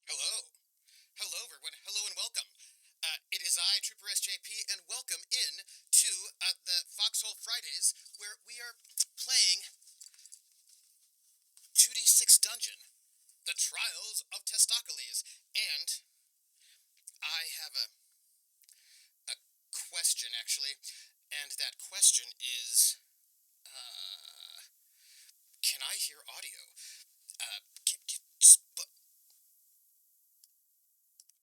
Hello. Hello, everyone. Hello and welcome. It is I, troopersjp, and welcome in to the Foxhole Fridays, where we are playing 2d6 Dungeon, The Trials of Testaklees. And I have a question, actually, and that question is, can I hear audio?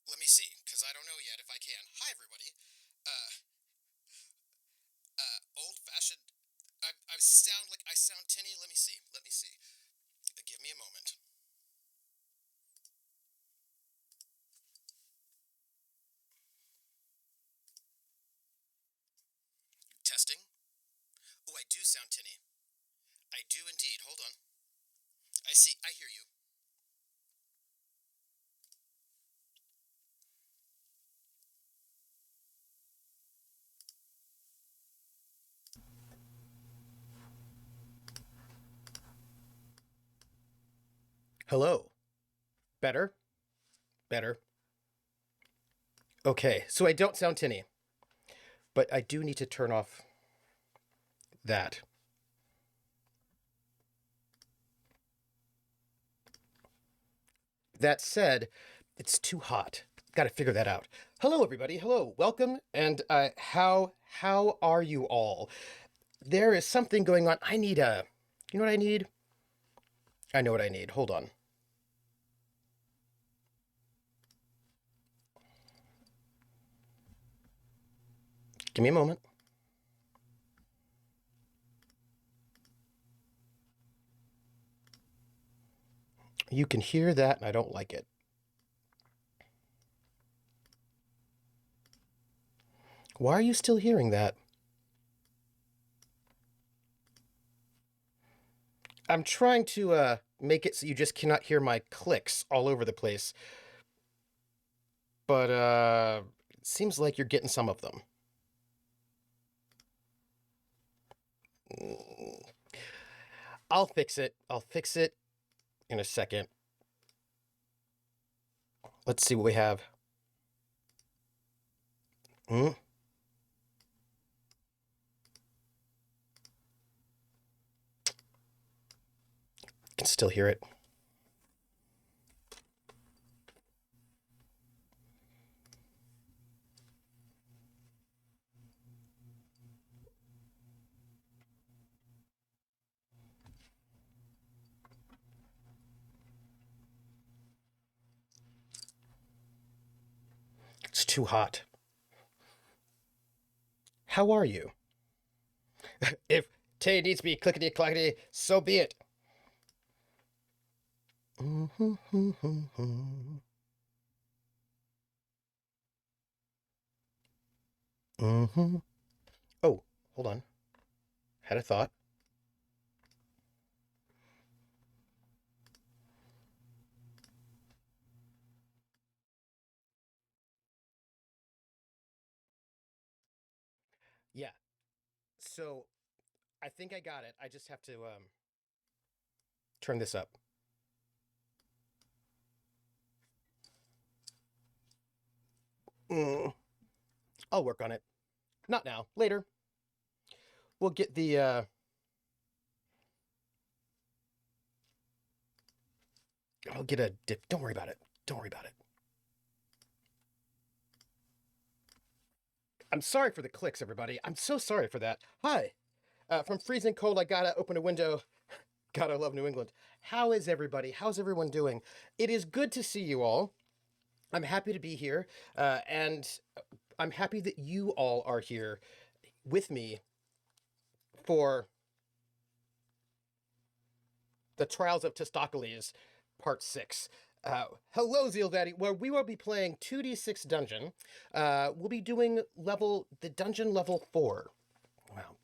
Let me see, because I don't know yet if I can. Hi, everybody. Old-fashioned. I sound tinny. Let me see. Give me a moment. Testing. Oh, I do sound tinny. I do indeed. Hold on. I hear you. Hello. Better? Better. Okay, so I don't sound tinny, but I do need to turn off that. That said, it's too hot. Got to figure that out. Hello, everybody. Hello. Welcome. And how are you all? There is something going on. I need a... You know what I need? I know what I need. Hold on. Give me a moment. You can hear that, and I don't like it. Why are you still hearing that? I'm trying to make it so you just cannot hear my clicks all over the place. But it seems like you're getting some of them. I'll fix it. I'll fix it in a second. Let's see what we have. You can still hear it. It's too hot. How are you? If Tay needs to be clickety clackety, so be it. Oh, hold on. Had a thought. Yeah. So I think I got it. I just have to turn this up. Mm, I'll work on it. Not now. Later. We'll get the I'll get a dip. Don't worry about it. Don't worry about it. I'm sorry for the clicks, everybody. I'm so sorry for that. Hi. From freezing cold, I gotta open a window. Gotta love New England. How is everybody? How's everyone doing? It is good to see you all. I'm happy to be here, and I'm happy that you all are here with me for the Trials of Testaklees, Part 6. Hello, Zeal Daddy, where we will be playing 2d6 Dungeon. We'll be doing the dungeon level 4. Wow,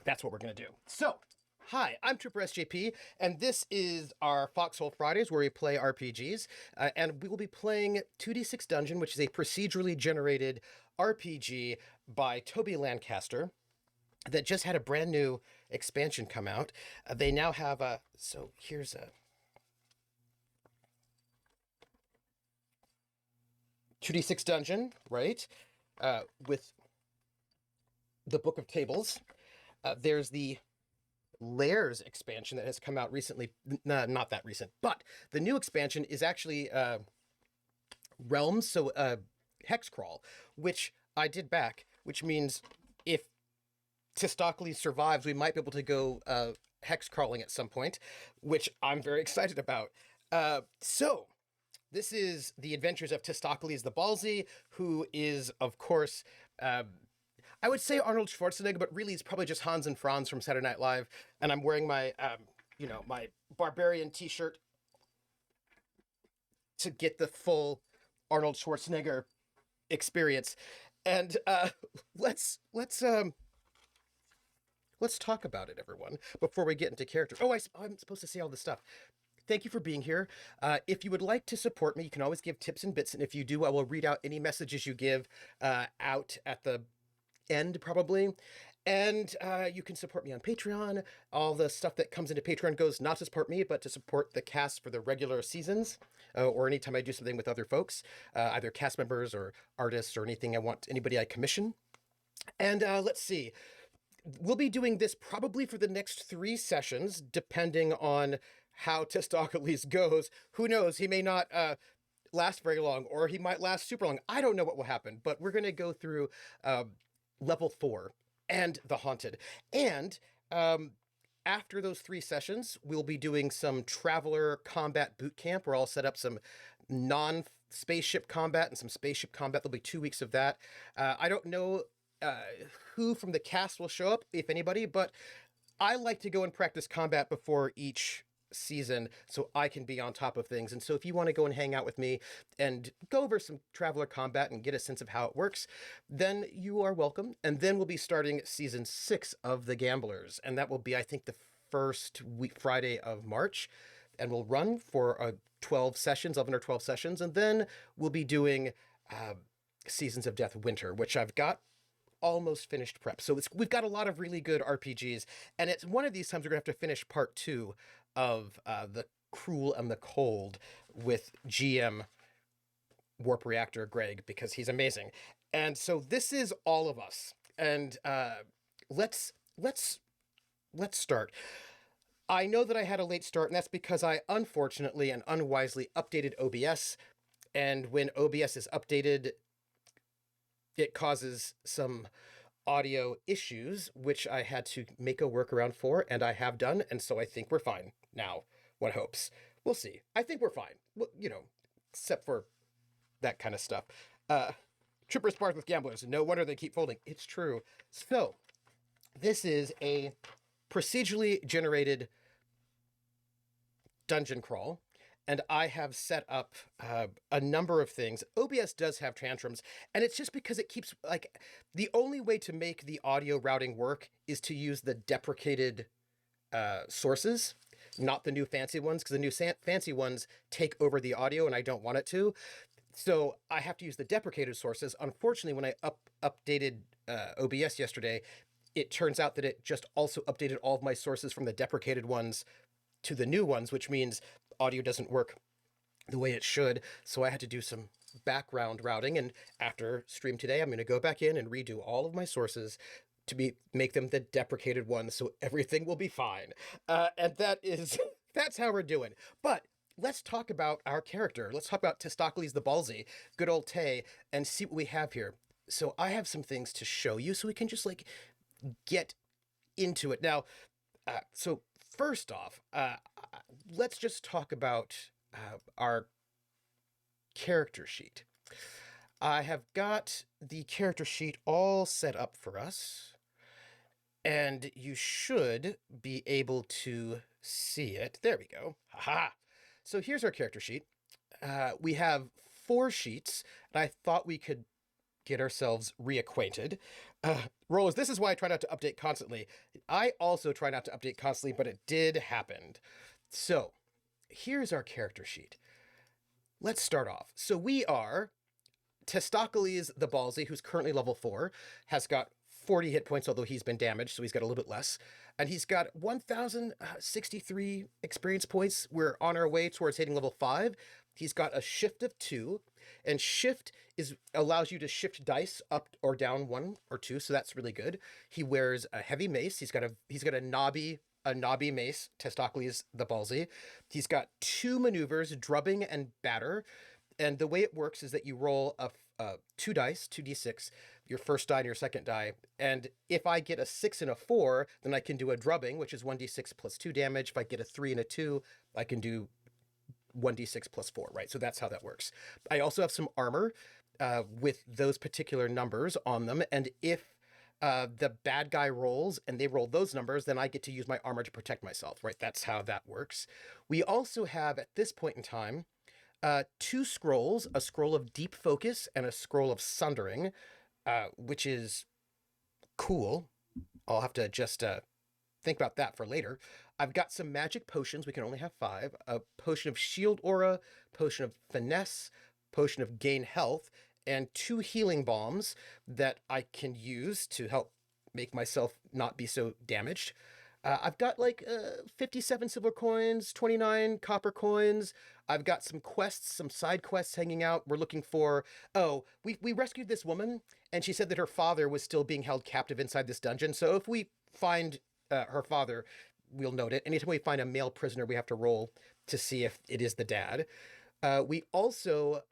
that's what we're going to do. So, hi, I'm troopersjp, and this is our Foxhole Fridays where we play RPGs, and we will be playing 2d6 Dungeon, which is a procedurally generated RPG by Toby Lancaster that just had a brand new expansion come out. They now have a... So here's a... 2d6 Dungeon, right? With the Book of Tables. There's the Layers expansion that has come out recently. Not that recent, but the new expansion is actually Realms, so Hex Crawl, which I did back, which means if Testaklees survives, we might be able to go hex crawling at some point, which I'm very excited about. So, this is the adventures of Testaklees the Ballsy, who is, of course, I would say Arnold Schwarzenegger, but really it's probably just Hans and Franz from Saturday Night Live. And I'm wearing my, my barbarian T-shirt to get the full Arnold Schwarzenegger experience. And let's talk about it, everyone, before we get into character. Oh, I'm supposed to say all this stuff. Thank you for being here. If you would like to support me, you can always give tips and bits, and if you do, I will read out any messages you give out at the end, probably. And you can support me on Patreon. All the stuff that comes into Patreon goes not to support me, but to support the cast for the regular seasons, or anytime I do something with other folks, either cast members or artists or anybody I commission. And let's see. We'll be doing this probably for the next 3 sessions, depending on how Testaklees goes. Who knows? He may not last very long, or he might last super long. I don't know what will happen, but we're going to go through level 4 and the Haunted. And after those 3 sessions, we'll be doing some Traveler Combat Boot Camp, where I'll set up some non-spaceship combat and some spaceship combat. There'll be 2 weeks of that. I don't know who from the cast will show up, if anybody, but I like to go and practice combat before each season so I can be on top of things. And so if you want to go and hang out with me and go over some Traveler combat and get a sense of how it works, then you are welcome. And then we'll be starting season 6 of The Gamblers, and that will be, I think, the first Friday of March, and we'll run for 12 sessions, 11 or 12 sessions, and then we'll be doing Seasons of Death Winter, which I've got almost finished prep. So we've got a lot of really good RPGs, and it's one of these times we're gonna have to finish part 2 of the Cruel and the Cold with GM Warp Reactor Greg, because he's amazing. And so this is all of us, and let's start. I know that I had a late start, and that's because I unfortunately and unwisely updated OBS, and when OBS is updated, it causes some audio issues, which I had to make a workaround for, and I have done, and so I think we're fine now. One hopes. We'll see. I think we're fine. Well, except for that kind of stuff. Troopers sparred with gamblers. No wonder they keep folding. It's true. So, This is a procedurally generated dungeon crawl, and I have set up a number of things. OBS does have tantrums, and it's just because it keeps, like, the only way to make the audio routing work is to use the deprecated sources, not the new fancy ones, because the new fancy ones take over the audio, and I don't want it to. So I have to use the deprecated sources. Unfortunately, when I updated OBS yesterday, it turns out that it just also updated all of my sources from the deprecated ones to the new ones, which means audio doesn't work the way it should. So I had to do some background routing, and after stream today, I'm going to go back in and redo all of my sources to make them the deprecated ones, so everything will be fine. And that's how we're doing. But let's talk about our character. Let's talk about Testaklees the Ballsy, good old Tay, and see what we have here. So I have some things to show you, so we can just like get into it now. So first off, let's just talk about our character sheet. I have got the character sheet all set up for us, and you should be able to see it. There we go. Haha. So here's our character sheet. We have 4 sheets, and I thought we could get ourselves reacquainted. Rose, this is why I try not to update constantly. I also try not to update constantly, but it did happen. So here's our character sheet. Let's start off. So we are Testaklees the Ballsy, who's currently level 4, has got 40 hit points, although he's been damaged, so he's got a little bit less. And he's got 1,063 experience points. We're on our way towards hitting level 5. He's got a shift of 2, and shift allows you to shift dice up or down 1 or 2, so that's really good. He wears a heavy mace. He's got a knobby mace, Testaklees the Ballsy. He's got 2 maneuvers, drubbing and batter. And the way it works is that you roll 2 dice, 2d6, your first die and your second die. And if I get a 6 and a 4, then I can do a drubbing, which is 1d6 plus 2 damage. If I get a 3 and a 2, I can do 1d6 plus 4, right? So that's how that works. I also have some armor with those particular numbers on them. And if the bad guy rolls and they roll those numbers, then I get to use my armor to protect myself, right? That's how that works. We also have, at this point in time, 2 scrolls, a scroll of deep focus and a scroll of sundering, which is cool. I'll have to just think about that for later. I've got some magic potions. We can only have 5. A potion of shield aura, potion of finesse, potion of gain health, and 2 healing bombs that I can use to help make myself not be so damaged. I've got like 57 silver coins, 29 copper coins. I've got some quests, some side quests hanging out. We're looking for... Oh, we rescued this woman, and she said that her father was still being held captive inside this dungeon. So if we find her father, we'll note it. Anytime we find a male prisoner, we have to roll to see if it is the dad. We also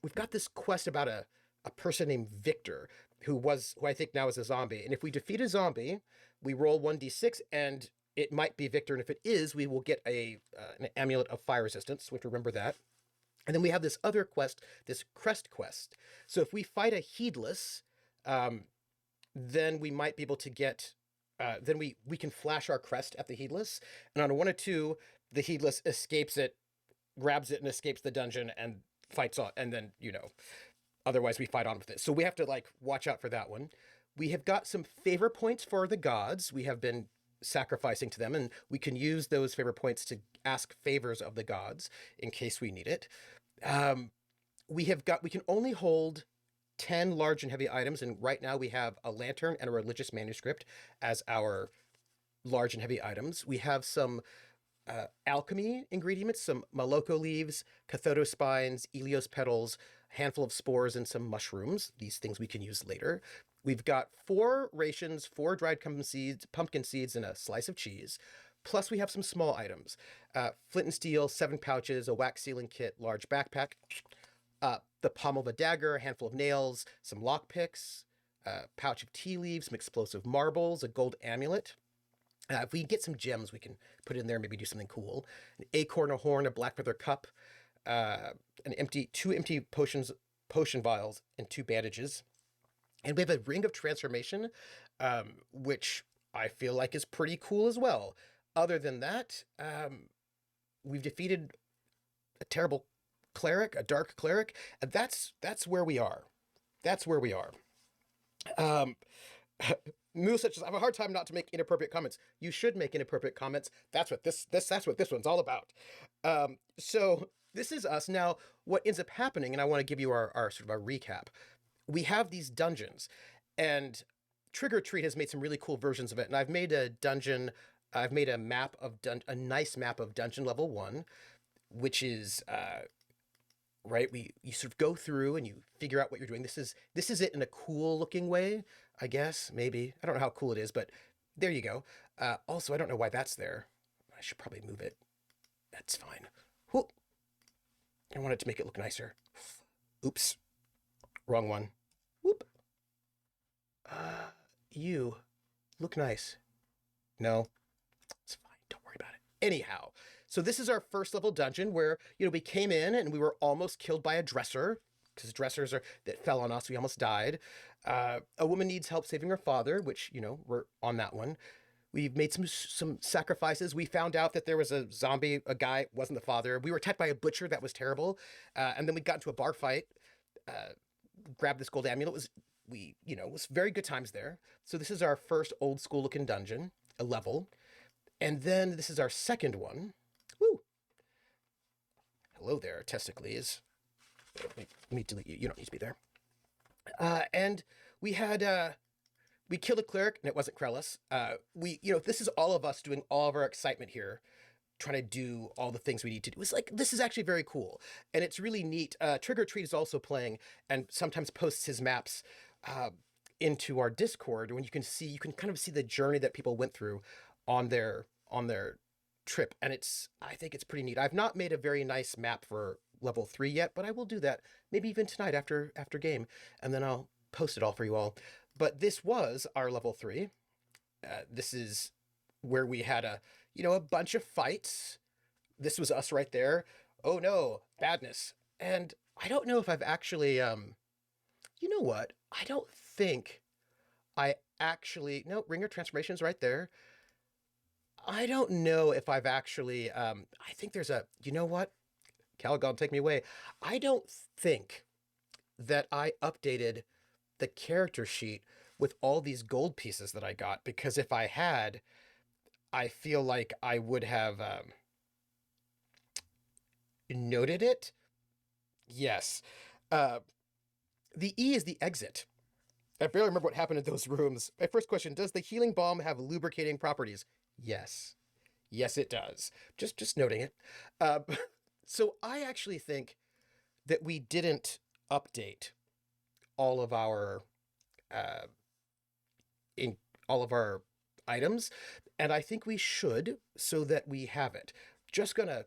we've got this quest about a person named Victor, who I think now is a zombie. And if we defeat a zombie, we roll 1d6, and it might be Victor. And if it is, we will get an amulet of fire resistance. We have to remember that. And then we have this other quest, this crest quest. So if we fight a heedless, then we might be able to get... then we can flash our crest at the heedless. And on a 1 or 2, the heedless escapes it, grabs it, and escapes the dungeon and fights on. And then, otherwise we fight on with it. So we have to like watch out for that one. We have got some favor points for the gods. We have been sacrificing to them, and we can use those favor points to ask favors of the gods in case we need it. We can only hold 10 large and heavy items, and right now we have a lantern and a religious manuscript as our large and heavy items. We have some alchemy ingredients, some maloko leaves, cathodo spines, elios petals, handful of spores, and some mushrooms. These things we can use later. We've got 4 rations, 4 dried pumpkin seeds, and a slice of cheese. Plus we have some small items. Flint and steel, 7 pouches, a wax sealing kit, large backpack, the pommel of a dagger, a handful of nails, some lock picks, a pouch of tea leaves, some explosive marbles, a gold amulet. If we get some gems, we can put in there and maybe do something cool. An acorn, a horn, a black feather cup, 2 empty potion vials, and 2 bandages. And we have a ring of transformation. which I feel like is pretty cool as well. Other than that, we've defeated a terrible cleric, a dark cleric, and that's where we are. That's where we are. Moves such as I have a hard time not to make inappropriate comments. You should make inappropriate comments. That's what that's what this one's all about. So this is us now. What ends up happening, and I want to give you our sort of a recap. We have these dungeons, and Trigger or Treat has made some really cool versions of it. And I've made a dungeon. I've made a map of a nice map of dungeon level 1, which is right. You sort of go through and you figure out what you're doing. This is it in a cool looking way, I guess. Maybe I don't know how cool it is, but there you go. Also, I don't know why that's there. I should probably move it. That's fine. Whoop. I wanted to make it look nicer. Oops, wrong one. Whoop. You look nice. No, it's fine. Don't worry about it. Anyhow, so this is our first level dungeon where, we came in and we were almost killed by a dresser because dressers that fell on us. We almost died. A woman needs help saving her father, which, we're on that one. We've made some sacrifices. We found out that there was a zombie, a guy, wasn't the father. We were attacked by a butcher. That was terrible. And then we got into a bar fight, grabbed this gold amulet. It was very good times there. So this is our first old school looking dungeon, a level. And then this is our second one. Woo! Hello there, Testaklees. Let me delete you. You don't need to be there. And we had, we killed a cleric, and it wasn't Krellis. This is all of us doing all of our excitement here, trying to do all the things we need to do. It's like, this is actually very cool. And it's really neat. Trigger or Treat is also playing and sometimes posts his maps into our Discord when you can kind of see the journey that people went through on their trip. And I think it's pretty neat. I've not made a very nice map for level 3 yet, but I will do that maybe even tonight after game, and then I'll post it all for you all. But this was our level 3. This is where we had a bunch of fights. This was us right there. Oh no, badness. And I don't know if I've actually, you know what? I don't think I actually, no, Ringer Transformation's right there. I don't know if I've actually, I think there's you know what? Caligon, take me away. I don't think that I updated the character sheet with all these gold pieces that I got, because if I had, I feel like I would have noted it. Yes. The E is the exit. I barely remember what happened in those rooms. My first question, does the healing balm have lubricating properties? Yes. Yes, it does. Just noting it. So I actually think that we didn't update all of our in all of our items, and I think we should, so that we have it. Just gonna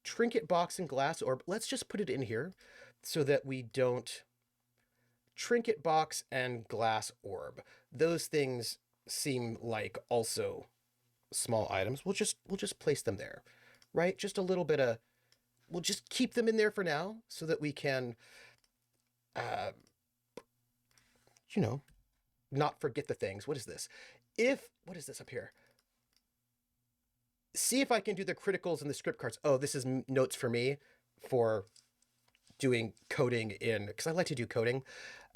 trinket box and glass orb. Let's just put it in here so that we don't trinket box and glass orb. Those things seem like also small items. We'll just place them there, right? Just a little bit of, we'll just keep them in there for now so that we can, not forget the things. What is this? What is this up here? See if I can do the criticals and the script cards. Oh, this is notes for me for doing coding because I like to do coding.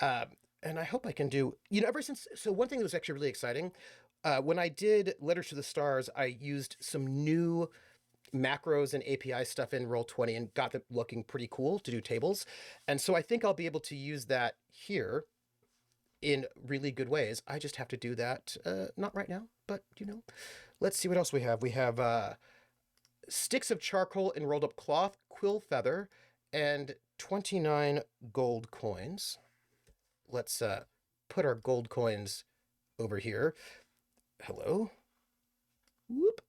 And I hope I can do, ever since, so one thing that was actually really exciting, when I did Letters to the Stars, I used some new macros and API stuff in Roll20 and got them looking pretty cool to do tables. And so I think I'll be able to use that here in really good ways. I just have to do that, not right now, but let's see what else we have. We have sticks of charcoal and rolled up cloth, quill feather, and 29 gold coins. Let's put our gold coins over here. Hello. Whoop.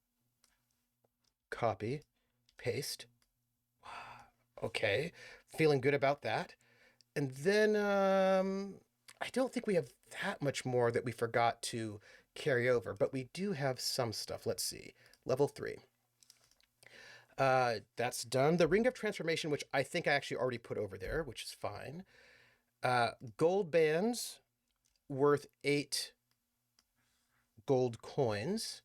Copy. Paste. Okay. Feeling good about that. And then I don't think we have that much more that we forgot to carry over, but we do have some stuff. Let's see. Level 3. That's done. The Ring of Transformation, which I think I actually already put over there, which is fine. Gold bands, worth 8 gold coins.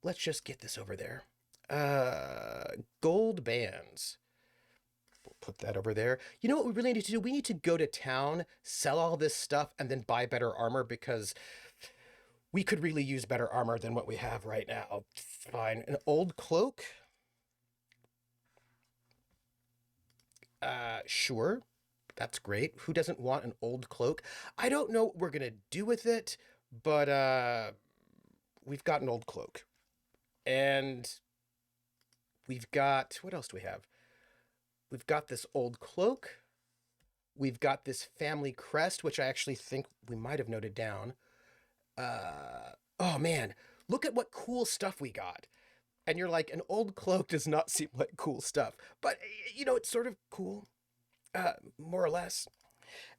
Let's just get this over there. Gold bands. We'll put that over there. You know what we really need to do? We need to go to town, sell all this stuff, and then buy better armor, because we could really use better armor than what we have right now. Fine. An old cloak? Sure. That's great. Who doesn't want an old cloak? I don't know what we're going to do with it, but we've got an old cloak. And we've got, what else do we have? We've got this old cloak. We've got this family crest, which I actually think we might have noted down. Oh man, look at what cool stuff we got. And you're like, an old cloak does not seem like cool stuff. But, you know, it's sort of cool, more or less.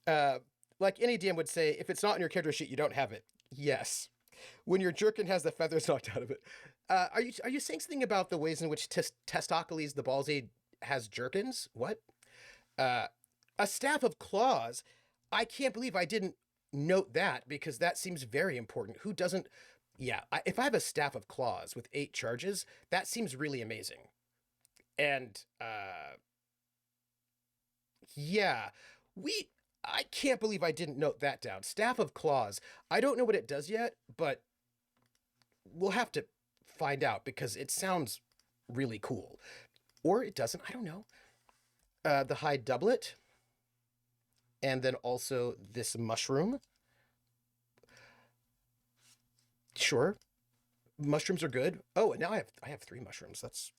Like any DM would say, if it's not in your character sheet, you don't have it. Yes. When your jerkin has the feathers knocked out of it. Are you saying something about the ways in which Testaklees the Ballsy has jerkins? What? A staff of claws? I can't believe I didn't note that, because that seems very important. Who doesn't? Yeah, if I have a staff of claws with 8 charges, that seems really amazing. And, yeah, I can't believe I didn't note that down. Staff of claws. I don't know what it does yet, but we'll have to find out, because it sounds really cool. Or it doesn't, I don't know. The hide doublet. And then also this mushroom. Sure. Mushrooms are good. Oh, and now I have 3 mushrooms. That's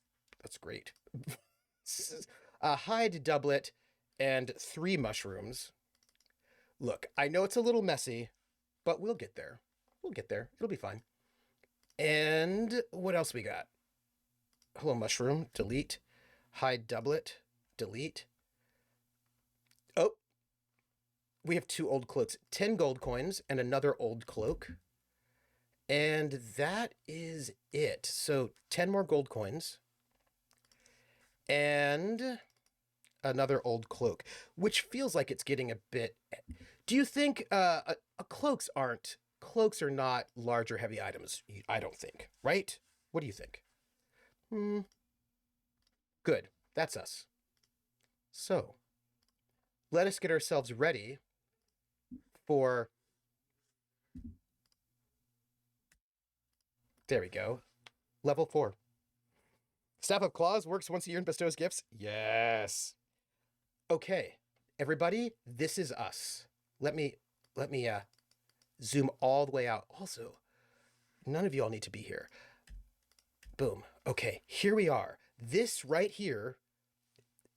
great. A hide doublet and 3 mushrooms. Look, I know it's a little messy, but we'll get there. We'll get there. It'll be fine. And what else we got? Hello, mushroom. Delete. Hide doublet. Delete. Oh, we have 2 old cloaks. 10 gold coins and another old cloak. And that is it. So 10 more gold coins and another old cloak, which feels like it's getting a bit. Do you think cloaks are not large or heavy items? I don't think, right? What do you think? Good. That's us. So let us get ourselves ready for. There we go. Level 4. Staff of Claws works once a year and bestows gifts. Yes. Okay, everybody, this is us. Let me zoom all the way out. Also, none of you all need to be here. Boom. Okay, here we are. This right here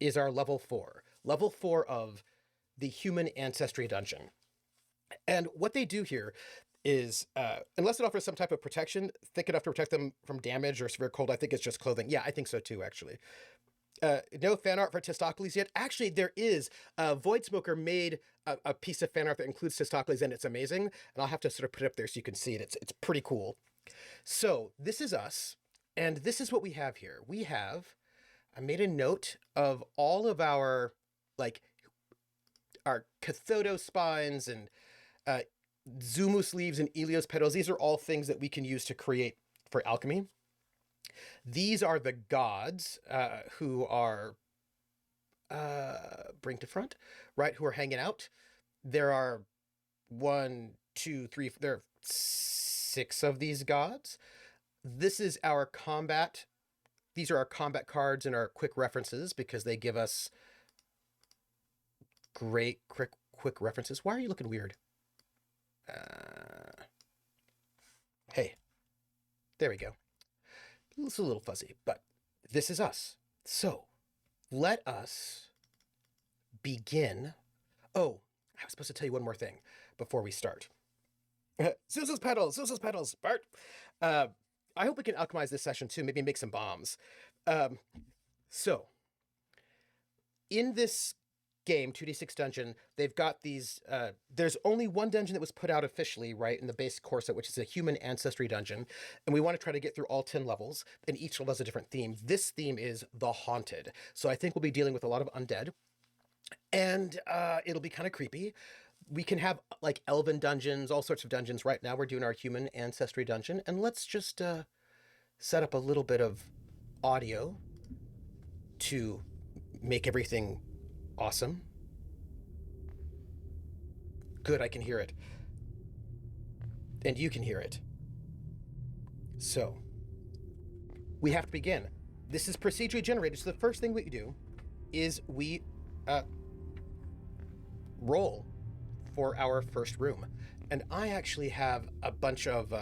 is our level 4. Level 4 of the Human Ancestry Dungeon. And what they do here is, unless it offers some type of protection, thick enough to protect them from damage or severe cold, I think it's just clothing. Yeah, I think so too, actually. No fan art for Testaklees yet. Actually, there is. Void Smoker made a piece of fan art that includes Testaklees, and it's amazing. And I'll have to sort of put it up there so you can see it. It's pretty cool. So this is us, and this is what we have here. I made a note of all of our cathodo spines and Zumus leaves and Ilios petals. These are all things that we can use to create for alchemy. These are the gods who are bring to front, right? Who are hanging out. There are 1, 2, 3. There are 6 of these gods. This is our combat. These are our combat cards and our quick references, because they give us great quick references. Why are you looking weird? Hey, there we go. It's a little fuzzy, but this is us. So let us begin. Oh, I was supposed to tell you one more thing before we start. Zeus's petals, Bart. I hope we can alchemize this session too, maybe make some bombs. So in this game, 2d6 dungeon, they've got these, there's only one dungeon that was put out officially, right, in the base core set, which is a human ancestry dungeon, and we want to try to get through all 10 levels, and each level has a different theme. This theme is the haunted, so I think we'll be dealing with a lot of undead, and it'll be kind of creepy, we can have like elven dungeons, all sorts of dungeons. Right now we're doing our human ancestry dungeon, and let's just set up a little bit of audio to make everything awesome. Good, I can hear it. And you can hear it. So, we have to begin. This is procedurally generated, so the first thing we do is we roll for our first room. And I actually have a bunch of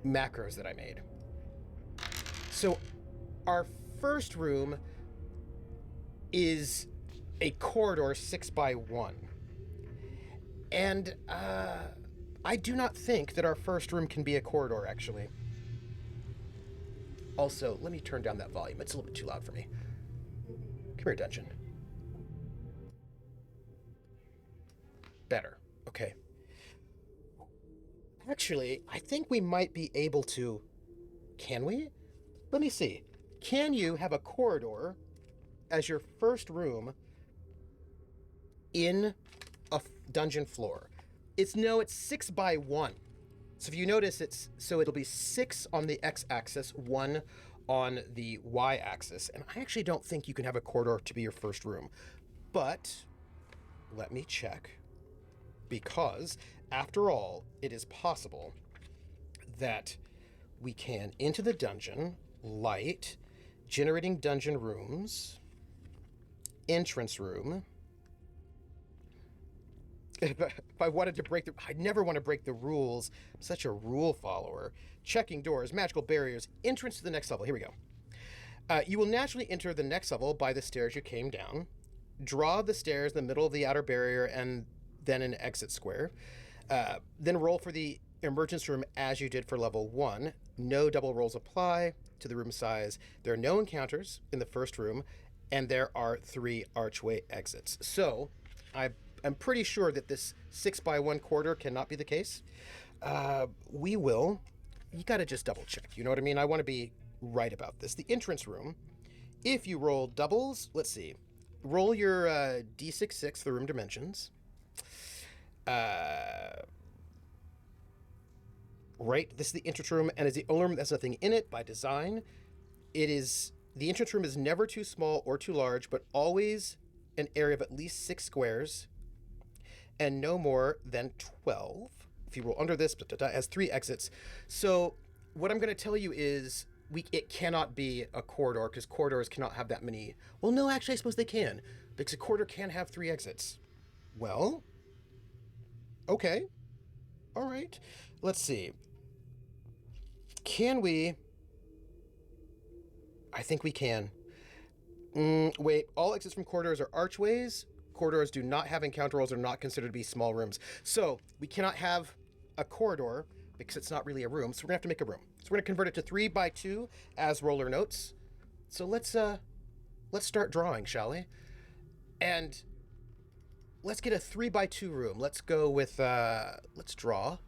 macros that I made. So, our first room is a corridor 6x1. And I do not think that our first room can be a corridor, actually. Also, let me turn down that volume. It's a little bit too loud for me. Come here, dungeon. Better. Okay. Actually, I think we might be able to... Can we? Let me see. Can you have a corridor as your first room in a dungeon floor? It's 6x1. So if you notice, it'll be 6 on the x-axis, 1 on the y-axis. And I actually don't think you can have a corridor to be your first room. But let me check. Because, after all, it is possible that we can into the dungeon, light, generating dungeon rooms, entrance room. If I wanted to break I never want to break the rules. I'm such a rule follower. Checking doors, magical barriers, entrance to the next level. Here we go. You will naturally enter the next level by the stairs you came down. Draw the stairs in the middle of the outer barrier and then an exit square. Then roll for the emergence room as you did for level 1. No double rolls apply to the room size. There are no encounters in the first room, and there are 3 archway exits. So, I'm pretty sure that this 6x1 corridor cannot be the case. We will. You gotta just double check. You know what I mean? I want to be right about this. The entrance room, if you roll doubles, let's see. Roll your D66, the room dimensions. Right, this is the entrance room, and is the only room that has nothing in it by design. The entrance room is never too small or too large, but always an area of at least 6 squares, and no more than 12. If you roll under this, it has 3 exits. So what I'm going to tell you is it cannot be a corridor, because corridors cannot have that many. Well, no, actually, I suppose they can, because a corridor can have 3 exits. Well, okay. All right. Let's see. Can we... I think we can. Wait, all exits from corridors are archways. Corridors do not have encounter rolls, are not considered to be small rooms. So we cannot have a corridor because it's not really a room. So we're gonna have to make a room. So we're gonna convert it to 3x2 as roller notes. So let's start drawing, shall we? And let's get a 3x2 room. Let's go with let's draw.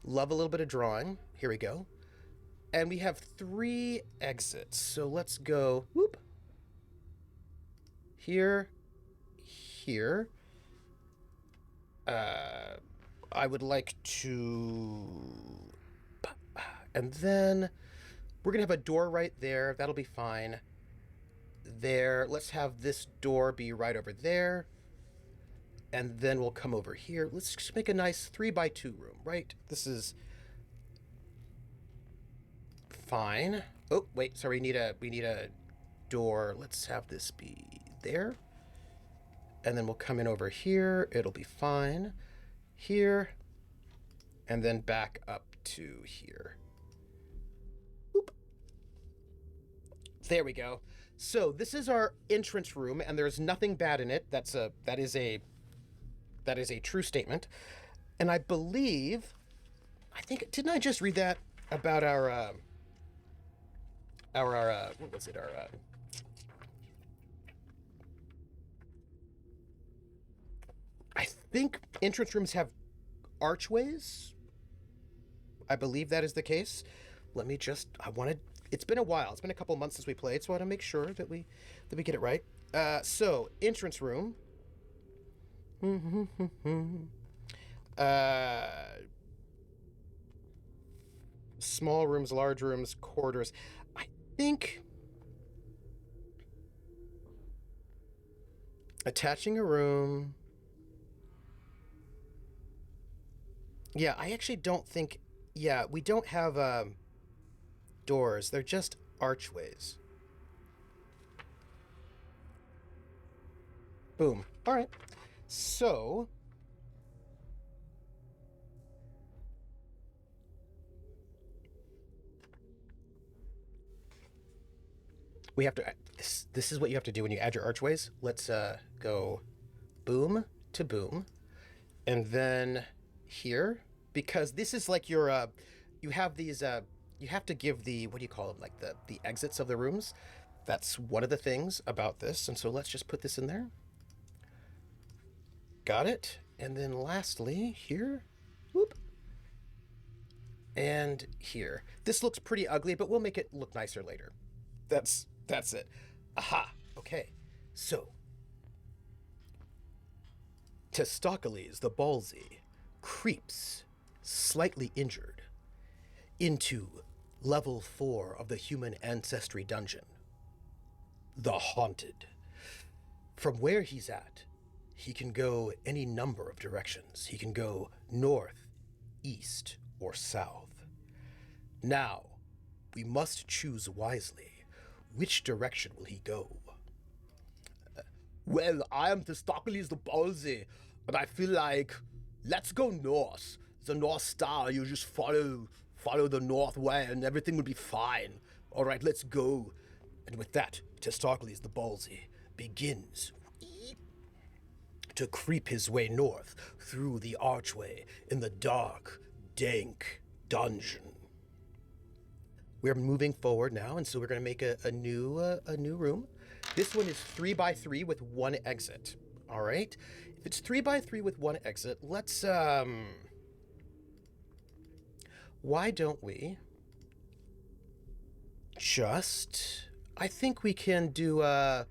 Love a little bit of drawing. Here we go. And we have 3 exits. So let's go whoop. Here. Here. I would like to... And then we're going to have a door right there. That'll be fine. There. Let's have this door be right over there. And then we'll come over here. Let's just make a nice 3x2 room, right? This is fine. Oh, wait, sorry, we need a door. Let's have this be there. And then we'll come in over here. It'll be fine. Here. And then back up to here. Boop. There we go. So this is our entrance room, and there's nothing bad in it. That is a true statement. And I believe, didn't I just read that about our what was it? I think entrance rooms have archways. I believe that is the case. It's been a while. It's been a couple months since we played, so I want to make sure that we get it right. So entrance room. Small rooms, large rooms, corridors. I think attaching a room. Yeah, I actually don't think. Yeah, we don't have doors. They're just archways. Boom. All right. So we have to. This is what you have to do when you add your archways. Let's go boom to boom, and then here, because this is like your you have these you have to give the, what do you call them, like the exits of the rooms. That's one of the things about this, and so let's just put this in there. Got it. And then lastly here, whoop, and here. This looks pretty ugly, but we'll make it look nicer later. That's it. Aha. Okay. So Testaklees the Ballsy creeps, slightly injured, into level 4 of the human ancestry dungeon, the Haunted. From where he's at, he can go any number of directions. He can go north, east, or south. Now, we must choose wisely. Which direction will he go? Well, I am Testaklees the Ballsy, but I feel like let's go north. The North Star, you just follow the north way and everything will be fine. All right, let's go. And with that, Testaklees the Ballsy begins to creep his way north through the archway in the dark, dank dungeon. We're moving forward now, and so we're going to make a new room. This one is 3x3 with one exit. All right. If it's 3x3 with one exit, let's why don't we just, I think we can do I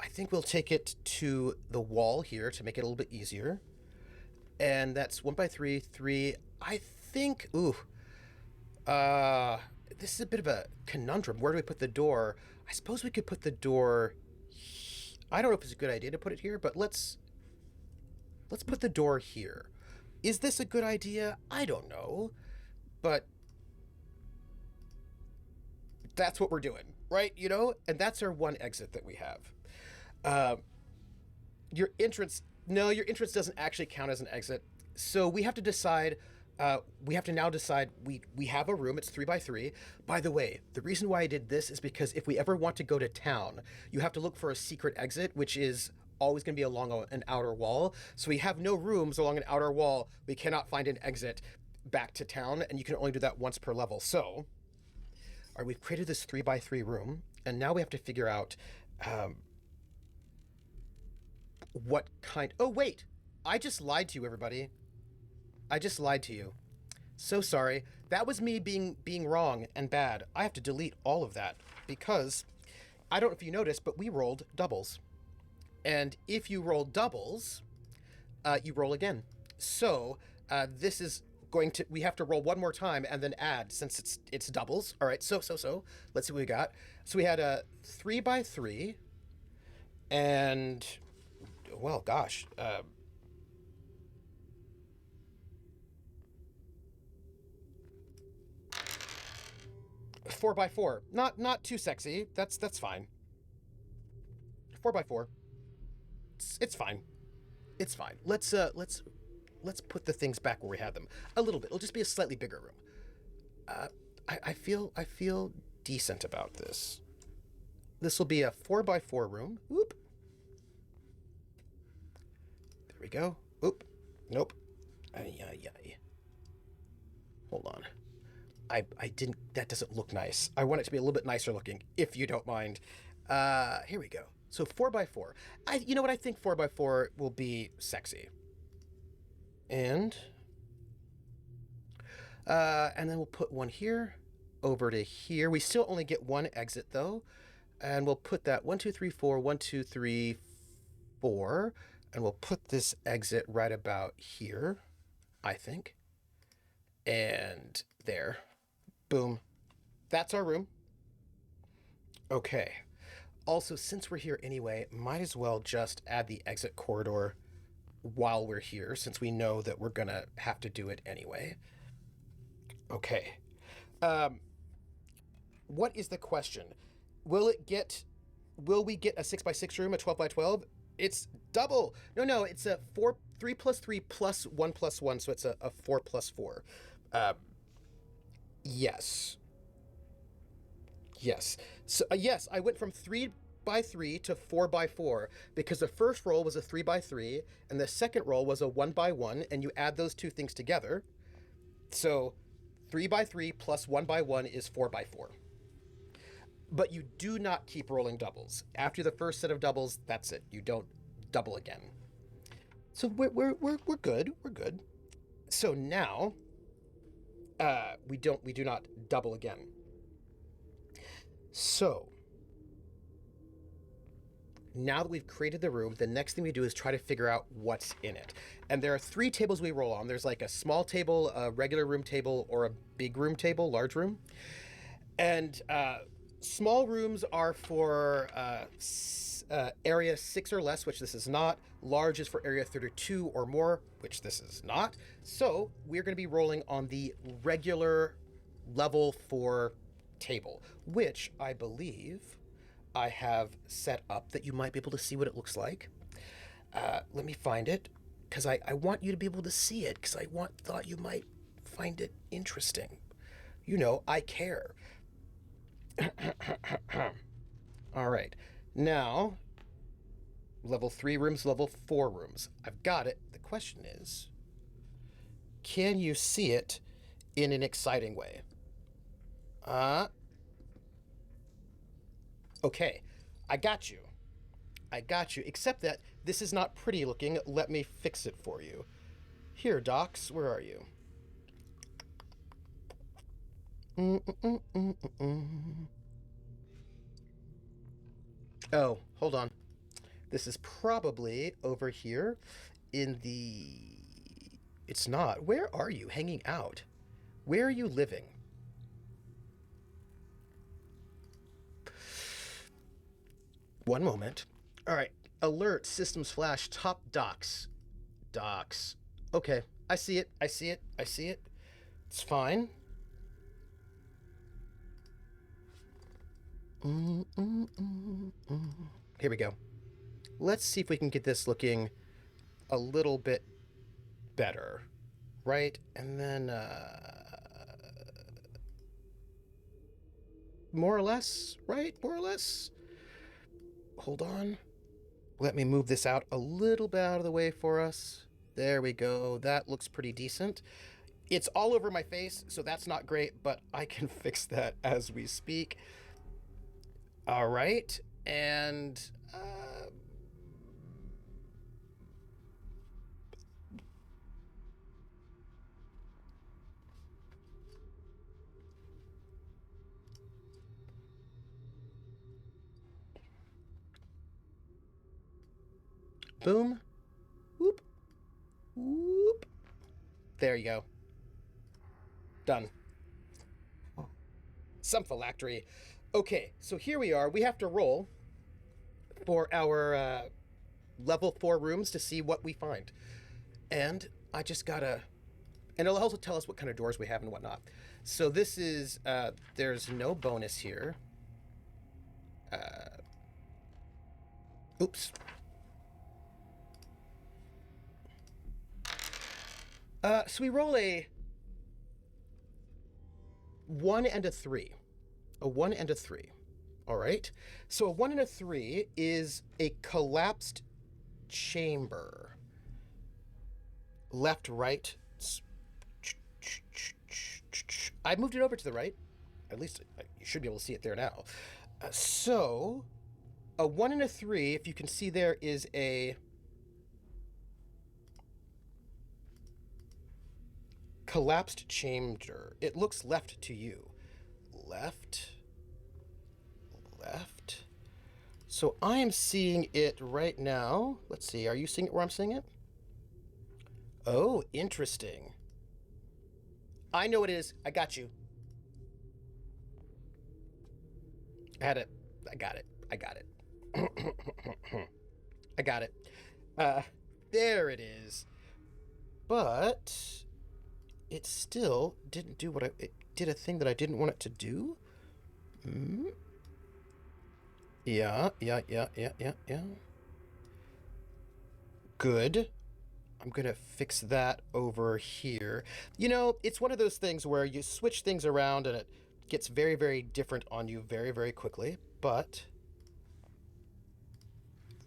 think we'll take it to the wall here to make it a little bit easier. And that's 1x3, 3. I think, this is a bit of a conundrum. Where do we put the door? I suppose we could put the door. I don't know if it's a good idea to put it here, but let's put the door here. Is this a good idea? I don't know, but that's what we're doing, right? You know, and that's our one exit that we have. Your entrance, no, your entrance doesn't actually count as an exit. So we have to decide. We have to now decide, we have a room, it's 3x3. By the way, the reason why I did this is because if we ever want to go to town, you have to look for a secret exit, which is always going to be along an outer wall. So we have no rooms along an outer wall. We cannot find an exit back to town, and you can only do that once per level. So, all right, we've created this 3x3 room, and now we have to figure out what kind. Oh, wait, I just lied to you, everybody. I just lied to you. So sorry. That was me being wrong and bad. I have to delete all of that because I don't know if you noticed, but we rolled doubles. And if you roll doubles, you roll again. So this is going to, we have to roll one more time and then add since it's doubles. All right, so let's see what we got. So we had a 3x3 and, well, gosh, 4x4. Not too sexy. That's fine. 4x4. It's fine. It's fine. Let's put the things back where we had them a little bit. It'll just be a slightly bigger room. I feel decent about this. This will be a 4x4 room. Whoop. There we go. Oop. Nope. Ay. Hold on. I didn't, that doesn't look nice. I want it to be a little bit nicer looking, if you don't mind. Here we go. So 4x4. You know what? I think 4x4 will be sexy. And then we'll put one here over to here. We still only get one exit though. And we'll put that 1, 2, 3, 4, 1, 2, 3, 4. And we'll put this exit right about here, I think. And there. Boom. That's our room. Okay. Also, since we're here anyway, might as well just add the exit corridor while we're here, since we know that we're gonna have to do it anyway. Okay. What is the question? Will we get a 6x6 room, a 12x12? It's double. No, it's a 3 plus 3 plus 1 plus 1, so it's a 4 plus 4. Yes. Yes. So, yes, I went from 3x3 to 4x4 because the first roll was a 3x3 and the second roll was a 1x1, and you add those two things together. So 3x3 plus 1x1 is 4x4. But you do not keep rolling doubles. After the first set of doubles, that's it. You don't double again. So we're good. We're good. So now we do not double again. So now that we've created the room, the next thing we do is try to figure out what's in it. And there are 3 tables we roll on. There's like a small table, a regular room table, or a big room table, large room. And small rooms are for area 6 or less, which this is not. Large is for area 32 or more, which this is not. So we're going to be rolling on the regular level 4 table, which I believe I have set up that you might be able to see what it looks like. Let me find it, because I want you to be able to see it, because I thought you might find it interesting. You know, I care. All right. Now, level 3 rooms, level 4 rooms. I've got it. The question is, can you see it in an exciting way? Okay, I got you, except that this is not pretty looking. Let me fix it for you. Here, Docs, where are you? Oh, hold on. This is probably over here in the... It's not. Where are you hanging out? Where are you living? One moment. All right. Alert, systems flash, top docs. Docs. Okay. I see it. It's fine. Here we go. Let's see if we can get this looking a little bit better. Right? And then, more or less, right? More or less. Hold on. Let me move this out a little bit out of the way for us. There we go. That looks pretty decent. It's all over my face, so that's not great, but I can fix that as we speak. All right. And boom. Whoop. Whoop. There you go. Done. Some phylactery. Okay, so here we are. We have to roll for our level 4 rooms to see what we find. And I just gotta... And it'll also tell us what kind of doors we have and whatnot. So this is... there's no bonus here. Oops. So we roll a 1 and a 3. A 1 and a 3. All right. So a 1 and a 3 is a collapsed chamber. Left, right. I moved it over to the right. At least you should be able to see it there now. So a 1 and a 3, if you can see there, is a collapsed chamber. It looks left to you. Left. So I am seeing it right now. Let's see. Are you seeing it where I'm seeing it? Oh, interesting. I know it is. I got you. I had it. I got it. I got it. I got it. Uh, there it is. But it still didn't do what it did a thing that I didn't want it to do. Hmm? Yeah. Good. I'm gonna fix that over here. You know, it's one of those things where you switch things around and it gets very, very different on you very, very quickly. But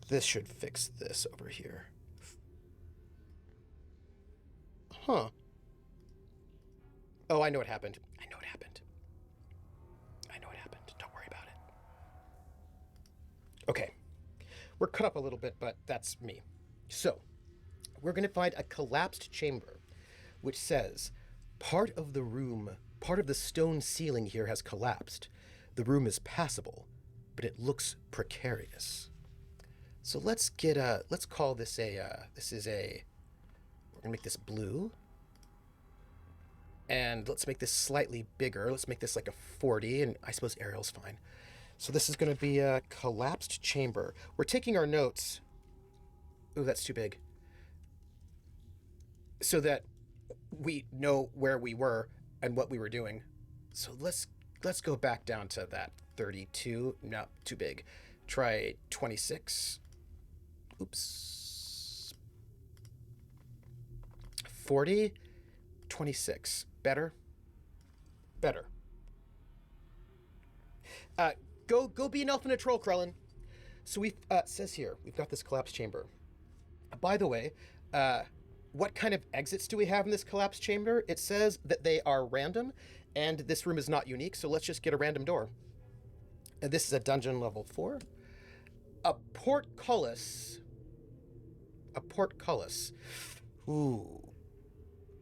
this should fix this over here. Huh. Oh, I know what happened. I know what happened. I know what happened. Don't worry about it. Okay. We're cut up a little bit, but that's me. So, we're going to find a collapsed chamber, which says, part of the room, part of the stone ceiling here has collapsed. The room is passable, but it looks precarious. So let's call this we're going to make this blue. And let's make this slightly bigger. Let's make this like a 40, and I suppose Arial's fine. So this is going to be a collapsed chamber. We're taking our notes. Ooh, that's too big. So that we know where we were and what we were doing. So let's go back down to that 32. No, too big. Try 26. Oops. 40, 26. Better. Go be an elf and a troll, Krellin. So we says here we've got this collapsed chamber. By the way, what kind of exits do we have in this collapsed chamber? It says that they are random, and this room is not unique. So let's just get a random door. And this is a dungeon level 4. A portcullis. Ooh.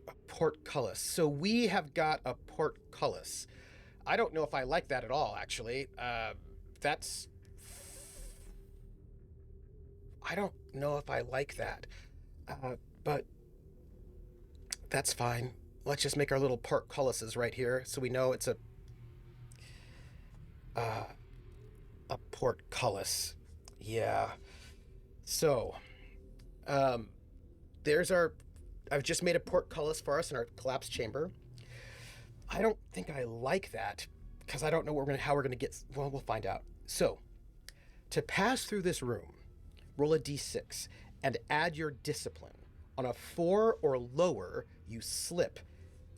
A portcullis. So we have got a portcullis. I don't know if I like that at all, actually. I don't know if I like that. But that's fine. Let's just make our little portcullises right here so we know it's a portcullis. Yeah. So, there's our. I've just made a portcullis for us in our collapsed chamber. I don't think I like that because I don't know how we're gonna get. Well, we'll find out. So, to pass through this room, roll a d6 and add your discipline. On a 4 or lower, you slip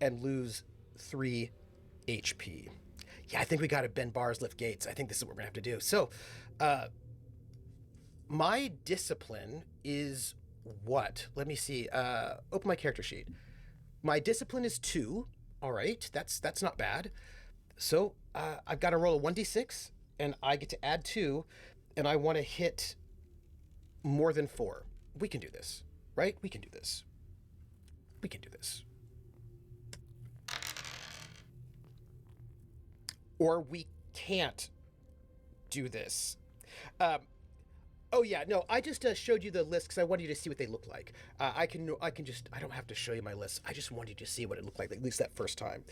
and lose 3 HP. Yeah, I think we got to bend bars, lift gates. I think this is what we're gonna have to do. So, my discipline is what? Let me see. Open my character sheet. My discipline is 2. All right, that's not bad. So I've got to roll a 1d6, and I get to add 2, and I want to hit more than 4. We can do this, right? We can do this. Or we can't do this. Oh yeah, no, I just showed you the list because I wanted you to see what they look like. I don't have to show you my list. I just wanted you to see what it looked like at least that first time.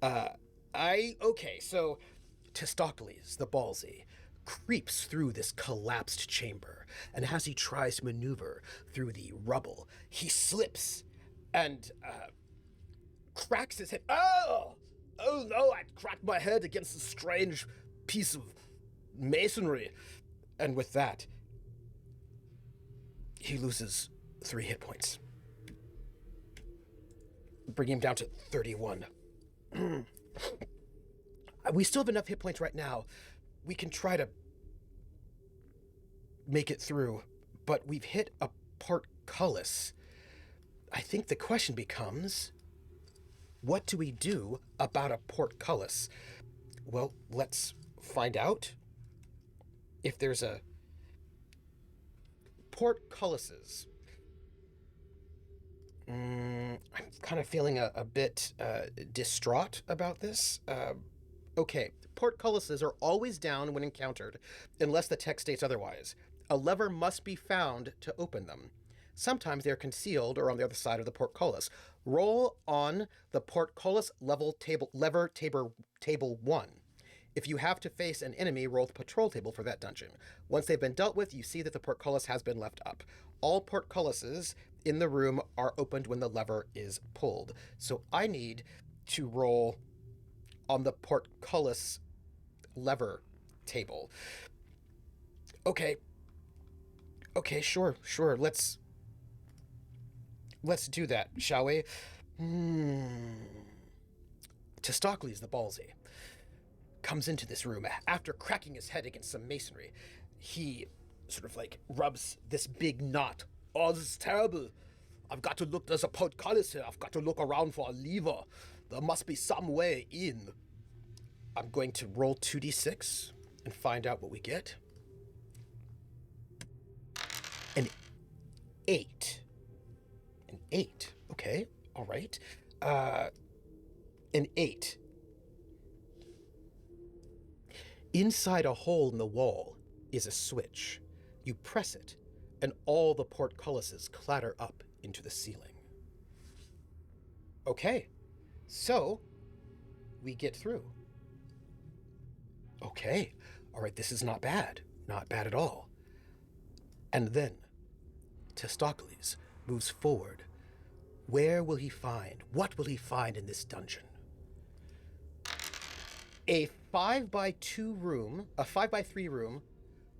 Okay, so Testaklees the Ballsy creeps through this collapsed chamber, and as he tries to maneuver through the rubble, he slips and cracks his head. Oh no! I cracked my head against a strange piece of masonry, and with that, he loses 3 hit points, bringing him down to 31. We still have enough hit points right now. We can try to make it through, but we've hit a portcullis. I think the question becomes, what do we do about a portcullis? Well, let's find out if there's a portcullises. I'm kind of feeling a bit distraught about this. Okay, portcullises are always down when encountered, unless the text states otherwise. A lever must be found to open them. Sometimes they are concealed or on the other side of the portcullis. Roll on the portcullis lever table 1. If you have to face an enemy, roll the patrol table for that dungeon. Once they've been dealt with, you see that the portcullis has been left up. All portcullises in the room are opened when the lever is pulled. So I need to roll on the portcullis lever table. Okay, sure. Let's do that, shall we? Testaklees the Ballsy comes into this room after cracking his head against some masonry. He sort of like rubs this big knot. Oh, this is terrible. I've got to look, there's a portcullis here. I've got to look around for a lever. There must be some way in. I'm going to roll 2d6 and find out what we get. An 8. An 8. Okay. All right. An 8. Inside a hole in the wall is a switch. You press it, and all the portcullises clatter up into the ceiling. Okay. So, we get through. Okay. All right, this is not bad. Not bad at all. And then, Testaklees moves forward. Where will he find? What will he find in this dungeon? A 5x2 room, a 5x3 room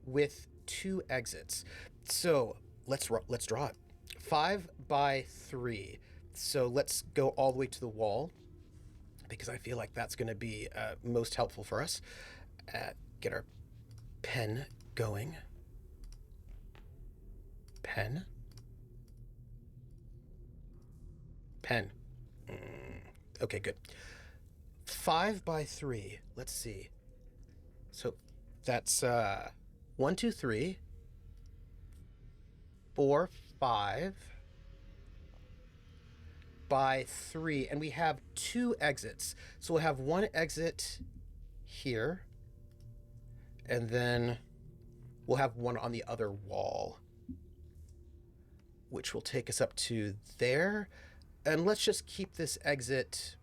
with 2 exits. So let's draw it. 5x3. So let's go all the way to the wall, because I feel like that's going to be most helpful for us. Get our pen going. Pen. Okay, good. 5x3. Let's see. So that's 1, 2, 3, 4, 5 by 3, and we have 2 exits. So we'll have one exit here, and then we'll have one on the other wall, which will take us up to there. And let's just keep this exit,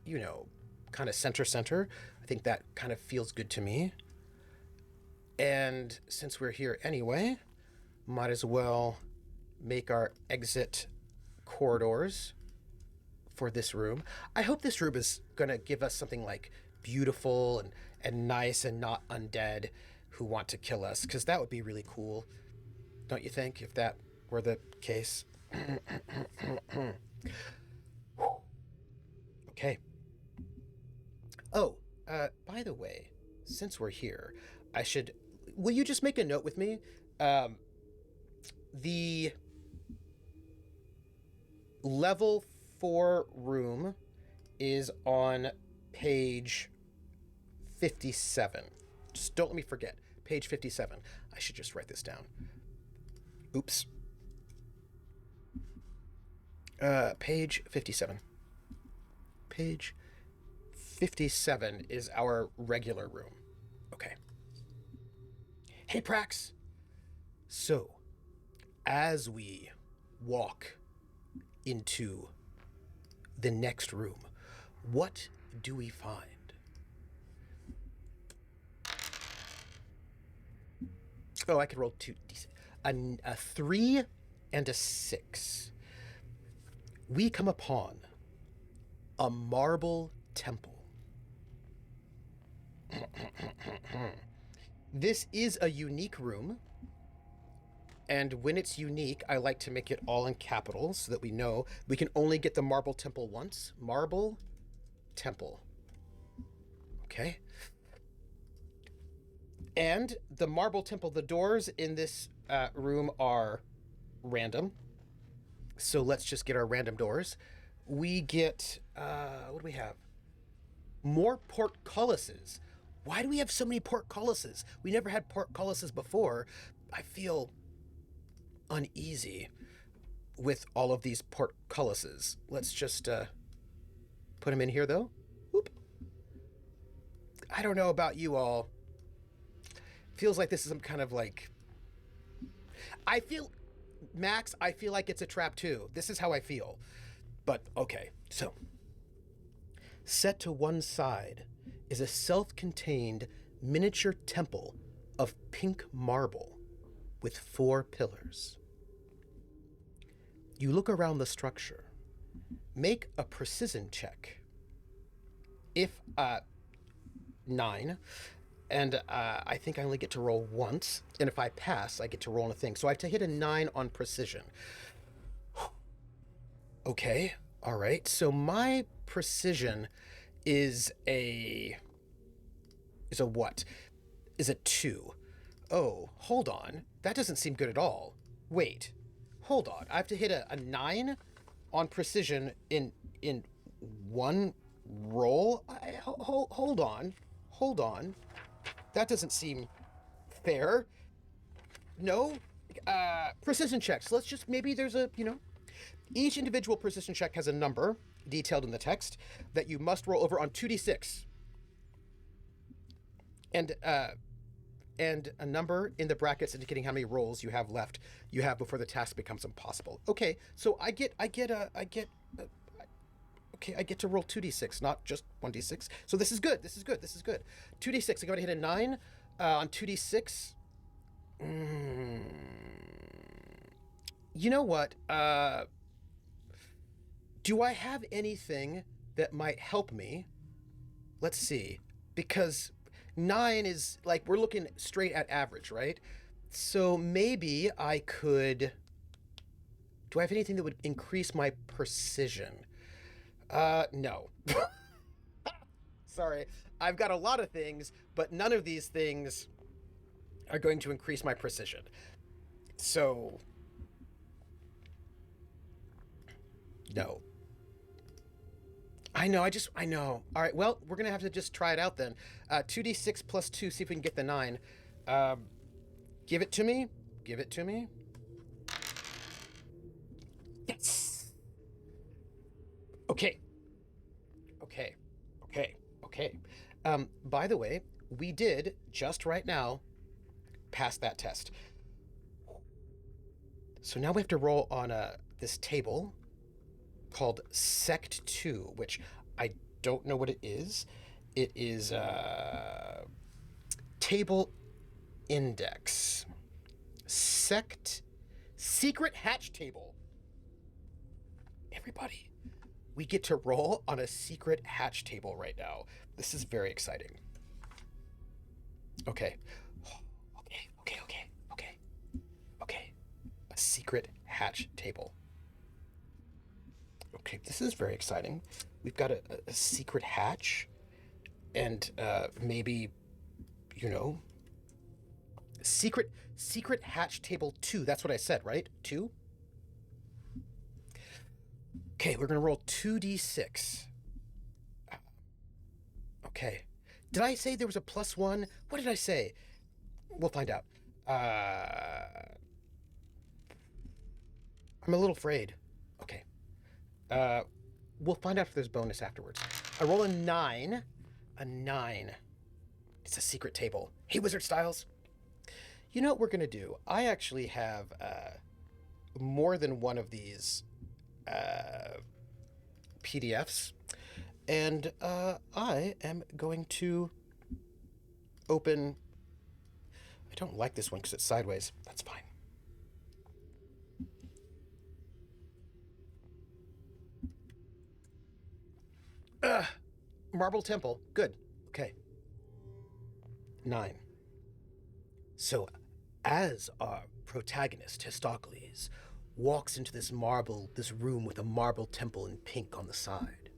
you know, kind of center. I think that kind of feels good to me. And since we're here anyway, might as well make our exit corridors for this room. I hope this room is going to give us something like beautiful and nice and not undead who want to kill us, because that would be really cool. Don't you think, if that were the case? Okay. Oh, by the way, since we're here, will you just make a note with me? The level 4 room is on page 57. Just don't let me forget. Page 57. I should just write this down. Oops. Page 57. Page 57 is our regular room. Okay. Hey, Prax. So, as we walk into the next room, what do we find? Oh, I could roll 2d6. A 3 and a 6. We come upon a marble temple. This is a unique room, and when it's unique, I like to make it all in capitals so that we know we can only get the marble temple once. Marble temple. Okay. And the marble temple, the doors in this room are random. So let's just get our random doors. We get, what do we have? More portcullises. Why do we have so many portcullises? We never had portcullises before. I feel uneasy with all of these portcullises. Let's just put them in here, though. Whoop. I don't know about you all. Feels like this is some kind of like... Max, I feel like it's a trap too. This is how I feel. But, okay, so. Set to one side is a self-contained miniature temple of pink marble with 4 pillars. You look around the structure. Make a precision check. If 9, and I think I only get to roll once, and if I pass, I get to roll on a thing. So I have to hit a 9 on precision. Okay, all right. So my precision is a what? Is a 2. Oh, hold on. That doesn't seem good at all. Wait, hold on. I have to hit a 9 on precision in one roll? Hold on. That doesn't seem fair. No? Precision checks. Let's just, maybe there's a, each individual precision check has a number detailed in the text that you must roll over on 2d6. And a number in the brackets indicating how many rolls you have left before the task becomes impossible. Okay, so I get to roll 2d6, not just 1d6. So this is good. 2d6. I gotta hit a 9 on 2d6. You know what? Do I have anything that might help me? Let's see. Because 9 is, like, we're looking straight at average, right? So maybe I could... Do I have anything that would increase my precision? No. Sorry. I've got a lot of things, but none of these things are going to increase my precision. So... No. I know. All right, well, we're going to have to just try it out then. 2d6 plus 2, see if we can get the 9. Give it to me. Yes! Okay. By the way, we did, just right now, pass that test. So now we have to roll on this table called Sect 2, which I don't know what it is. It is table index. Sect secret hatch table. Everybody, we get to roll on a secret hatch table right now. This is very exciting. Okay. A secret hatch table. Okay, this is very exciting. We've got a secret hatch, and maybe, secret hatch table 2. That's what I said, right? 2? Okay, we're gonna roll 2d6. Okay. Did I say there was a +1? What did I say? We'll find out. I'm a little afraid. Okay. We'll find out if there's bonus afterwards. I roll a 9. A 9. It's a secret table. Hey, Wizard Styles. You know what we're gonna do? I actually have more than one of these PDFs, and I am going to open... I don't like this one because it's sideways. That's fine. Marble Temple. Good. Okay. 9. So, as our protagonist, Testaklees, walks into this room with a marble temple in pink on the side,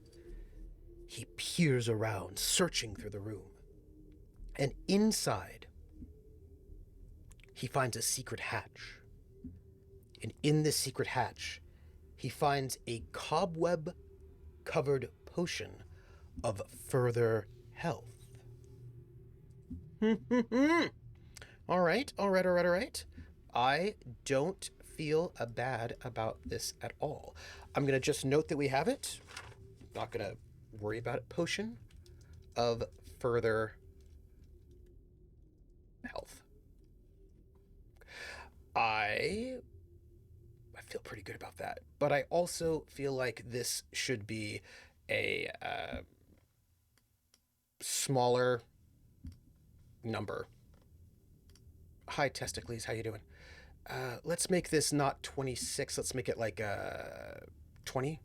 he peers around, searching through the room. And inside, he finds a secret hatch. And in this secret hatch, he finds a cobweb-covered potion of further health. All right. I don't feel bad about this at all. I'm going to just note that we have it. Not going to worry about it. Potion of further health. I feel pretty good about that, but I also feel like this should be a smaller number. Hi, Testaklees, how you doing? Let's make this not 26. Let's make it like 20,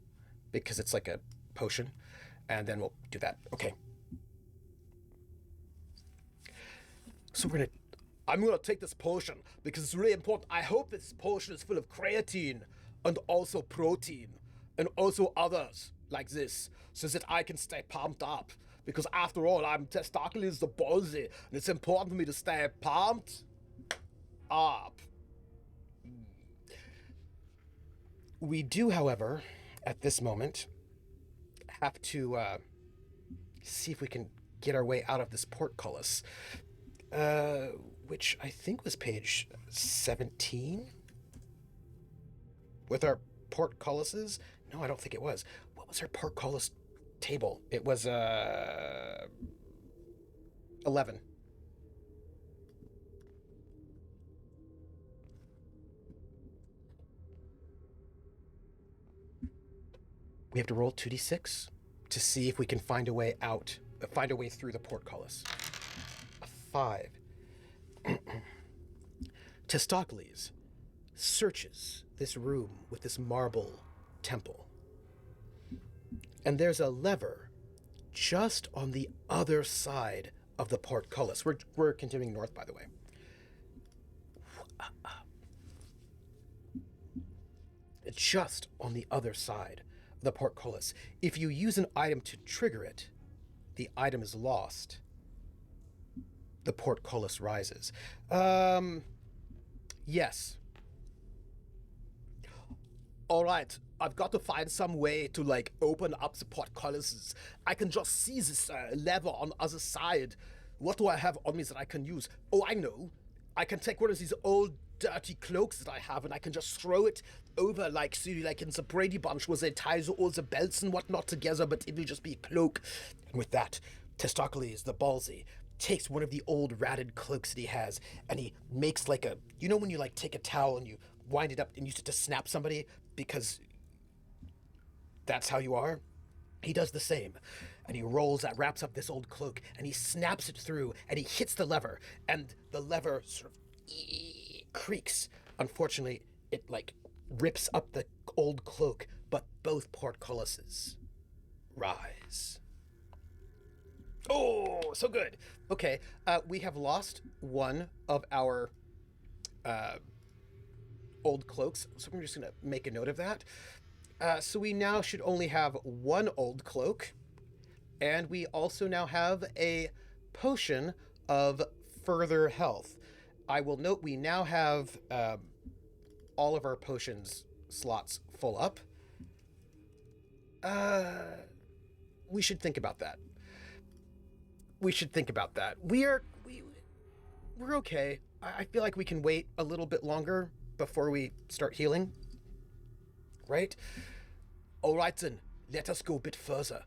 because it's like a potion, and then we'll do that. Okay. So I'm gonna take this potion because it's really important. I hope this potion is full of creatine and also protein and also others like this, so that I can stay pumped up. Because after all, I'm Testaklees the Ballsy, and it's important for me to stay pumped up. We do, however, at this moment, have to see if we can get our way out of this portcullis, which I think was page 17 with our portcullises. No, I don't think it was. What was our portcullis table? It was 11. We have to roll 2d6 to see if we can find a way out, find a way through the portcullis. A 5. Testaklees searches this room with this marble temple. And there's a lever just on the other side of the portcullis. We're continuing north, by the way. Just on the other side of the portcullis. If you use an item to trigger it, the item is lost. The portcullis rises. Yes. All right, I've got to find some way to, like, open up the portcullises. I can just see this lever on the other side. What do I have on me that I can use? Oh, I know. I can take one of these old dirty cloaks that I have, and I can just throw it over, like, see, like in the Brady Bunch, where they tie all the belts and whatnot together, but it will just be a cloak. And with that, Testaklees the Ballsy takes one of the old ratted cloaks that he has, and he makes like a, you know when you like take a towel and you wind it up and use it to snap somebody because that's how you are? He does the same. And he wraps up this old cloak, and he snaps it through, and he hits the lever, and the lever sort of creaks. Unfortunately, it like rips up the old cloak, but both portcullises rise. Oh, so good. Okay, we have lost one of our old cloaks, so I'm just gonna make a note of that. So we now should only have one old cloak, and we also now have a potion of further health. I will note we now have all of our potions slots full up. We should think about that. We're okay. I feel like we can wait a little bit longer before we start healing. Right? All right then, let us go a bit further.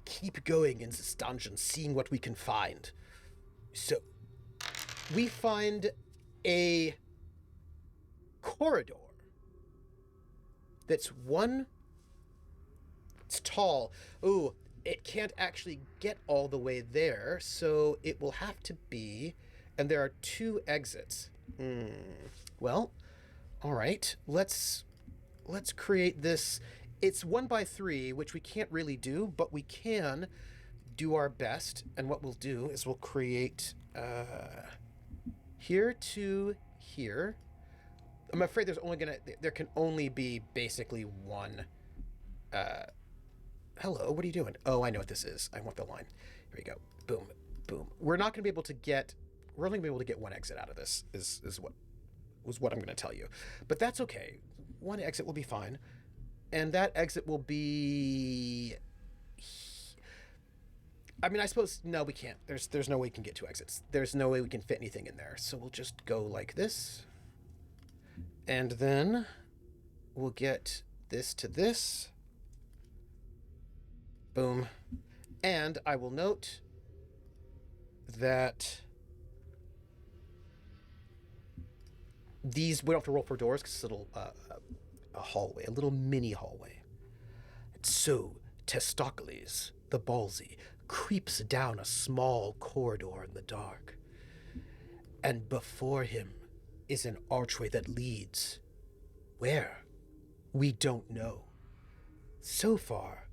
Keep going in this dungeon, seeing what we can find. So, we find a corridor that's it's tall. Ooh, it can't actually get all the way there, so it will have to be, and there are 2 exits. Well, all right, let's create this. It's 1x3, which we can't really do, but we can do our best. And what we'll do is we'll create here to here. I'm afraid there can only be basically one. Hello, what are you doing? Oh, I know what this is. I want the line. Here we go. Boom, boom. We're not going to be able to get. We're only going to be able to get one exit out of this. Is what I'm going to tell you, but that's okay. One exit will be fine, and that exit will be. I mean, I suppose no, we can't. There's no way we can get 2 exits. There's no way we can fit anything in there. So we'll just go like this, and then we'll get this to this. Boom. And I will note that these, we don't have to roll for doors because it's a little, a hallway, a little mini hallway. And so, Testaklees the Ballsy creeps down a small corridor in the dark. And before him is an archway that leads where? We don't know. So far,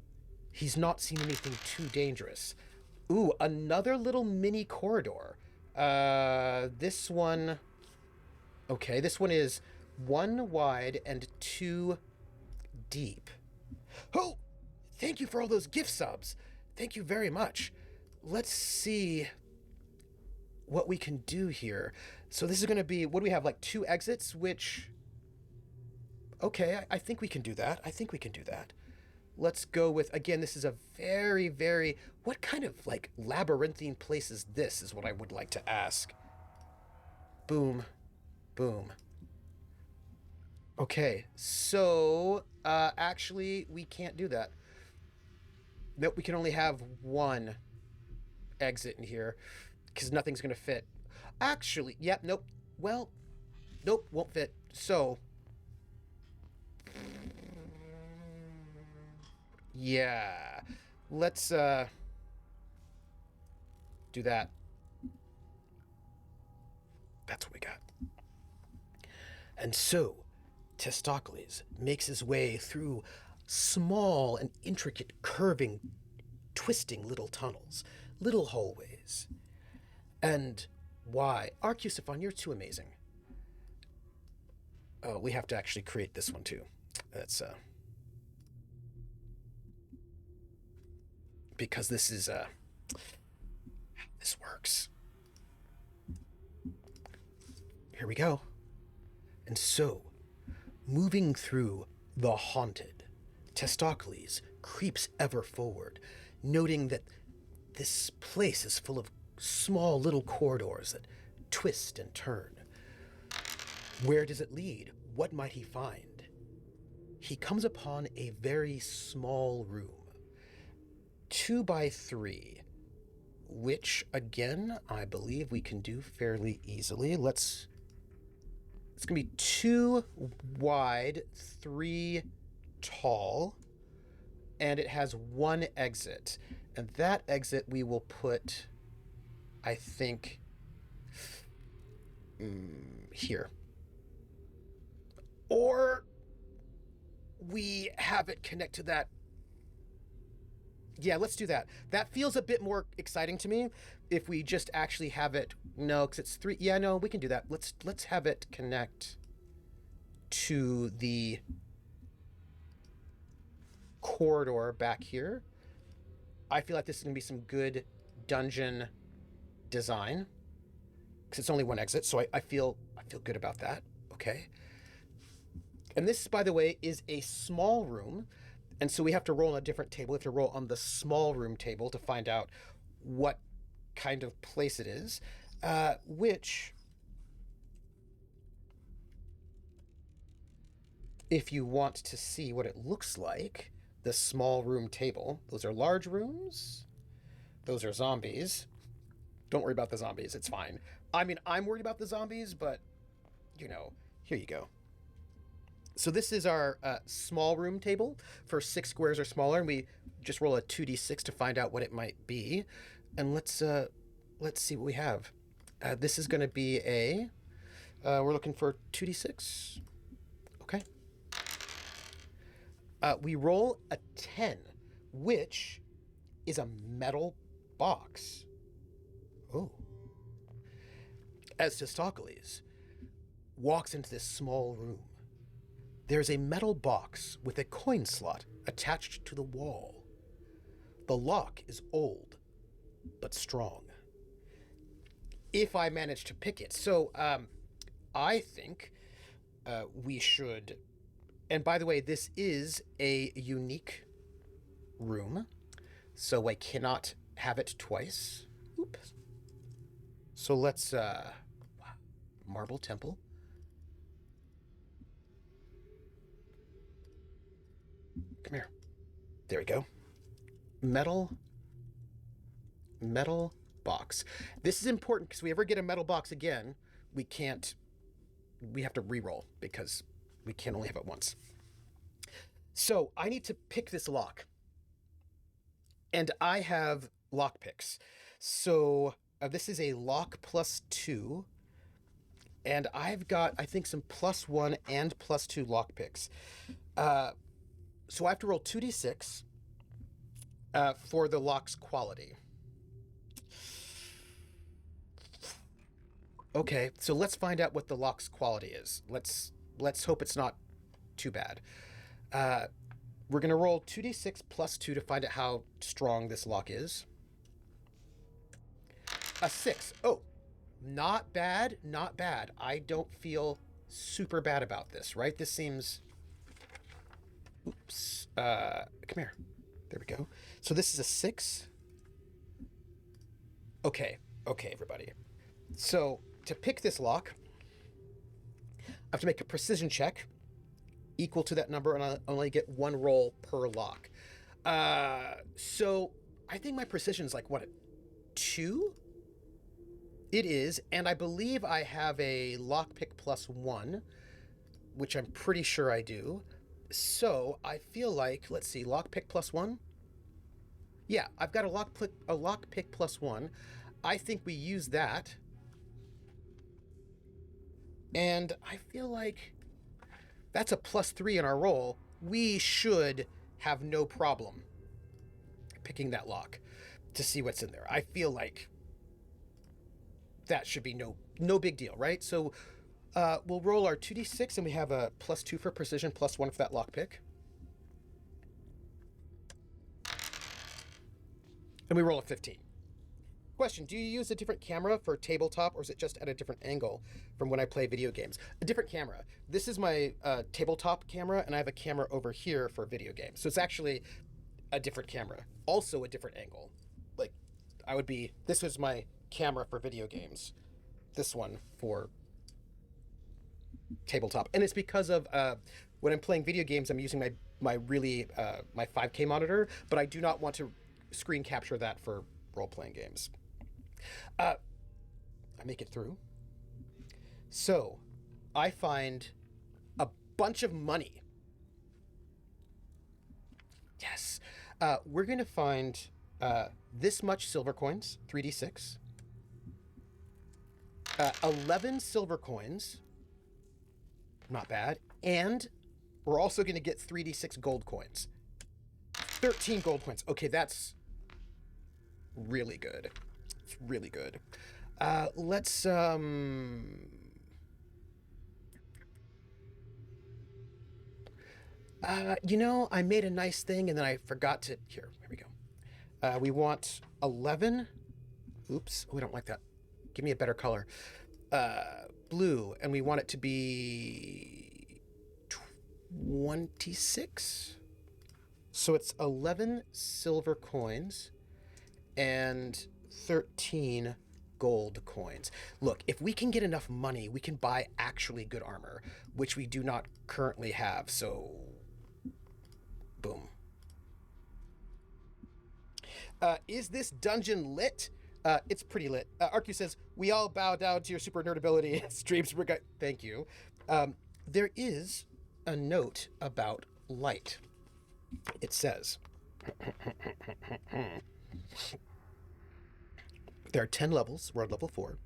he's not seen anything too dangerous. Ooh, another little mini corridor. This one... Okay, this one is 1 wide and 2 deep. Oh! Thank you for all those gift subs. Thank you very much. Let's see what we can do here. So this is going to be... What do we have? Like 2 exits, which... Okay, I think we can do that. I think we can do that. Let's go with, again, this is a very, very... What kind of, like, labyrinthine place is this, is what I would like to ask. Boom. Boom. Okay, so, actually, we can't do that. Nope, we can only have 1 exit in here, because nothing's going to fit. Actually, yep, nope. Well, nope, won't fit. So... Yeah, let's do that. That's what we got. And so, Testaklees makes his way through small and intricate, curving, twisting little tunnels, little hallways. And why? Archeology, you're too amazing. Oh, we have to actually create this one too. That's because this is this works. Here we go. And so, moving through the haunted, Testaklees creeps ever forward, noting that this place is full of small little corridors that twist and turn. Where does it lead? What might he find? He comes upon a very small room. 2 by 3, which, again, I believe we can do fairly easily. It's going to be 2 wide, 3 tall, and it has 1 exit. And that exit we will put, I think, here. Or we have it connect to that. Yeah, let's do that. That feels a bit more exciting to me if we just actually have it. No, because it's 3. Yeah, no, we can do that. Let's have it connect to the corridor back here. I feel like this is going to be some good dungeon design because it's only 1 exit, so I feel good about that. Okay. And this, by the way, is a small room. And so we have to roll on a different table. We have to roll on the small room table to find out what kind of place it is, which, if you want to see what it looks like, the small room table, those are large rooms. Those are zombies. Don't worry about the zombies. It's fine. I mean, I'm worried about the zombies, but, you know, here you go. So this is our small room table for 6 squares or smaller, and we just roll a 2d6 to find out what it might be. And let's see what we have. This is going to be a... we're looking for 2d6. Okay. We roll a 10, which is a metal box. Oh. As Testaklees walks into this small room, there's a metal box with a coin slot attached to the wall. The lock is old, but strong. If I manage to pick it. So, I think we should... And by the way, this is a unique room, so I cannot have it twice. Oops. So let's... Marble Temple. Come here. There we go. Metal box. This is important because we ever get a metal box again, we can't we have to re-roll because we can only have it once. So I need to pick this lock. And I have lock picks. So this is a lock +2. And I've got, I think, some +1 and +2 lock picks. So I have to roll 2d6 for the lock's quality. Okay, so let's find out what the lock's quality is. Let's hope it's not too bad. We're going to roll 2d6 +2 to find out how strong this lock is. A 6. Oh, not bad, not bad. I don't feel super bad about this, right? This seems... Oops. Come here. There we go. So this is a 6. Okay, everybody. So to pick this lock, I have to make a precision check equal to that number, and I only get 1 roll per lock. So I think my precision is like, what, a 2? It is, and I believe I have a lockpick +1, which I'm pretty sure I do. So I feel like, let's see, lockpick +1? Yeah, I've got a lockpick +1. I think we use that. And I feel like that's a +3 in our roll. We should have no problem picking that lock to see what's in there. I feel like that should be no big deal, right? So we'll roll our 2d6, and we have a +2 for precision, +1 for that lockpick. And we roll a 15. Question, do you use a different camera for tabletop, or is it just at a different angle from when I play video games? A different camera. This is my tabletop camera, and I have a camera over here for video games. So it's actually a different camera. Also a different angle. Like, this was my camera for video games. This one for tabletop. And it's because of when I'm playing video games, I'm using my 5K monitor, but I do not want to screen capture that for role-playing games. I make it through. So I find a bunch of money. Yes. We're going to find this much silver coins, 3d6. 11 silver coins. Not bad. And we're also going to get 3d6 gold coins. 13 gold coins. Okay, that's really good. It's really good. Let's I made a nice thing and then I forgot to... Here we go. We want 11. Oops, we don't like that. Give me a better color. Blue, and we want it to be 26. So it's 11 silver coins and 13 gold coins. Look, if we can get enough money, we can buy actually good armor, which we do not currently have. So, boom. Is this dungeon lit? It's pretty lit. Arcu says, we all bow down to your super nerd ability. Streams, thank you. There is a note about light. It says, there are 10 levels. We're on level 4.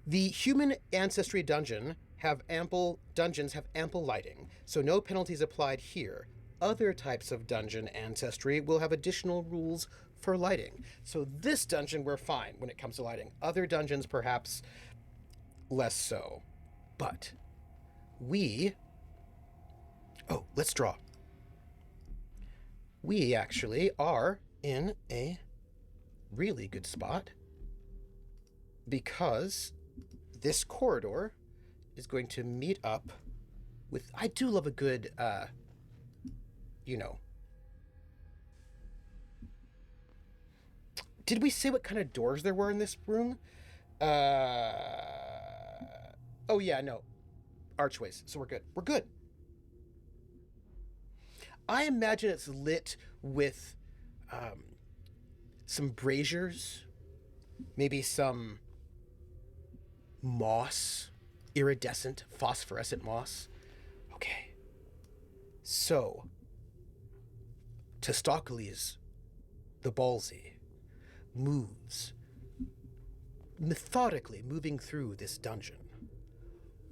The human ancestry dungeons have ample lighting, so no penalties applied here. Other types of dungeon ancestry will have additional rules for lighting. So this dungeon, we're fine when it comes to lighting. Other dungeons, perhaps less so. But let's draw. We actually are in a really good spot because this corridor is going to meet up with... I do love a good, Did we say what kind of doors there were in this room? Oh yeah, no. Archways. So we're good. We're good. I imagine it's lit with some braziers, maybe some moss iridescent, phosphorescent moss. Okay. So, Testaklees the Ballsy moves, methodically moving through this dungeon.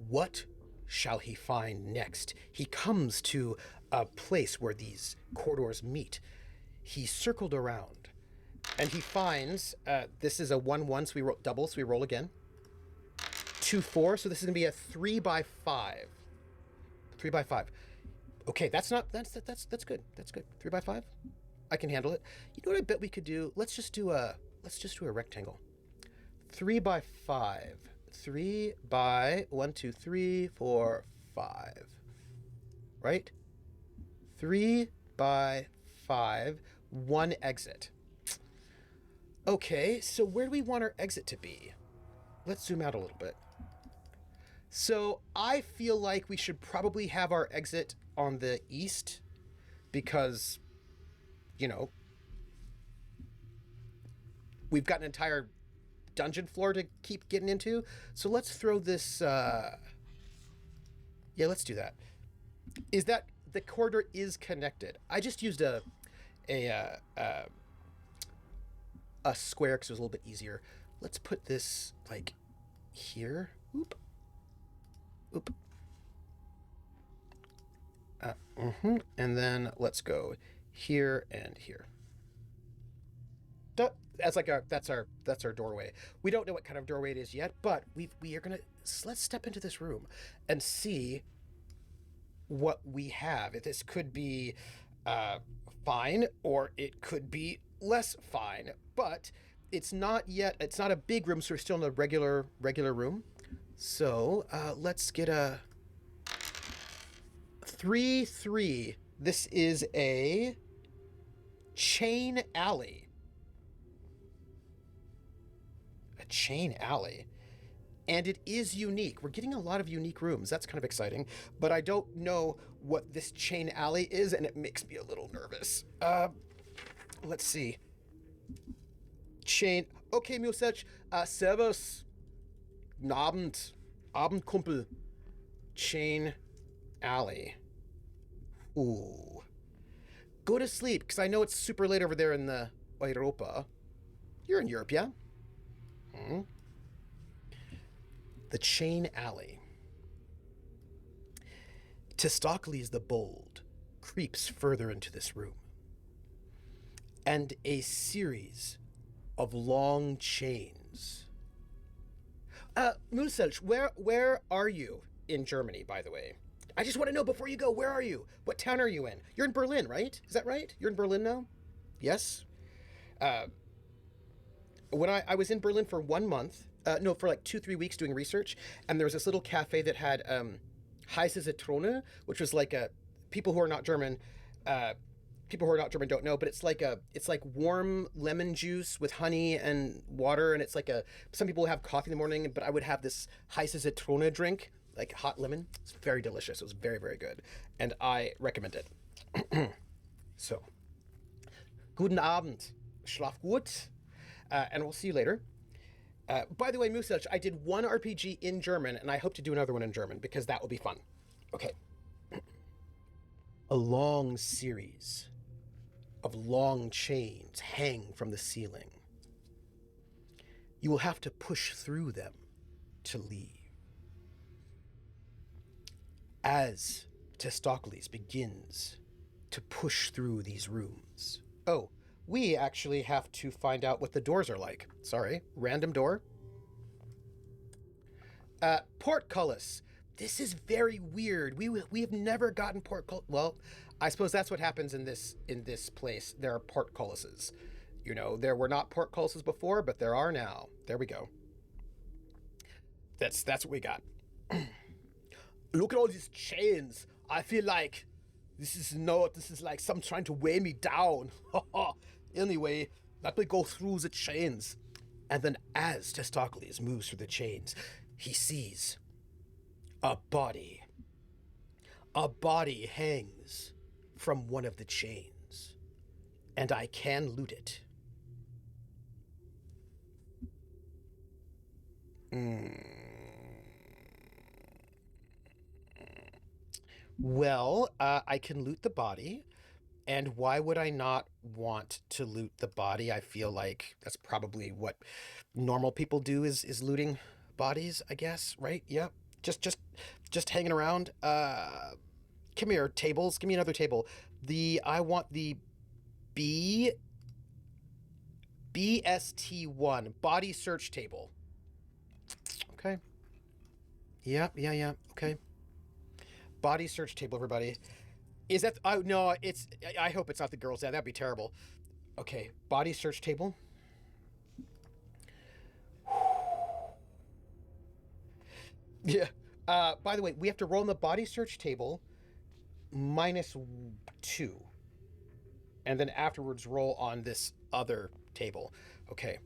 What shall he find next? He comes to a place where these corridors meet. He circled around, and he finds, this is a 1-1, so we roll double, so we roll again. 2-4, so this is gonna be a 3x5. 3x5. Okay, that's good. That's good. 3x5. I can handle it. You know what I bet we could do? Let's just do a rectangle. 3x5. 3 by 1, 2, 3, 4, 5. Right? 3 by 5. 1 exit. Okay, so where do we want our exit to be? Let's zoom out a little bit. So I feel like we should probably have our exit on the east because, you know, we've got an entire dungeon floor to keep getting into. So let's throw this, yeah, let's do that. Is that, the corridor is connected. I just used a square because it was a little bit easier. Let's put this like here. Oop. Oop. And then let's go here and here. That's like that's our doorway. We don't know what kind of doorway it is yet, but we are gonna, let's step into this room and see what we have. This could be fine, or it could be less fine, but it's not yet. It's not a big room, so we're still in a regular room. So let's get a 3-3. This is a chain alley. A chain alley. And it is unique. We're getting a lot of unique rooms. That's kind of exciting. But I don't know what this chain alley is, and it makes me a little nervous. Let's see. Chain. Okay, Musech. Servus. Guten Abend. Abendkumpel. Chain alley. Ooh. Go to sleep, because I know it's super late over there in the Europa. You're in Europe, yeah? The chain alley. Testaklees the Bold creeps further into this room, and a series of long chains. Muselch, where are you in Germany, by the way? I just want to know before you go, where are you? What town are you in? You're in Berlin, right? Is that right? You're in Berlin now? Yes? When I was in Berlin for 1 month, no, for like 2-3 weeks doing research, and there was this little cafe that had heiße Zitrone, which was like a, people who are not German don't know, but it's like warm lemon juice with honey and water, and it's like some people have coffee in the morning, but I would have this heiße Zitrone drink, like hot lemon. It's very delicious. It was very, very good, and I recommend it. So, guten Abend, schlaf gut, and we'll see you later. By the way, Musach, I did one RPG in German, and I hope to do another one in German, because that will be fun. Okay. A long series of long chains hang from the ceiling. You will have to push through them to leave. As Testaklees begins to push through these rooms. Oh, we actually have to find out what the doors are like. Sorry, random door. Portcullis. This is very weird. We have never gotten portcullis. Well, I suppose that's what happens in this place. There are portcullises. You know, there were not portcullises before, but there are now. There we go. That's what we got. Look at all these chains. I feel like this is like some trying to weigh me down. Anyway, let me go through the chains. And then as Testaklees moves through the chains, he sees a body. A body hangs from one of the chains, and I can loot it. Well, I can loot the body. And why would I not want to loot the body? I feel like that's probably what normal people do is looting bodies, I guess, right? Yeah. Just hanging around. Come here, tables. Give me another table. I want the B BST1 body search table. Okay. Yeah. Okay. Body search table, everybody. Is that? Oh no, it's. I hope it's not the girls. That'd be terrible. Okay, body search table. Yeah. By the way, we have to roll on the body search table -2, and then afterwards roll on this other table. Okay.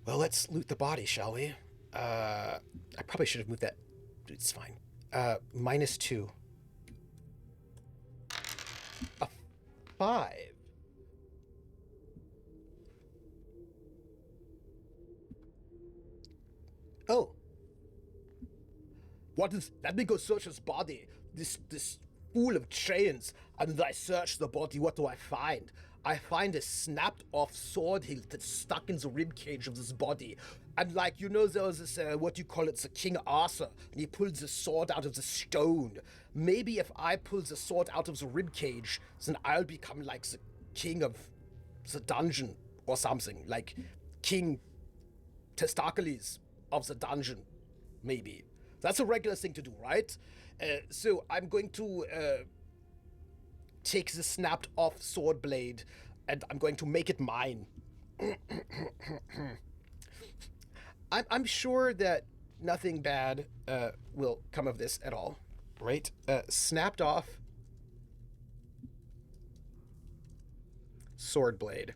Well, let's loot the body, shall we? I probably should have moved that. It's fine. -2. A 5. Oh. What is? Let me go search his body. This full of chains. And I search the body. What do I find? I find a snapped off sword hilt that's stuck in the rib cage of this body. And like, you know, there was this, what you call it, the King Arthur, and he pulled the sword out of the stone. Maybe if I pull the sword out of the rib cage, then I'll become like the king of the dungeon or something. Like King Testaklees of the dungeon, maybe. That's a regular thing to do, right? So I'm going to take the snapped off sword blade and I'm going to make it mine. I'm sure that nothing bad will come of this at all, right? Snapped off sword blade.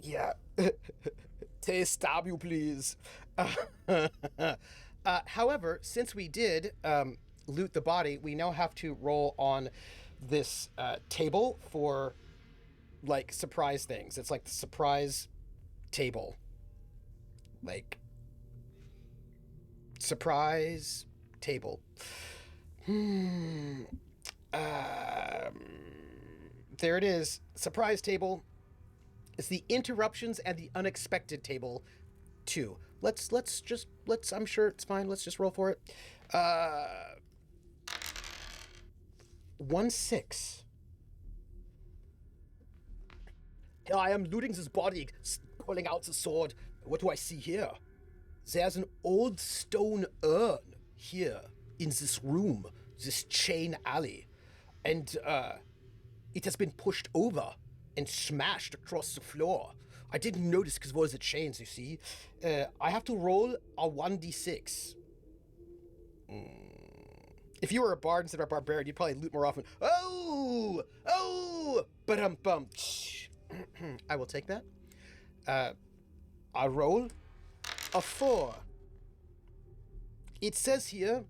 Yeah. Stab you, please. However, since we did loot the body, we now have to roll on this table for like surprise things. It's like the surprise table. Like surprise table. There it is. Surprise table. It's the interruptions and the unexpected table 2. Let's I'm sure it's fine. Let's just roll for it. 1-6. I am looting this body, pulling out the sword. What do I see here? There's an old stone urn here in this room, this chain alley. And it has been pushed over and smashed across the floor. I didn't notice because there was the chains, you see. I have to roll a 1d6. If you were a bard instead of a barbarian, you'd probably loot more often. Oh! Ba-dum-bum. I will take that. I roll a 4. It says here,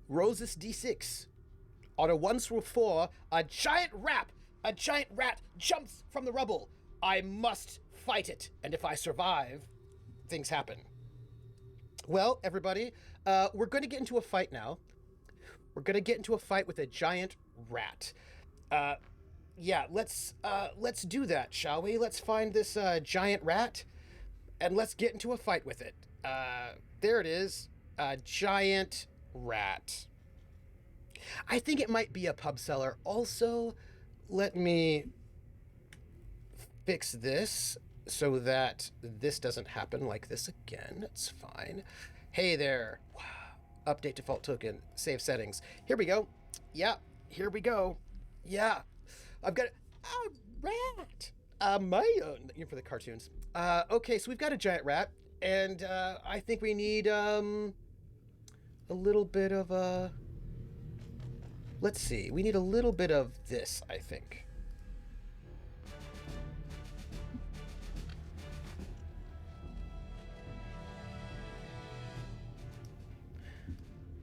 roll this d6. On a 1 through 4, a giant rat jumps from the rubble. I must fight it, and if I survive, things happen. Well, everybody, we're going to get into a fight now. We're going to get into a fight with a giant rat. Yeah, let's do that, shall we? Let's find this giant rat, and let's get into a fight with it. There it is, a giant rat. I think it might be a pub seller. Also, let me fix this so that this doesn't happen like this again. It's fine. Hey there. Wow. Update default token. Save settings. Here we go. Yeah. Here we go. Yeah. I've got a rat. My own. You're for the cartoons. Okay, so we've got a giant rat, and I think we need a little bit of a. Let's see. We need a little bit of this, I think.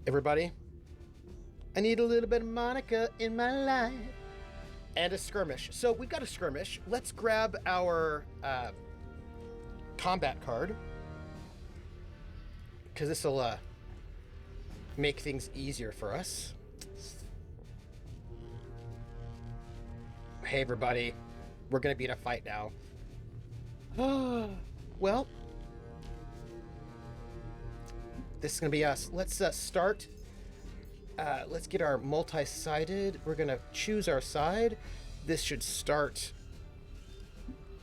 Everybody, I need a little bit of Monica in my life. And a skirmish. So we've got a skirmish. Let's grab our combat card. Because this will make things easier for us. Hey everybody, we're gonna be in a fight now. Well, this is gonna be us. Let's start. Let's get our multi-sided. We're gonna choose our side. This should start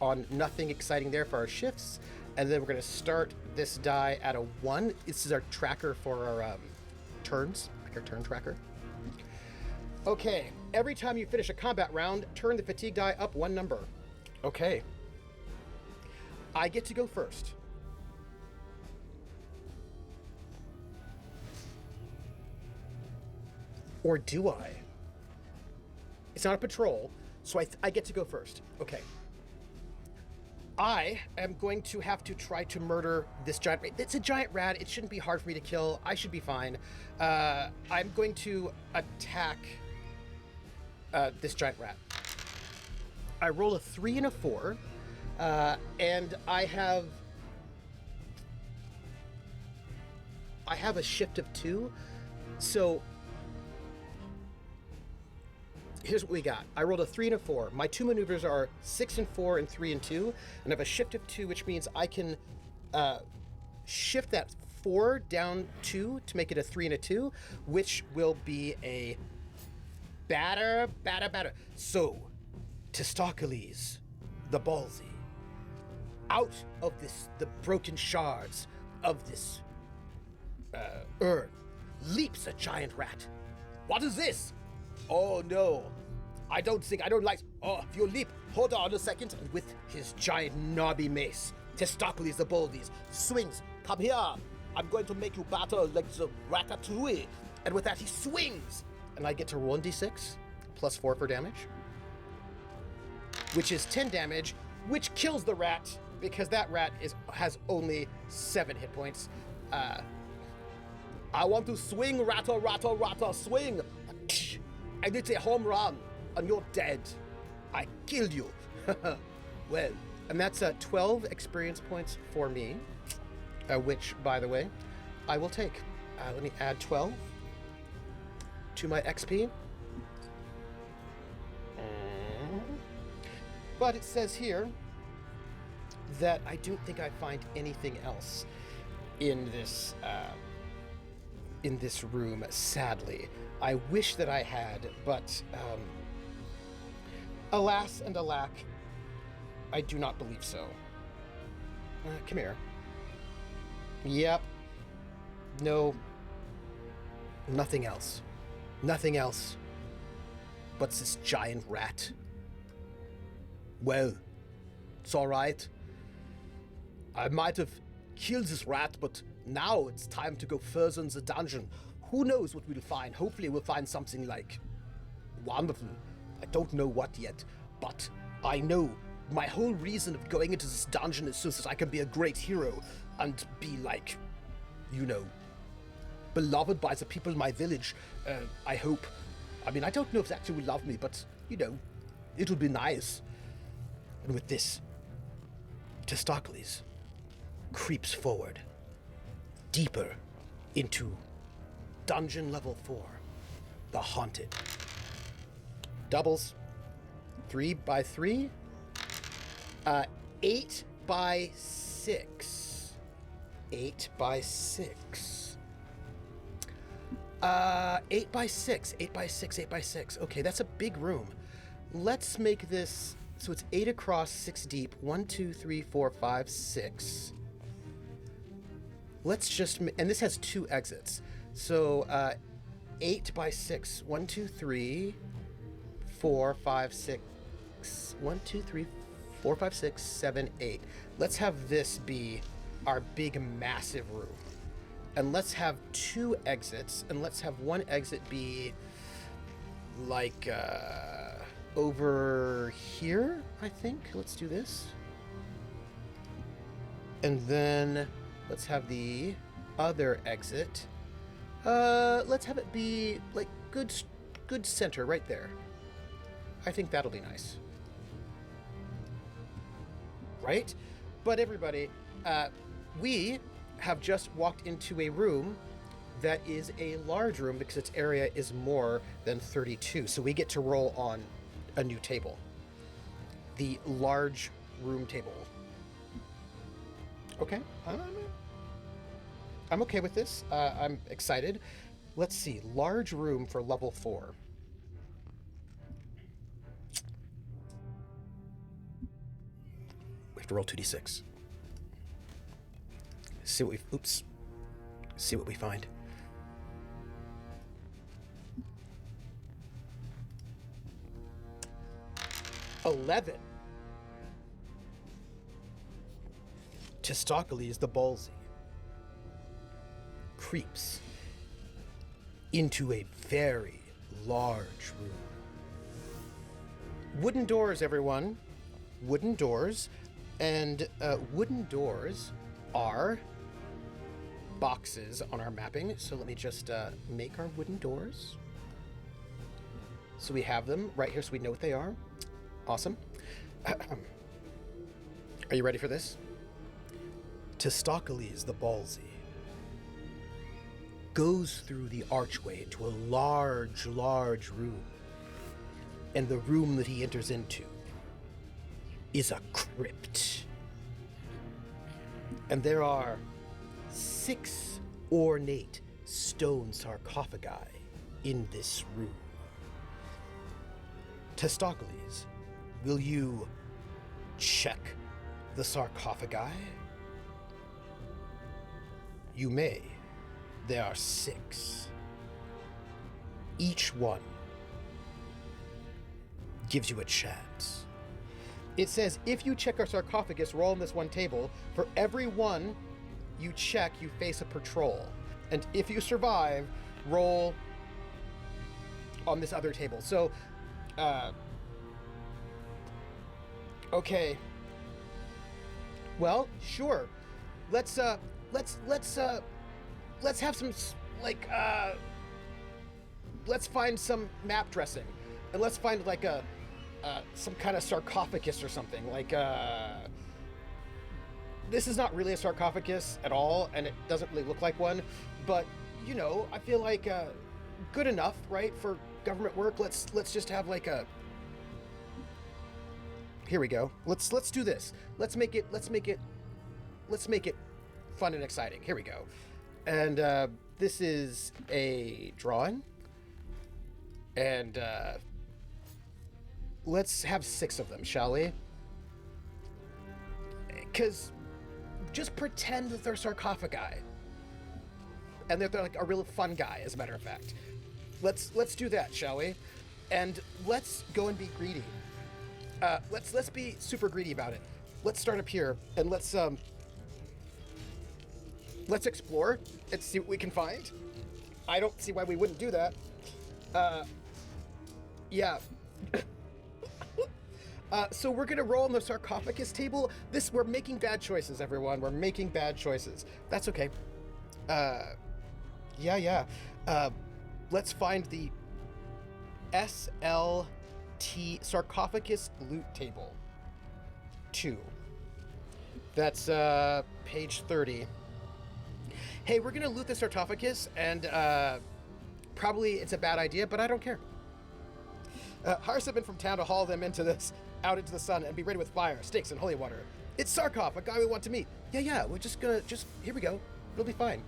on nothing exciting there for our shifts, and then we're gonna start this die at a 1. This is our tracker for our turns, like our turn tracker. Okay, every time you finish a combat round, turn the fatigue die up 1 number. Okay. I get to go first. Or do I? It's not a patrol, so I get to go first. Okay. I am going to have to try to murder this giant rat. It's a giant rat. It shouldn't be hard for me to kill. I should be fine. I'm going to attack this giant rat. I roll a 3 and a 4, and I have a shift of 2, so here's what we got. I rolled a 3 and a 4. My 2 maneuvers are 6 and 4 and 3 and 2, and I have a shift of 2, which means I can shift that 4 down 2 to make it a 3 and a 2, which will be a batter. So, Testaklees the Ballsy, out of the broken shards of this urn, leaps a giant rat. What is this? Oh no, I don't like. Oh, if you leap, hold on a second. And with his giant knobby mace, Testaklees the Ballsy swings. Come here, I'm going to make you battle like the ratatouille. And with that, he swings. And I get to roll 1d6, plus 4 for damage, which is 10 damage, which kills the rat, because that rat has only 7 hit points. I want to swing, rattle, swing. And it's a home run, and you're dead. I killed you. Well, and that's 12 experience points for me, which, by the way, I will take. Let me add 12 to my XP. But it says here that I don't think I find anything else in this room, sadly. I wish that I had, but alas and alack, I do not believe so. Come here. Yep. No. Nothing else. Nothing else but this giant rat. Well, it's alright. I might have killed this rat, but now it's time to go further in the dungeon. Who knows what we'll find? Hopefully we'll find something like wonderful. I don't know what yet, but I know my whole reason of going into this dungeon is so that I can be a great hero and be like, you know, beloved by the people in my village. I hope. I mean, I don't know if they actually will love me, but, you know, it'll be nice. And with this, Testaklees creeps forward, deeper into dungeon level 4, the haunted. Doubles, 3 by 3, 8 by 6, 8 by 6, 8 by 6, 8 by 6, 8 by 6. Okay, that's a big room. Let's make this so it's 8 across, 6 deep. 1, 2, 3, 4, 5, 6. Let's just, and this has 2 exits. So 8 by 6. 1, 2, 3, 4, 5, 6. 1, 2, 3, 4, 5, 6, 7, 8. Let's have this be our big, massive room. And let's have 2 exits, and let's have 1 exit be like over here, I think. Let's do this. And then let's have the other exit. Let's have it be like good center right there. I think that'll be nice. Right? But everybody, we have just walked into a room That is a large room because its area is more than 32. So we get to roll on a new table. The large room table. Okay. I'm okay with this. I'm excited. Let's see. Large room for level 4. We have to roll 2d6. See what we... Oops. See what we find. $11. Testaklees the Ballsy creeps into a very large room. Wooden doors, everyone. Wooden doors. And wooden doors are boxes on our mapping. So let me just make our wooden doors. So we have them right here so we know what they are. Awesome. Are you ready for this? Testaklees the Ballsy goes through the archway into a large, large room. And the room that he enters into is a crypt. And there are 6 ornate stone sarcophagi in this room. Testaklees, will you check the sarcophagi? You may. There are 6. Each one gives you a chance. It says, if you check our sarcophagus, roll on this one table. For every one you check, you face a patrol. And if you survive, roll on this other table. So, okay. Well, sure. Let's have some, like, let's find some map dressing. And let's find, like, some kind of sarcophagus or something. Like, this is not really a sarcophagus at all, and it doesn't really look like one. But, you know, I feel like, good enough, right, for government work. Let's just have, like, a... Here we go. Let's do this. Let's make it fun and exciting. Here we go. And this is a drawing. And let's have 6 of them, shall we? Because just pretend that they're sarcophagi. And that they're like a real fun guy, as a matter of fact. Let's do that, shall we? And let's go and be greedy. Let's be super greedy about it. Let's start up here and let's explore and see what we can find. I don't see why we wouldn't do that. Yeah. So we're gonna roll on the sarcophagus table. We're making bad choices, everyone. We're making bad choices. That's okay. Yeah. Let's find the SLT sarcophagus loot table 2. That's page 30. Hey, we're gonna loot the sarcophagus, and probably it's a bad idea, but I don't care. Hire someone from town to haul them out into the sun and be ready with fire, sticks, and holy water. It's Sarkov, a guy we want to meet. Yeah, we're just here we go. It'll be fine.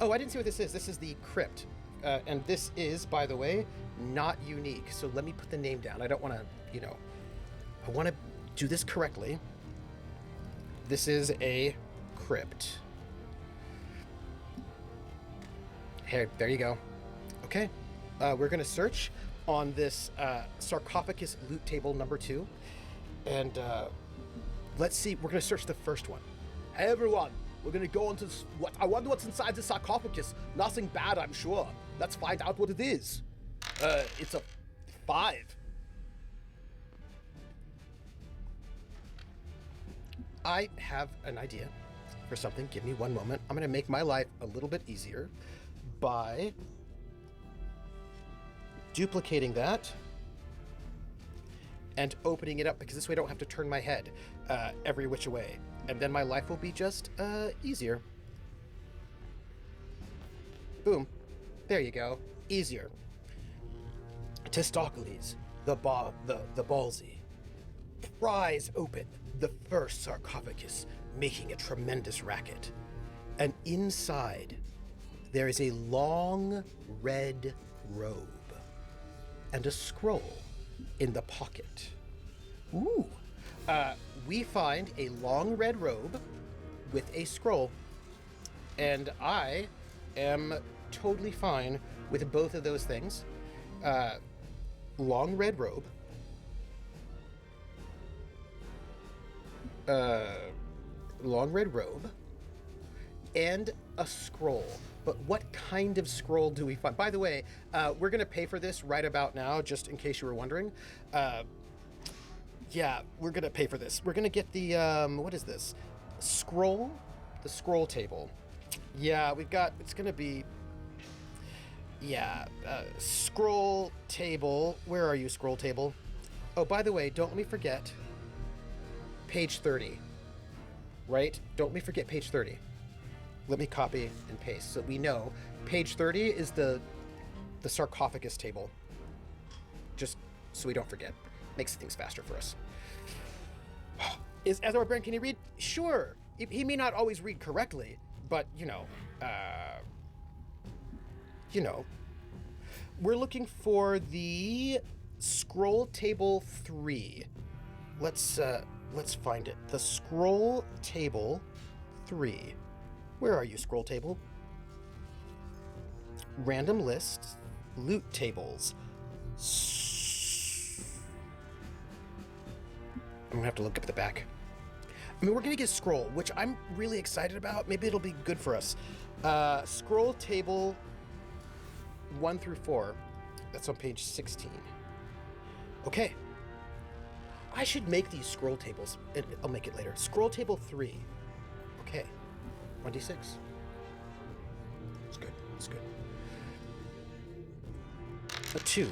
Oh, I didn't see what this is. This is the crypt. And this is, by the way, not unique. So let me put the name down. I don't want to, I want to do this correctly. This is a crypt. Here, there you go. Okay. We're going to search on this sarcophagus loot table number 2. And let's see. We're going to search the first one. Hey, everyone. We're going to go into what I wonder what's inside the sarcophagus. Nothing bad, I'm sure. Let's find out what it is. It's a 5. I have an idea for something. Give me one moment. I'm going to make my life a little bit easier by duplicating that and opening it up, because this way I don't have to turn my head every which way. And then my life will be just easier. Boom. There you go. Easier. Testaklees the Ballsy pries open the first sarcophagus, making a tremendous racket. And inside, there is a long red robe and a scroll in the pocket. Ooh. We find a long red robe with a scroll, and I am totally fine with both of those things. Long red robe. Long red robe. And a scroll. But what kind of scroll do we find? By the way, we're going to pay for this right about now, just in case you were wondering. Yeah, we're going to pay for this. We're going to get the, what is this? Scroll? The scroll table. Yeah, we've got, it's going to be, yeah, scroll table. Where are you, scroll table? Oh, by the way, don't let me forget page 30, right? Don't let me forget page 30. Let me copy and paste so we know. Page 30 is the sarcophagus table. Just so we don't forget. Makes things faster for us. Is Ezra Brand, can he read? Sure. He may not always read correctly, but, you know, we're looking for the scroll table 3. Let's find it. The scroll table 3. Where are you, scroll table? Random lists, loot tables. I'm gonna have to look up the back. I mean, we're gonna get a scroll, which I'm really excited about. Maybe it'll be good for us. Scroll table 1 through 4. That's on page 16. Okay. I should make these scroll tables. I'll make it later. Scroll table 3. Okay. 1d6. It's good. It's good. A 2.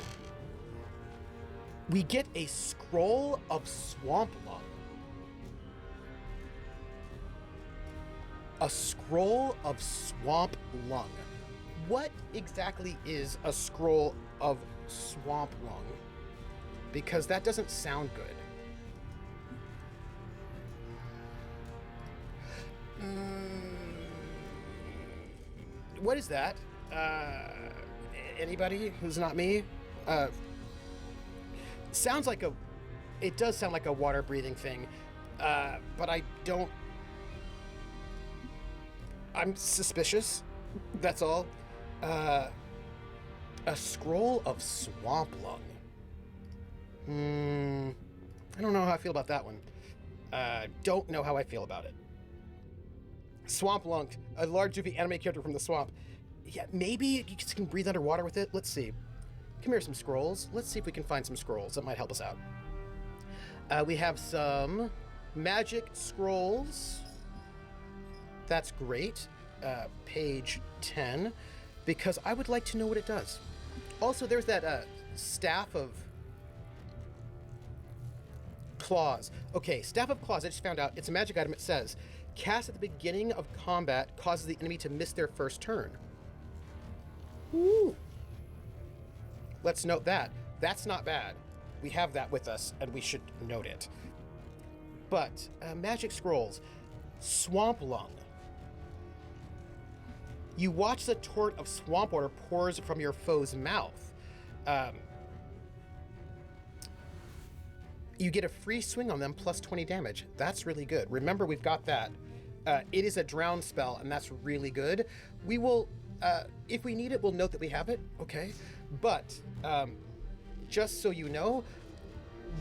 We get a scroll of swamp lung. A scroll of swamp lung. What exactly is a scroll of swamp lung? Because that doesn't sound good. What is that? Anybody who's not me? Sounds like a... It does sound like a water-breathing thing, but I don't... I'm suspicious, that's all. A scroll of swamp lung. I don't know how I feel about that one. Don't know how I feel about it. Swamp lung, a large goofy anime character from the swamp. Yeah, maybe you can breathe underwater with it. Let's see. Come here, some scrolls. Let's see if we can find some scrolls that might help us out. We have some magic scrolls. That's great. Page 10, because I would like to know what it does. Also, there's that staff of claws. Okay, staff of claws, I just found out it's a magic item. It says, cast at the beginning of combat causes the enemy to miss their first turn. Ooh. Let's note that. That's not bad. We have that with us, and we should note it. But, magic scrolls. Swamp lung. You watch the torrent of swamp water pours from your foe's mouth. You get a free swing on them plus 20 damage. That's really good. Remember, we've got that. It is a drown spell, and that's really good. We will, if we need it, we'll note that we have it, okay? But, just so you know,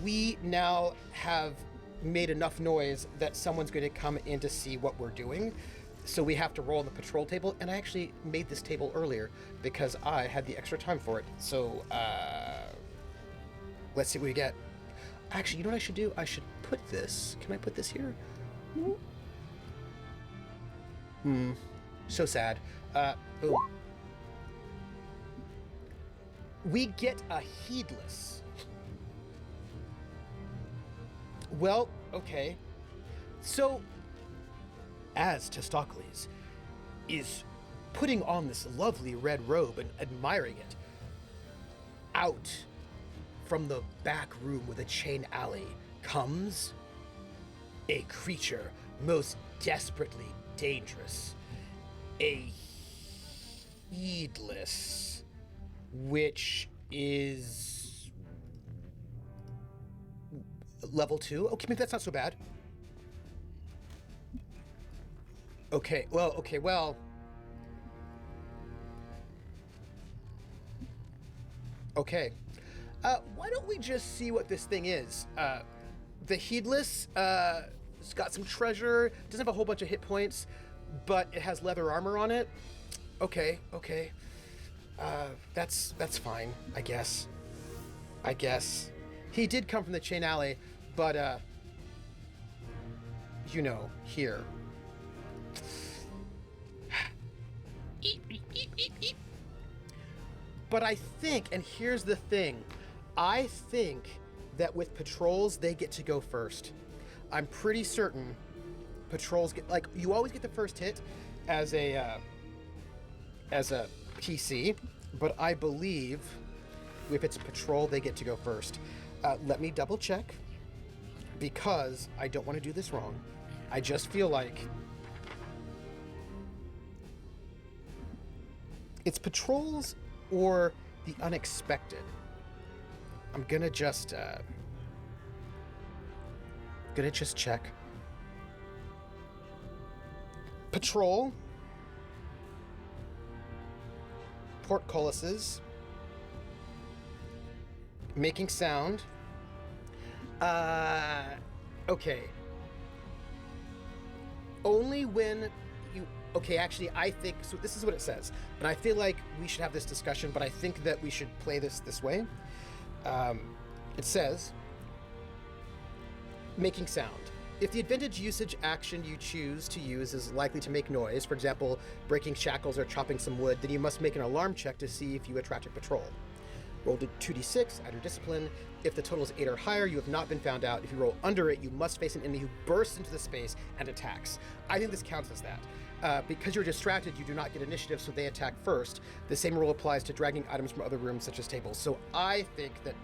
we now have made enough noise that someone's going to come in to see what we're doing. So we have to roll on the patrol table, and I actually made this table earlier because I had the extra time for it. So, let's see what we get. Actually, you know what I should do? I should put this. Can I put this here? So sad. Boom. We get a heedless. Well, okay. So, as Testaklees is putting on this lovely red robe and admiring it. Out from the back room with a chain alley comes a creature most desperately dangerous, a heedless, which is level 2. Okay, maybe that's not so bad. Okay, well. Okay. Why don't we just see what this thing is? The Heedless, it's got some treasure, doesn't have a whole bunch of hit points, but it has leather armor on it. Okay. That's fine, I guess. He did come from the chain alley, but, you know, here. But I think, and here's the thing, I think that with patrols, they get to go first. I'm pretty certain patrols get, like, you always get the first hit as a PC, but I believe if it's a patrol, they get to go first. Let me double check, because I don't want to do this wrong. I just feel like it's patrols or the unexpected. I'm gonna just check. Patrol, portcullises, making sound. Okay. Only when you... Okay, actually, I think... So this is what it says. But I feel like we should have this discussion, but I think that we should play this way. It says... Making sound. If the advantage usage action you choose to use is likely to make noise, for example, breaking shackles or chopping some wood, then you must make an alarm check to see if you attract a patrol. Roll 2d6, add your discipline. If the total is 8 or higher, you have not been found out. If you roll under it, you must face an enemy who bursts into the space and attacks. I think this counts as that. Because you're distracted, you do not get initiative, so they attack first. The same rule applies to dragging items from other rooms, such as tables. So I think that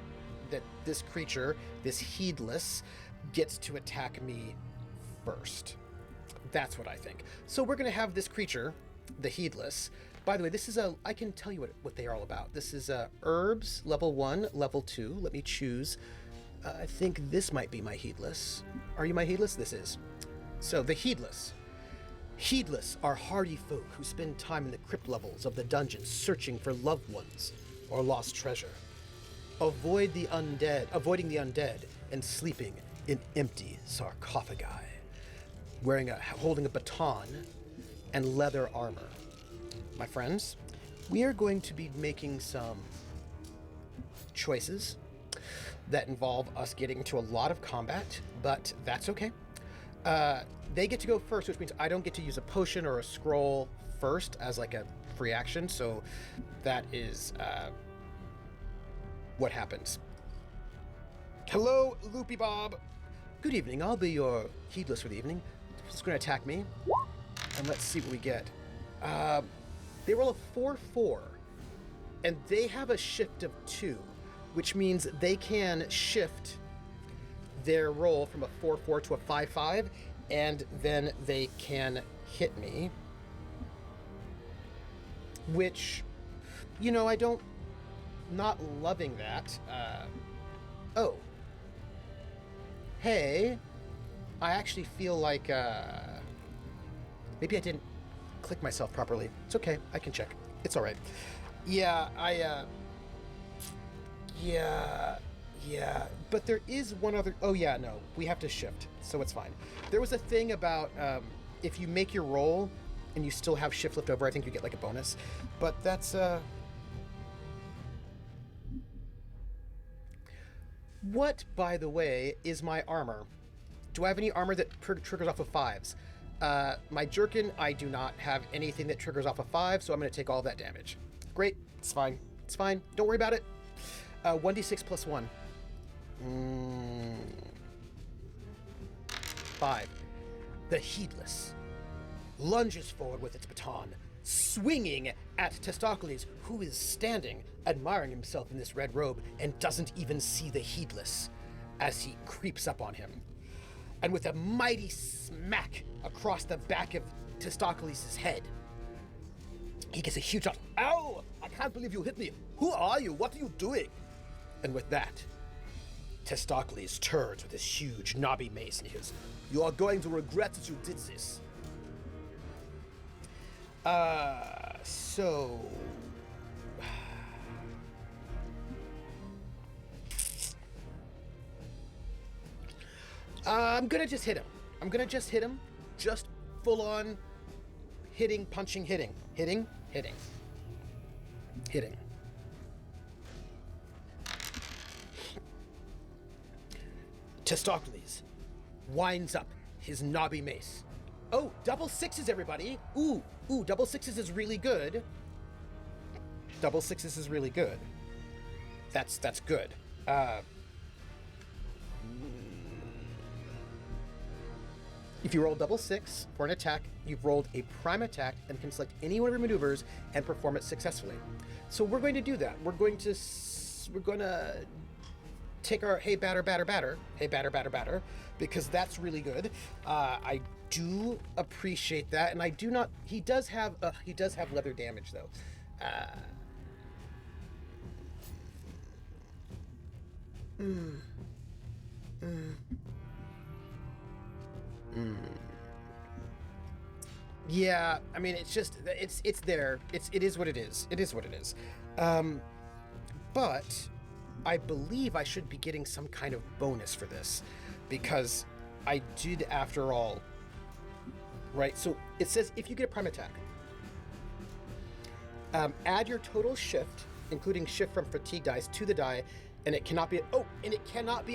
this creature, this Heedless, gets to attack me first. That's what I think. So we're going to have this creature, the Heedless. By the way, this is I can tell you what they are all about. This is herbs, level 1, level 2. Let me choose. I think this might be my Heedless. Are you my Heedless? This is. So, the Heedless. Heedless are hardy folk who spend time in the crypt levels of the dungeons searching for loved ones or lost treasure. Avoiding the undead and sleeping in empty sarcophagi, holding a baton and leather armor. My friends, we are going to be making some choices that involve us getting into a lot of combat, but that's okay. They get to go first, which means I don't get to use a potion or a scroll first as like a free action, so that is what happens. Hello, Loopy Bob. Good evening, I'll be your Heedless for the evening. It's going to attack me, and let's see what we get. They roll a 4-4, and they have a shift of 2, which means they can shift their roll from a 4-4 to a 5-5, and then they can hit me. Which, you know, not loving that. Oh. Hey, I actually feel like, maybe I didn't click myself properly. It's okay, I can check. It's all right. Yeah, yeah, but there is one other... Oh, yeah, no, we have to shift, so it's fine. There was a thing about if you make your roll and you still have shift left over, I think you get, like, a bonus. But that's... What, by the way, is my armor? Do I have any armor that triggers off of 5s? My jerkin, I do not have anything that triggers off of 5, so I'm going to take all that damage. Great, it's fine. It's fine. Don't worry about it. 1d6 plus 1. 5. The Heedless lunges forward with its baton, swinging at Testaklees, who is standing, admiring himself in this red robe, and doesn't even see the heedless as he creeps up on him. And with a mighty smack across the back of Testaklees' head, he gets a huge shot. Ow! I can't believe you hit me. Who are you? What are you doing? And with that, Testaklees turns with his huge knobby mace and he goes, "You are going to regret that you did this." So... I'm gonna just hit him. I'm gonna just hit him. Just full on hitting, punching, hitting. Hitting, hitting. Hitting. Testaklees winds up his knobby mace. Oh, double sixes, everybody. Ooh, double sixes is really good. Double sixes is really good. That's good. If you roll double six for an attack, you've rolled a prime attack and can select any one of your maneuvers and perform it successfully. So we're going to do that. We're going to take our hey batter, because that's really good. I do appreciate that, and I do not. He does have leather damage though. Yeah, I mean, it's just it's there. It is what it is. It is what it is. But I believe I should be getting some kind of bonus for this because I did, after all. Right. So it says if you get a prime attack, add your total shift, including shift from fatigue dice, to the die, and it cannot be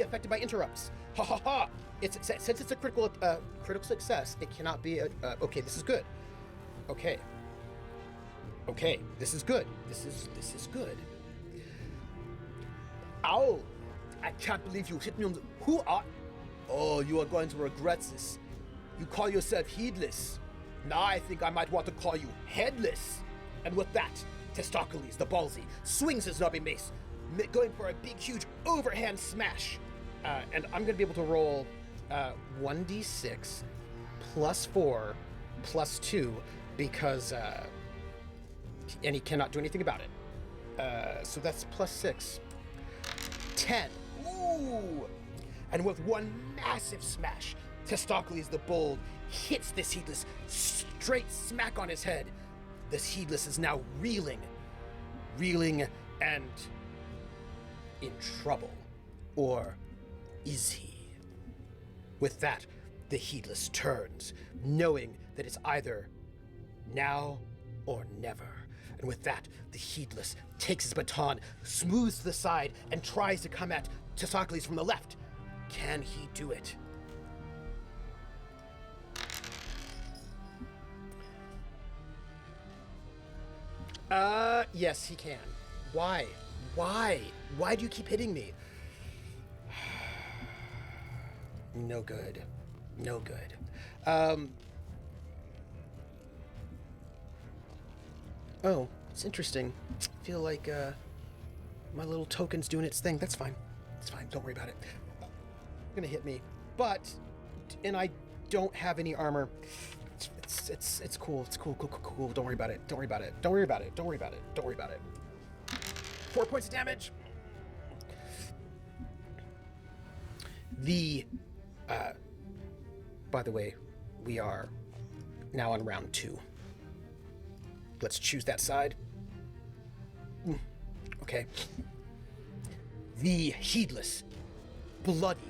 affected by interrupts. Ha ha ha! Since it's a critical success, it cannot be okay. This is good. Okay, this is good. This is good. Ow! I can't believe you hit me on the. Who are? Oh, you are going to regret this. You call yourself heedless. Now I think I might want to call you headless. And with that, Testaklees the Ballsy swings his knobby mace, going for a big, huge overhand smash. And I'm going to be able to roll 1d6 plus 4 plus 2 because, and he cannot do anything about it. So that's plus 6. 10. Ooh! And with one massive smash, Testaklees the Bold hits this heedless straight smack on his head. This heedless is now reeling and in trouble. Or is he? With that, the heedless turns, knowing that it's either now or never. And with that, the heedless takes his baton, smooths to the side, and tries to come at Testaklees from the left. Can he do it? Yes, he can. Why? Why? Why do you keep hitting me? No good. No good. Oh, it's interesting. I feel like, my little token's doing its thing. That's fine. It's fine. Don't worry about it. It's gonna hit me. But, and I don't have any armor. It's cool. It's cool. Cool. Don't worry about it. Don't worry about it. Don't worry about it. Don't worry about it. Don't worry about it. 4 points of damage. By the way, we are now on round 2. Let's choose that side. Okay. The heedless, bloodied,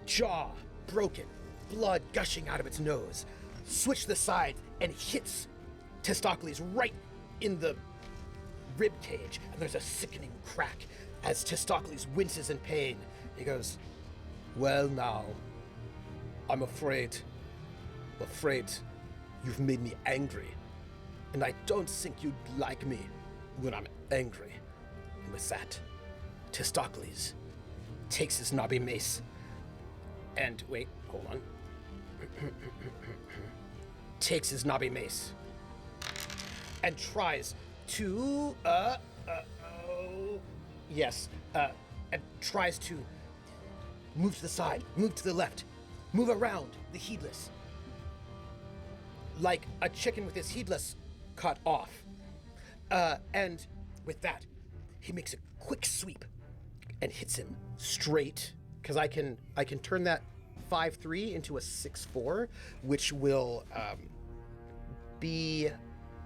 jaw broken, blood gushing out of its nose, switch to the side and hits Testaklees right in the rib cage, and there's a sickening crack as Testaklees winces in pain. He goes, "Well now, I'm afraid you've made me angry, and I don't think you'd like me when I'm angry." And with that, Testaklees takes his knobby mace and, wait, hold on. takes his knobby mace and tries to, and tries to move to the side, move to the left, move around the heedless. Like a chicken with his heedless cut off. And with that, he makes a quick sweep and hits him straight, because I can turn that 5-3 into a 6-4, which will be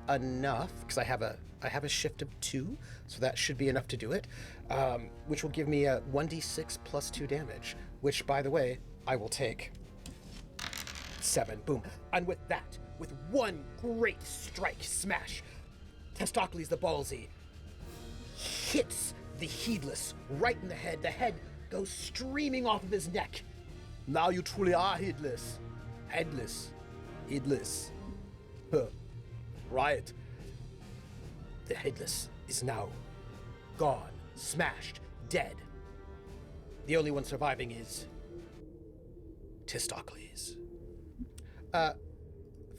enough, because I have a shift of 2, so that should be enough to do it, which will give me a 1d6 plus 2 damage, which, by the way, I will take 7. Boom. And with that, with one great strike smash, Testaklees the Ballsy hits the heedless right in the head. The head goes streaming off of his neck. Now you truly are heedless. Headless. Heedless. Huh. Right. The headless is now gone, smashed, dead. The only one surviving is Testaklees.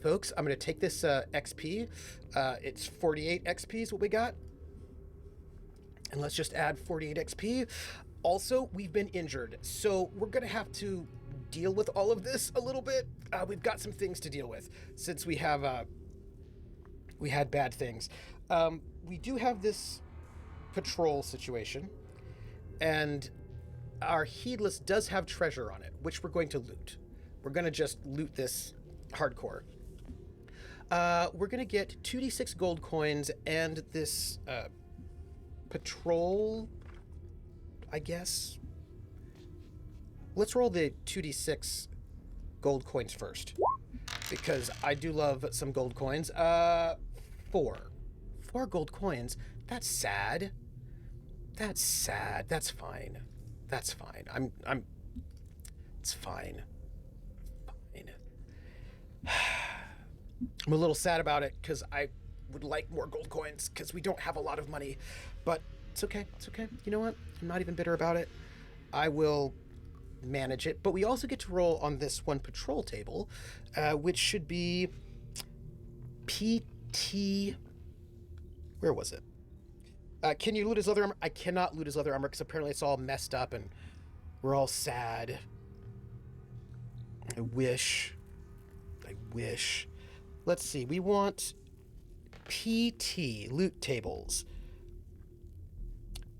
Folks, I'm going to take this XP. It's 48 XP is what we got. And let's just add 48 XP. Also, we've been injured, so we're going to have to deal with all of this a little bit. We've got some things to deal with since we have we had bad things. We do have this patrol situation, and our heedless does have treasure on it, which we're going to loot. We're going to just loot this hardcore. We're going to get 2d6 gold coins and this patrol, I guess. Let's roll the 2d6 gold coins first, because I do love some gold coins. 4 gold coins. That's sad. That's sad. That's fine. That's fine. It's fine. Fine. I'm a little sad about it because I would like more gold coins because we don't have a lot of money, but it's okay. It's okay. You know what? I'm not even bitter about it. I will manage it. But we also get to roll on this one patrol table, which should be PT. Where was it? Can you loot his leather armor? I cannot loot his leather armor because apparently it's all messed up and we're all sad. I wish. Let's see. We want PT, loot tables.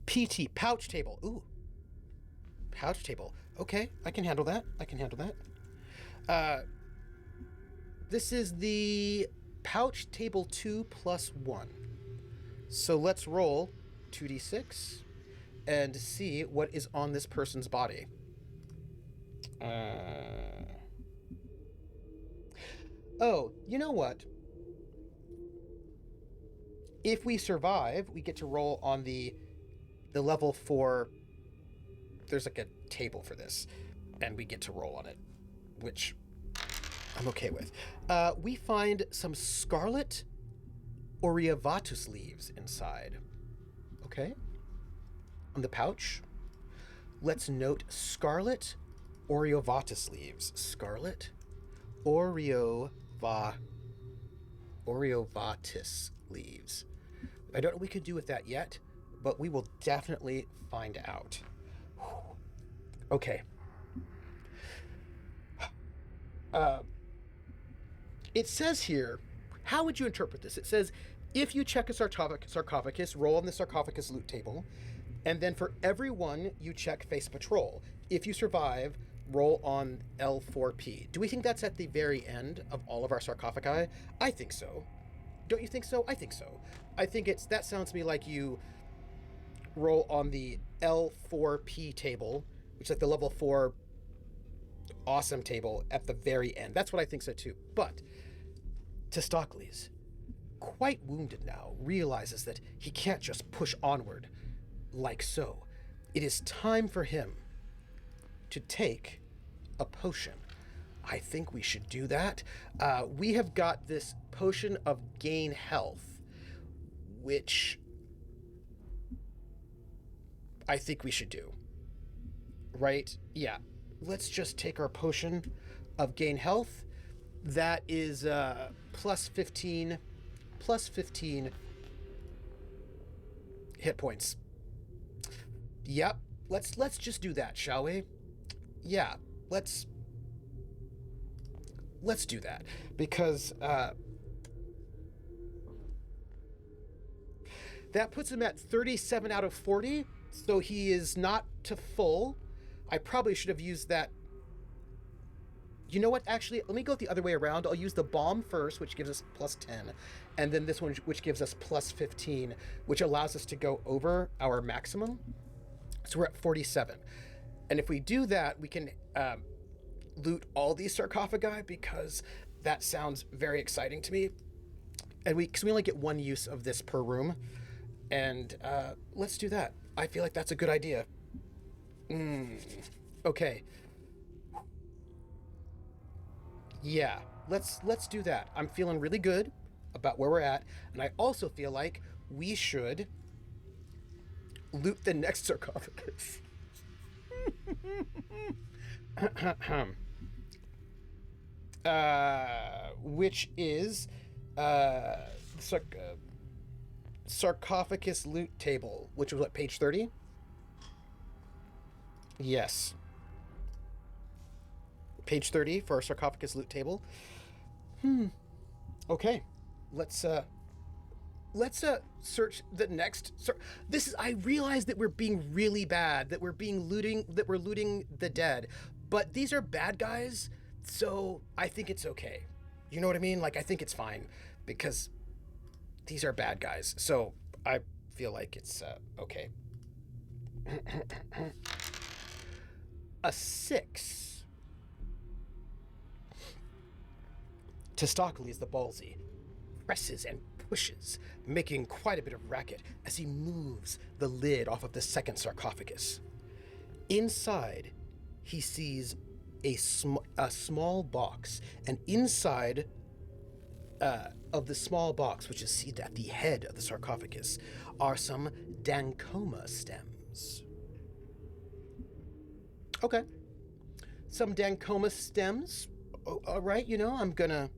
PT, pouch table. Ooh. Pouch table. Okay, I can handle that. This is the pouch table 2 plus 1. So let's roll 2d6 and see what is on this person's body. Oh, you know what? If we survive, we get to roll on the level 4. There's like a table for this, and we get to roll on it, which I'm okay with. We find some scarlet Oreovatus leaves inside. Okay. On the pouch, let's note scarlet Oreovatus leaves. Scarlet Oreovatus leaves. I don't know what we could do with that yet, but we will definitely find out. Okay. It says here, how would you interpret this? It says, if you check a sarcophagus, roll on the sarcophagus loot table, and then for every one you check face patrol. If you survive, roll on L4P. Do we think that's at the very end of all of our sarcophagi? I think so. Don't you think so? I think so. I think that sounds to me like you roll on the L4P table, which is like the level 4 awesome table at the very end. That's what I think so too. But Testaklees, quite wounded now, realizes that he can't just push onward like so. It is time for him to take a potion. I think we should do that. We have got this potion of gain health, which I think we should do. Right? Yeah. Let's just take our potion of gain health That is plus 15 hit points. Yep. Let's just do that, shall we? Yeah, let's do that, because that puts him at 37 out of 40, so he is not to full. I probably should have used that. You know what? Actually, let me go the other way around. I'll use the bomb first, which gives us plus 10, and then this one, which gives us plus 15, which allows us to go over our maximum. So we're at 47. And if we do that, we can loot all these sarcophagi, because that sounds very exciting to me. And because we only get one use of this per room. And let's do that. I feel like that's a good idea. Okay. Yeah, let's do that. I'm feeling really good about where we're at, and I also feel like we should loot the next sarcophagus. Which is sarcophagus loot table, which was what, page 30? Yes. Page 30 for our sarcophagus loot table. Okay. Let's search the next. I realize that we're being really bad, that we're looting the dead, but these are bad guys, so I think it's okay. You know what I mean? Like, I think it's fine, because these are bad guys, so I feel like it's okay. A 6. Testaklees the Ballsy presses and pushes, making quite a bit of racket as he moves the lid off of the second sarcophagus. Inside, he sees a small box, and inside of the small box, which is seated at the head of the sarcophagus, are some dankoma stems. Okay. Some dankoma stems. All right, I'm gonna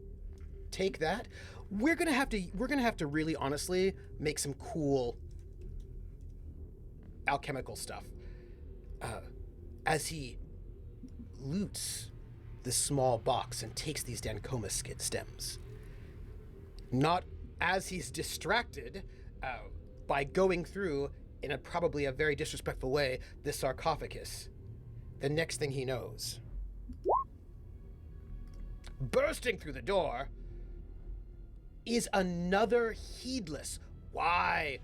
take that. We're gonna have to really honestly make some cool alchemical stuff. As he loots the small box and takes these dankoma stems. Not as he's distracted by going through, in probably a very disrespectful way, the sarcophagus. The next thing he knows, bursting through the door, is another heedless. Why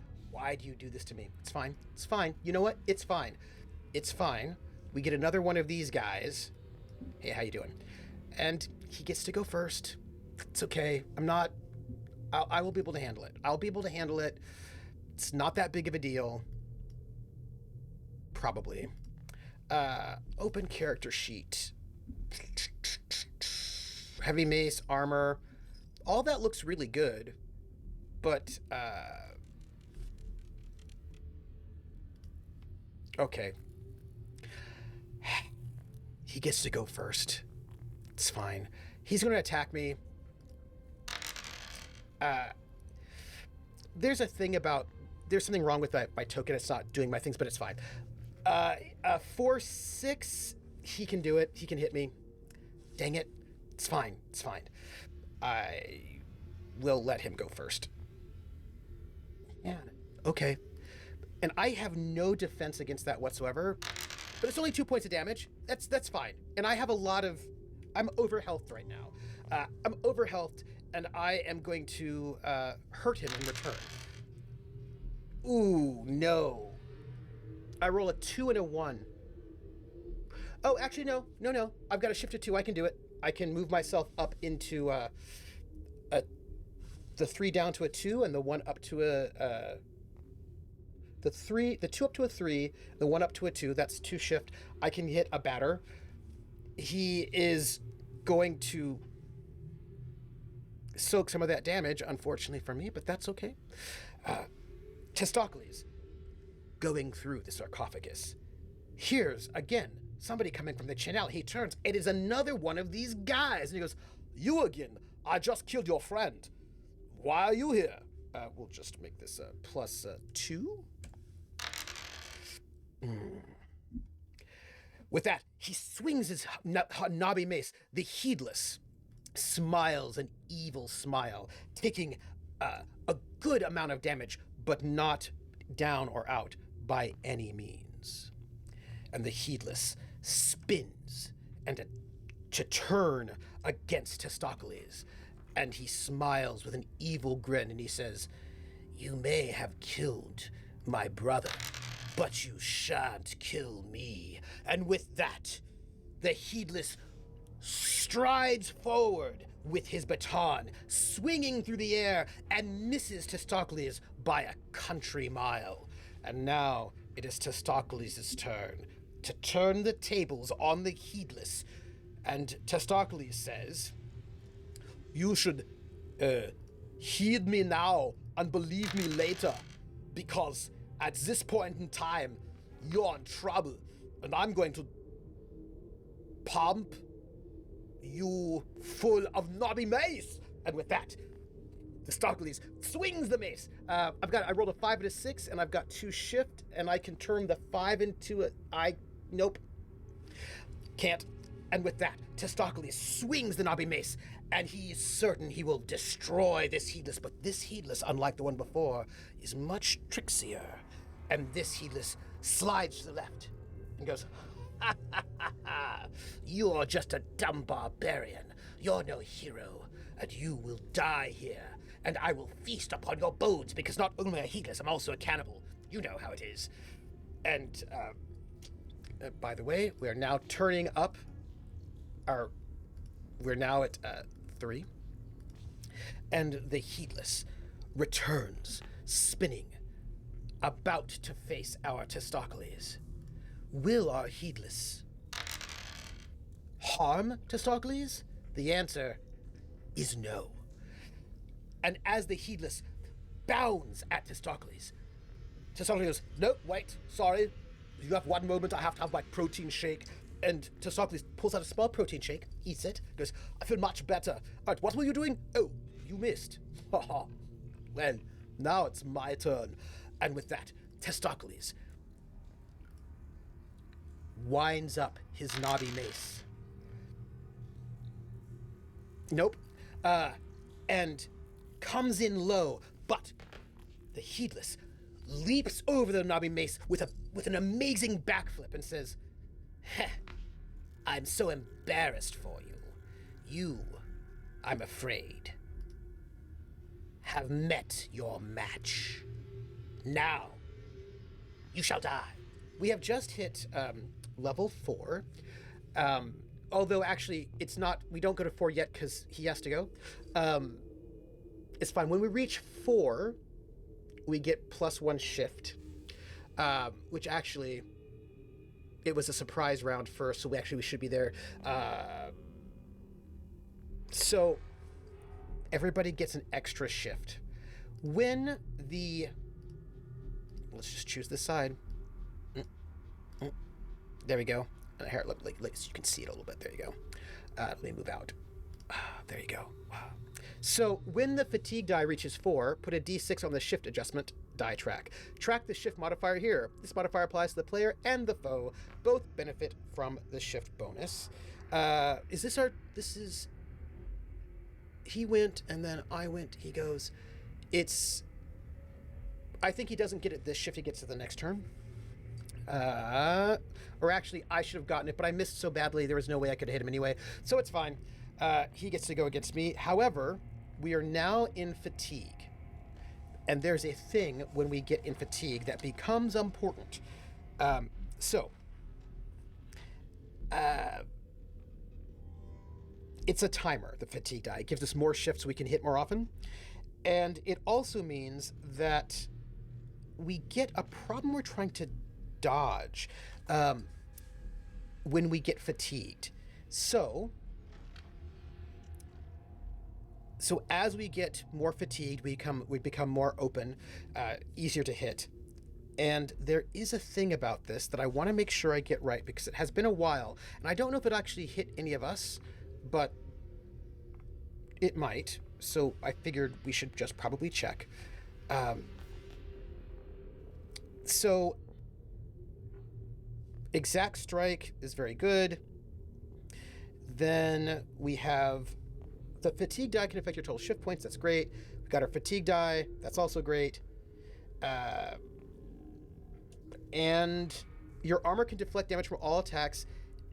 do you do this to me? It's fine. It's fine. You know what? It's fine. It's fine. We get another one of these guys. Hey, how you doing? And he gets to go first. It's okay. I will be able to handle it. I'll be able to handle it. It's not that big of a deal. Probably. Open character sheet. Heavy mace, armor. All that looks really good. But, okay. He gets to go first. It's fine. He's going to attack me. There's something wrong with my token. It's not doing my things, but it's fine. 4-6, he can do it. He can hit me. Dang it. It's fine. It's fine. I will let him go first. Yeah. Okay. And I have no defense against that whatsoever. But it's only 2 points of damage. That's fine. And I have I'm over-healthed right now. I'm over-healthed, and I am going to hurt him in return. Ooh, no. I roll a 2 and a 1. Oh, actually, no. I've got a shift to 2. I can do it. I can move myself up into the 3 down to a 2, and the 1 up to the 2 up to a 3, the 1 up to a 2. That's 2 shift. I can hit a batter. He is going to soak some of that damage, unfortunately for me, but that's okay. Testaklees going through the sarcophagus. Here's, again, somebody coming from the channel. He turns. It is another one of these guys. And he goes, You again. I just killed your friend. Why are you here? We'll just make this plus 2. With that, he swings his knobby mace. The Heedless smiles an evil smile, taking a good amount of damage, but not down or out by any means. And the Heedless spins and to turn against Testaklees, and he smiles with an evil grin, and he says, "You may have killed my brother, but you shan't kill me." And with that, the Heedless strides forward with his baton, swinging through the air, and misses Testaklees by a country mile. And now it is Testaklees' turn to turn the tables on the Heedless. And Testaklees says, "You should heed me now and believe me later, because at this point in time, you're in trouble, and I'm going to pump you full of knobby mace." And with that, Testaklees swings the mace. I rolled a 5 and a 6, and I've got 2 shift, and I can turn the 5 into nope. Can't. And with that, Testaklees swings the knobby mace, and he's certain he will destroy this Heedless. But this Heedless, unlike the one before, is much trixier. And this Heedless slides to the left and goes, "Ha ha ha ha! You're just a dumb barbarian. You're no hero, and you will die here. And I will feast upon your bones, because not only a Heedless, I'm also a cannibal. You know how it is." And by the way, we are now turning up we're now at 3. And the Heedless returns, spinning, about to face our Testaklees. Will our Heedless harm Testaklees? The answer is no. And as the Heedless bounds at Testaklees, Testaklees goes, "No, wait, sorry. You have 1 moment, I have to have my protein shake." And Testaklees pulls out a small protein shake, eats it, goes, "I feel much better. All right, what were you doing? Oh, you missed. Haha. Well, now it's my turn." And with that, Testaklees winds up his knobby mace. Nope. And comes in low, but the Heedless leaps over the knobby mace with an amazing backflip and says, "Heh, I'm so embarrassed for you. You, I'm afraid, have met your match. Now, you shall die." We have just hit level 4. Although actually, it's not, we don't go to 4 yet because he has to go. It's fine. When we reach 4, we get +1 shift, which actually, it was a surprise round first, so we should be there. So everybody gets an extra shift. When let's just choose this side. There we go. Here, look, so you can see it a little bit. There you go. Let me move out. There you go. So when the fatigue die reaches 4, put a D6 on the shift adjustment die track. Track the shift modifier here. This modifier applies to the player and the foe. Both benefit from the shift bonus. He went and then I went. He goes, I think he doesn't get it this shift. He gets it the next turn. Or actually, I should have gotten it, but I missed so badly, there was no way I could hit him anyway. So it's fine. He gets to go against me. However, we are now in fatigue. And there's a thing when we get in fatigue that becomes important. It's a timer, the fatigue die. It gives us more shifts so we can hit more often. And it also means that we get a problem we're trying to dodge when we get fatigued. So as we get more fatigued, we become more open, easier to hit. And there is a thing about this that I want to make sure I get right, because it has been a while, and I don't know if it actually hit any of us, but It might. So I figured we should just probably check. So exact strike is very good. Then we have the fatigue die can affect your total shift points. That's great. We got our fatigue die. That's also great. And your armor can deflect damage from all attacks,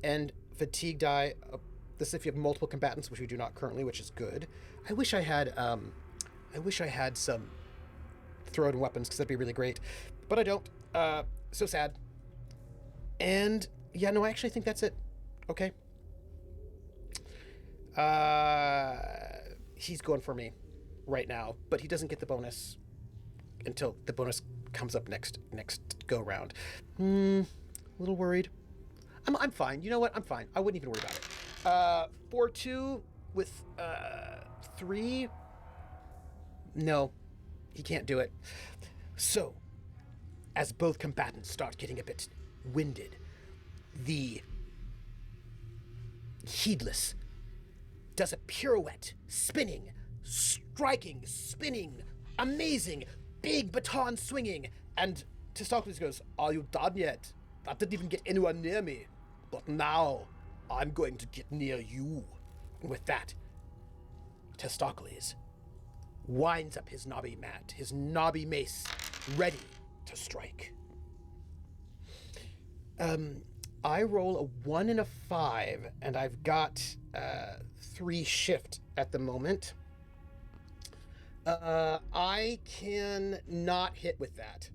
and fatigue die. This if you have multiple combatants, which we do not currently, which is good. I wish I had some thrown weapons, because that'd be really great, but I don't. So sad. And yeah, no, I actually think that's it. Okay. He's going for me right now, but he doesn't get the bonus until the bonus comes up next go round. A little worried. I'm fine. You know what? I'm fine. I wouldn't even worry about it. 4-2 with 3. No, he can't do it. So, as both combatants start getting a bit winded, the Heedless does a pirouette, spinning, striking, spinning, amazing, big baton swinging, and Testaklees goes, "Are you done yet? That didn't even get anywhere near me. But now, I'm going to get near you." And with that, Testaklees winds up his knobby mat, his knobby mace, ready to strike. I roll a 1 and a 5, and I've got 3 shift at the moment. I can not hit with that.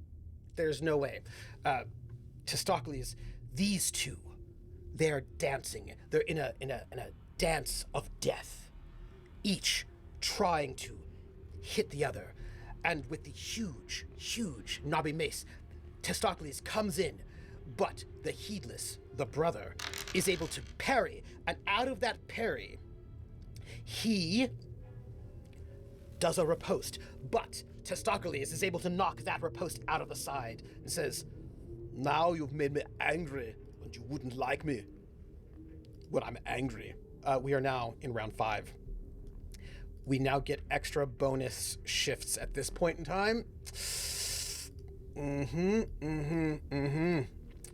There's no way. Testaklees, these two, they're dancing. They're in a dance of death, each trying to hit the other. And with the huge knobby mace, Testaklees comes in, but the Heedless, the brother, is able to parry, and out of that parry, he does a riposte, but Testaklees is able to knock that riposte out of the side and says, "Now you've made me angry, and you wouldn't like me when I'm angry." We are now in round 5. We now get extra bonus shifts at this point in time.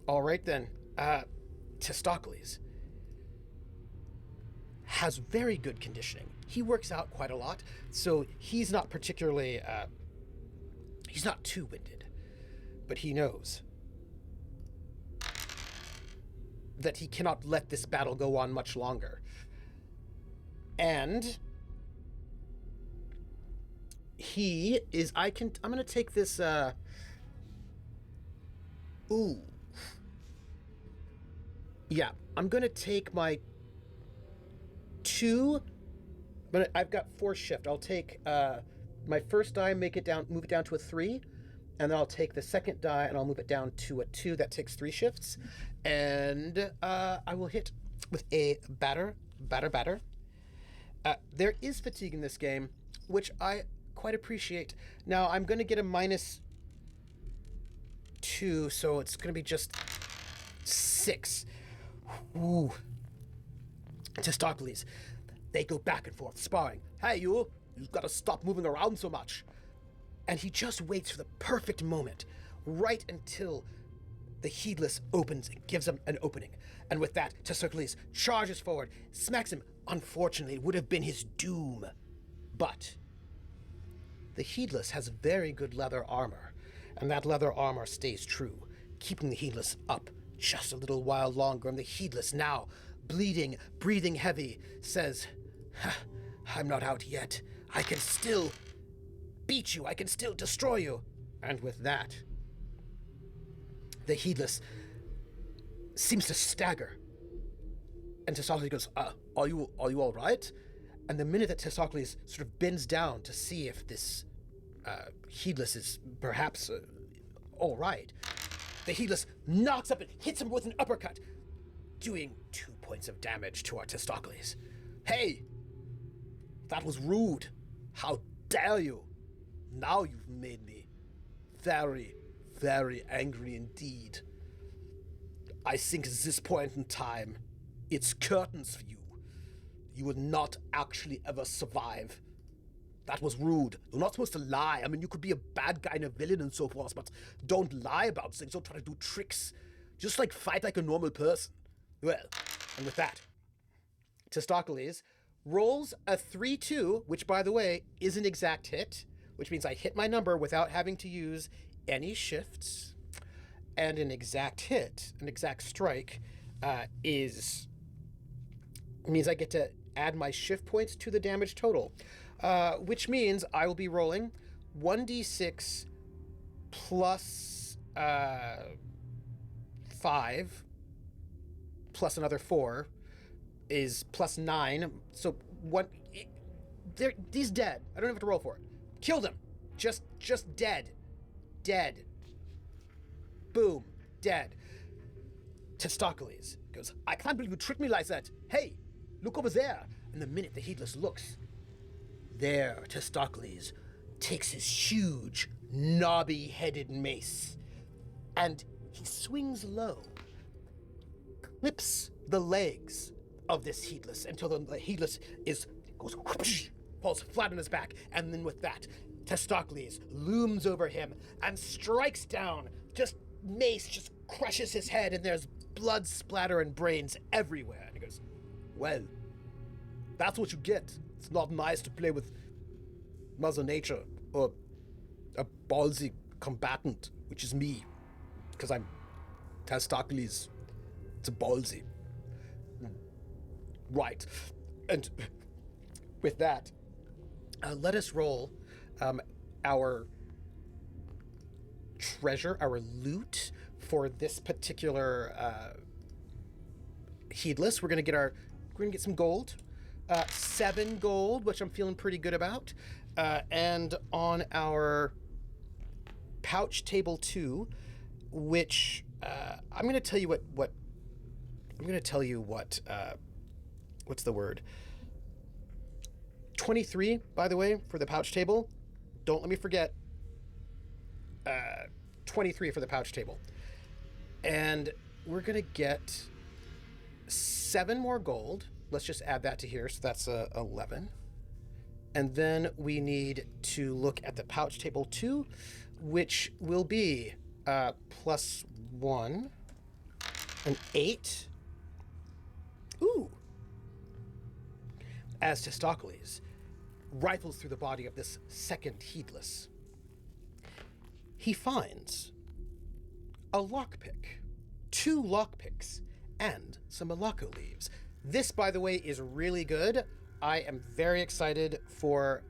All right then. Testaklees has very good conditioning. He works out quite a lot, so he's not particularly, he's not too winded, but he knows that he cannot let this battle go on much longer. And he is, I'm gonna take this, yeah, I'm gonna take my 2, but I've got 4 shift. I'll take my first die, move it down to a 3, and then I'll take the second die and I'll move it down to a 2. That takes 3 shifts, and I will hit with a batter. There is fatigue in this game, which I quite appreciate. Now I'm going to get a -2, so it's going to be just 6. Ooh. Testaklees, they go back and forth, sparring. "Hey, you've got to stop moving around so much." And he just waits for the perfect moment, right until the Heedless opens and gives him an opening. And with that, Testaklees charges forward, smacks him. Unfortunately, it would have been his doom. But the Heedless has very good leather armor, and that leather armor stays true, keeping the Heedless up just a little while longer. And the Heedless, now bleeding, breathing heavy, says, "I'm not out yet. I can still beat you. I can still destroy you." And with that, the Heedless seems to stagger. And Testaklees goes, are you all right?" And the minute that Testaklees sort of bends down to see if this Heedless is perhaps all right, the Heedless knocks up and hits him with an uppercut, doing 2 points of damage to our Testaklees. "Hey, that was rude. How dare you? Now you've made me very, very angry indeed. I think at this point in time, it's curtains for you. you will not actually ever survive. That was rude. You're not supposed to lie. I mean, you could be a bad guy and a villain and so forth, but don't lie about things. Don't try to do tricks. Just, like, fight like a normal person. Well, and with that, Testaklees rolls a 3-2, which, by the way, is an exact hit, which means I hit my number without having to use any shifts. And an exact hit, an exact strike, means I get to add my shift points to the damage total, which means I will be rolling 1d6 plus 5 plus another 4 is plus 9. So he's dead. I don't have to roll for it. Killed him. Just dead. Dead. Boom. Dead. Testaklees goes, I can't believe you tricked me like that. Hey, look over there. And the minute the Heedless looks, there Testaklees takes his huge, knobby-headed mace, and he swings low, clips the legs of this Heedless until the Heedless goes whoosh, falls flat on his back, and then with that, Testaklees looms over him and strikes down. Mace just crushes his head, and there's blood splatter and brains everywhere. And he goes, well, that's what you get. It's not nice to play with Mother Nature or a ballsy combatant, which is me, because I'm Testaklees. It's a ballsy. Right. And with that, let us roll our treasure, our loot for this particular Heedless. We're gonna get some gold, 7 gold, which I'm feeling pretty good about, and on our pouch table 2, which I'm gonna tell you what I'm gonna tell you what what's the word? 23, by the way, for the pouch table. Don't let me forget. 23 for the pouch table. And we're going to get 7 more gold. Let's just add that to here. So that's 11. And then we need to look at the pouch table 2, which will be plus 1, an 8. Ooh. As Testaklees rifles through the body of this second Heedless, he finds a lockpick, 2 lockpicks, and some Malacco leaves. This, by the way, is really good. I am very excited for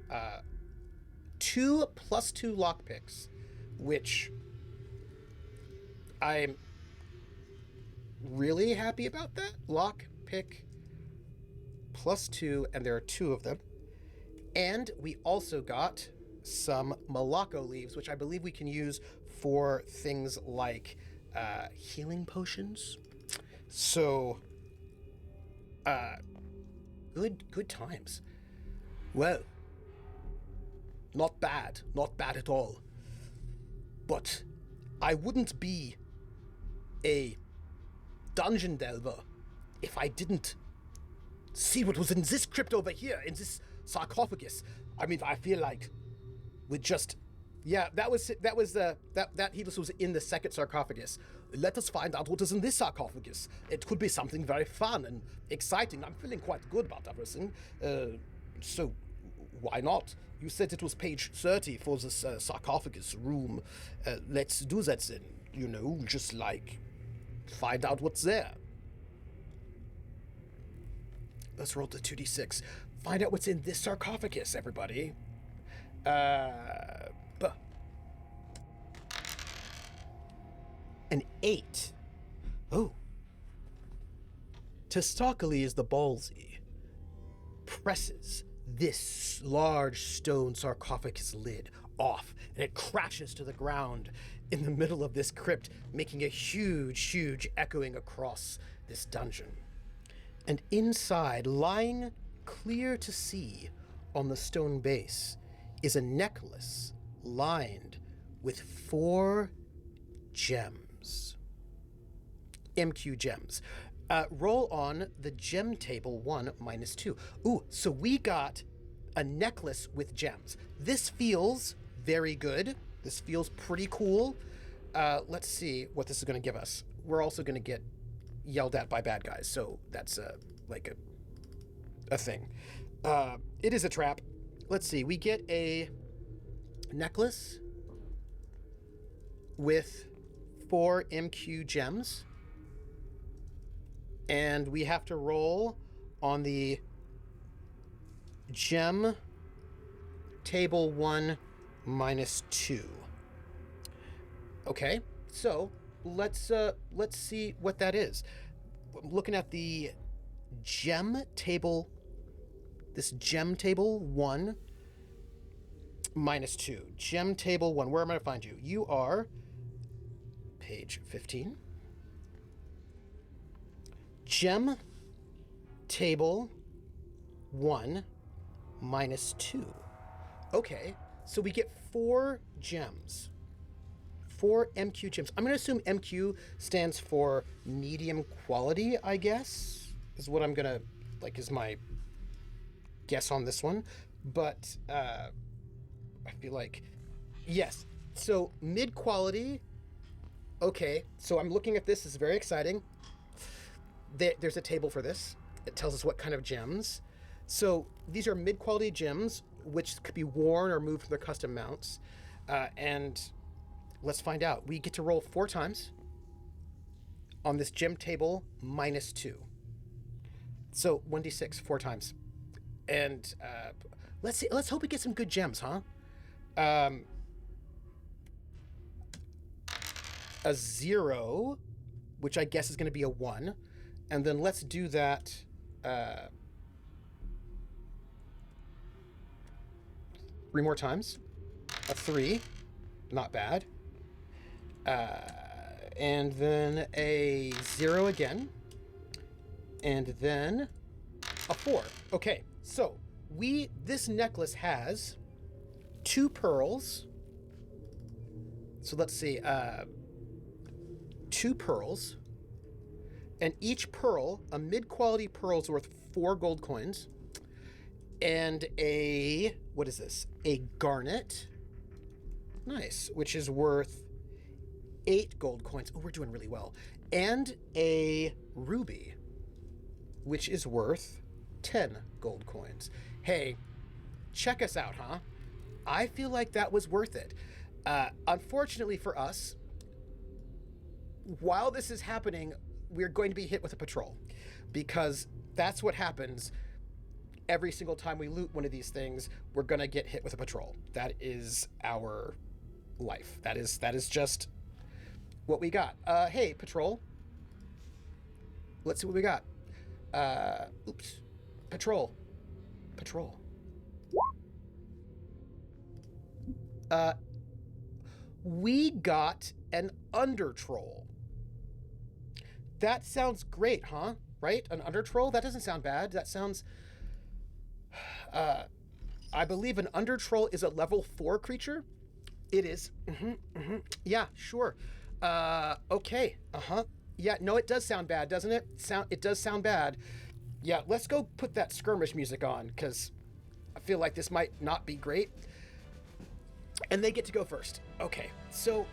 2 plus 2 lockpicks, which I'm really happy about that. Lockpick plus 2, and there are 2 of them. And we also got some Malacco leaves, which I believe we can use for things like healing potions. So, good times. Well, not bad at all. But I wouldn't be a dungeon delver if I didn't see what was in this crypt over here, in this sarcophagus. I mean, I feel like we just, that Heedless was in the second sarcophagus. Let us find out what is in this sarcophagus. It could be something very fun and exciting. I'm feeling quite good about everything. So why not? You said it was page 30 for this sarcophagus room. Let's do that then. You know, just like find out what's there. Let's roll the 2d6. Find out what's in this sarcophagus, everybody. An 8. Oh. Testaklees the Ballsy presses this large stone sarcophagus lid off, and it crashes to the ground in the middle of this crypt, making a huge echoing across this dungeon. And inside, lying clear to see on the stone base, is a necklace lined with 4 gems. MQ gems. Roll on the gem table 1 minus 2. Ooh, so we got a necklace with gems. This feels very good. This feels pretty cool. Let's see what this is going to give us. We're also going to get yelled at by bad guys, so that's like a thing. It is a trap. Let's see. We get a necklace with 4 MQ gems. And we have to roll on the gem table 1 minus 2. Okay, so let's see what that is. I'm looking at the gem table, this gem table 1 minus 2. Gem table 1, where am I going to find you? You are page 15. Gem table 1 minus 2. Okay, so we get 4 gems. 4 MQ gems. I'm going to assume MQ stands for medium quality, I guess, is what I'm going to, like, is my guess on this one. But I feel like, yes. So mid quality. Okay, so I'm looking at this. This is very exciting. There's a table for this. It tells us what kind of gems. So these are mid-quality gems, which could be worn or moved from their custom mounts. And let's find out. We get to roll 4 times on this gem table minus 2. So 1d6 4 times. And let's see. Let's hope we get some good gems, huh? A 0, which I guess is going to be a 1. And then let's do that 3 more times. A 3, not bad. And then a 0 again. And then a 4. Okay, so this necklace has 2 pearls. So let's see, 2 pearls. And each pearl, a mid-quality pearl, is worth 4 gold coins. And what is this? A garnet. Nice. Which is worth 8 gold coins. Oh, we're doing really well. And a ruby, which is worth 10 gold coins. Hey, check us out, huh? I feel like that was worth it. Unfortunately for us, while this is happening, we're going to be hit with a patrol, because that's what happens every single time we loot one of these things. We're going to get hit with a patrol. That is our life. That is just what we got. Hey, patrol. Let's see what we got. Oops. Patrol. We got an under troll. That sounds great, huh? Right? An under troll? That doesn't sound bad. That sounds... I believe an under troll is a level 4 creature. It is. Yeah, sure. Okay. Yeah, no, it does sound bad, doesn't it? It does sound bad. Yeah, let's go put that skirmish music on, because I feel like this might not be great. And they get to go first. Okay, so,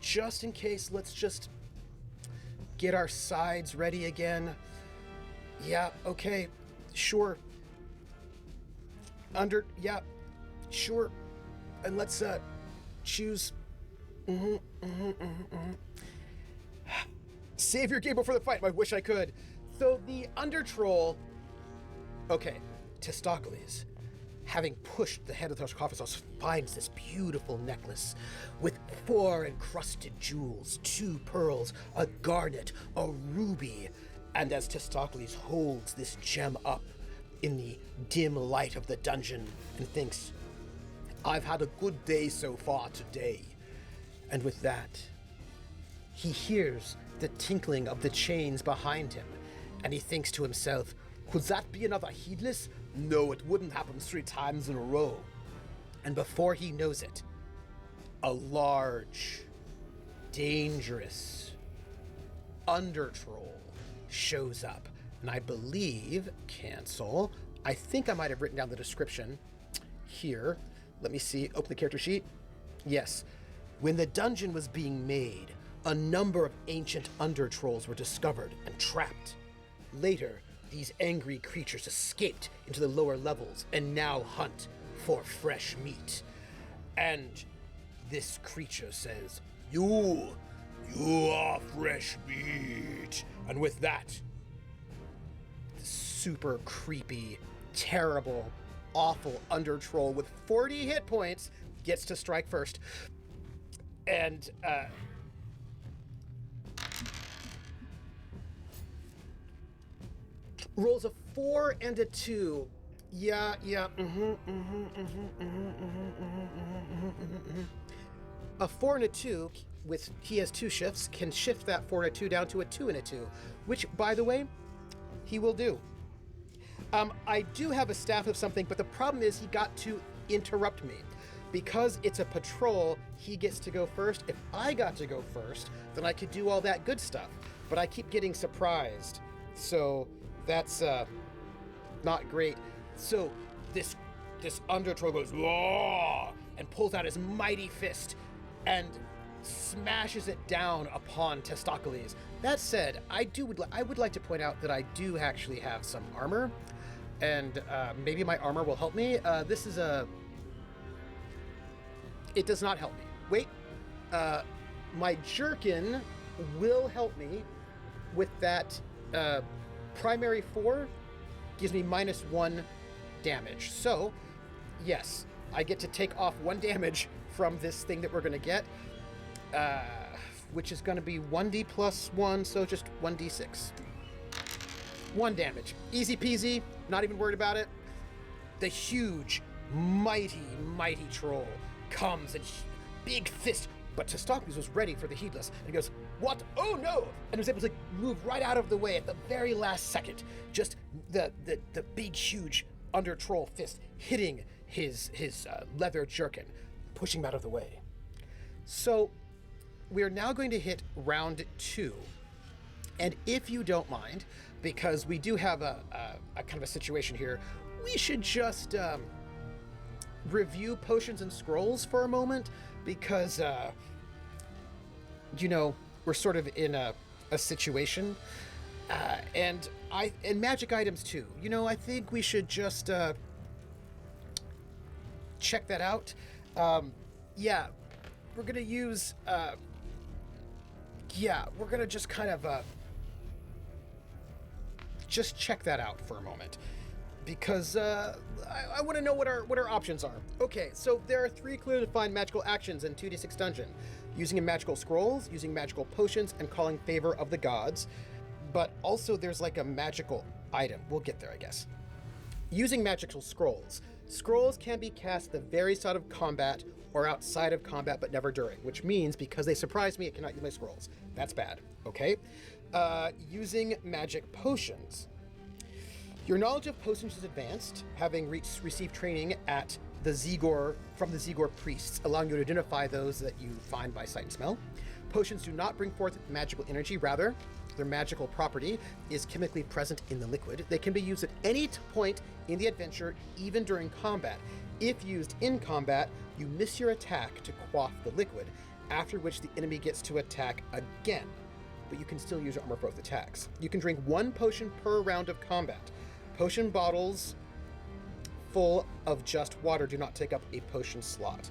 just in case, let's just get our sides ready again. Yeah, okay, sure. Yeah, sure. And let's, choose. Save your game before the fight. I wish I could. So the under troll. Okay, Testaklees, having pushed the head of the sarcophagus, finds this beautiful necklace with 4 encrusted jewels, 2 pearls, a garnet, a ruby. And as Testaklees holds this gem up in the dim light of the dungeon and thinks, I've had a good day so far today. And with that, he hears the tinkling of the chains behind him, and he thinks to himself, could that be another heedless? No, it wouldn't happen 3 times in a row. And before he knows it, a large, dangerous under troll shows up. And I believe, cancel, I think I might have written down the description here. Let me see, open the character sheet. Yes. When the dungeon was being made, a number of ancient under trolls were discovered and trapped. Later, these angry creatures escaped into the lower levels and now hunt for fresh meat. And this creature says, You are fresh meat. And with that, the super creepy, terrible, awful under troll with 40 hit points gets to strike first. And, rolls a 4 and a 2. A 4 and a 2, with he has 2 shifts, can shift that 4 and a 2 down to a 2 and a 2, which, by the way, he will do. I do have a staff of something, but the problem is he got to interrupt me. Because it's a patrol, he gets to go first. If I got to go first, then I could do all that good stuff. But I keep getting surprised. So that's not great. So this under troll goes, "Whoa!" and pulls out his mighty fist and smashes it down upon Testaklees. That said, I would like to point out that I do actually have some armor, and maybe my armor will help me. This is it does not help me. Wait, my jerkin will help me with that. Primary 4 gives me -1 damage. So, yes, I get to take off 1 damage from this thing that we're going to get, which is going to be 1d plus 1, so just 1d6. 1 damage. Easy peasy, not even worried about it. The huge, mighty troll comes and big fist, but Testaklees was ready for the heedless, and he goes, "What? Oh no!" and was able to move right out of the way at the very last second. Just the big, huge under troll fist hitting his leather jerkin, pushing him out of the way. So we're now going to hit round 2, and if you don't mind, because we do have a kind of a situation here, we should just review potions and scrolls for a moment, because we're sort of in a situation, and magic items too. I think we should just check that out. Yeah, we're gonna use. We're gonna just kind of just check that out for a moment, because I want to know what our options are. Okay, so there are 3 clearly defined magical actions in 2d6 dungeon: using magical scrolls, using magical potions, and calling favor of the gods. But also there's like a magical item. We'll get there, I guess. Using magical scrolls. Scrolls can be cast at the very start of combat or outside of combat, but never during, which means because they surprise me, I cannot use my scrolls. That's bad, okay? Using magic potions. Your knowledge of potions is advanced, having received training at the from the Zegor priests, allowing you to identify those that you find by sight and smell. Potions do not bring forth magical energy, rather, their magical property is chemically present in the liquid. They can be used at any point in the adventure, even during combat. If used in combat, you miss your attack to quaff the liquid, after which the enemy gets to attack again, but you can still use your armor for both attacks. You can drink 1 potion per round of combat. Potion bottles full of just water do not take up a potion slot.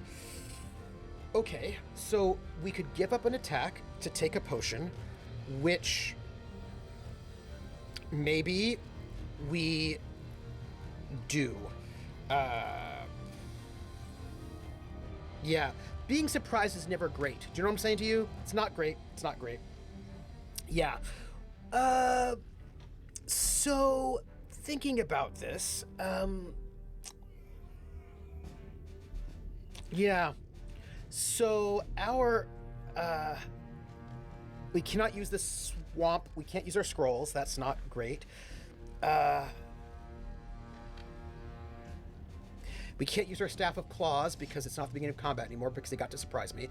Okay, so we could give up an attack to take a potion, which maybe we do. Yeah, being surprised is never great. Do you know what I'm saying to you? It's not great. It's not great. Yeah. So thinking about this, yeah. So our, we cannot use the swamp. We can't use our scrolls. That's not great. We can't use our Staff of Claws because it's not the beginning of combat anymore because they got to surprise me.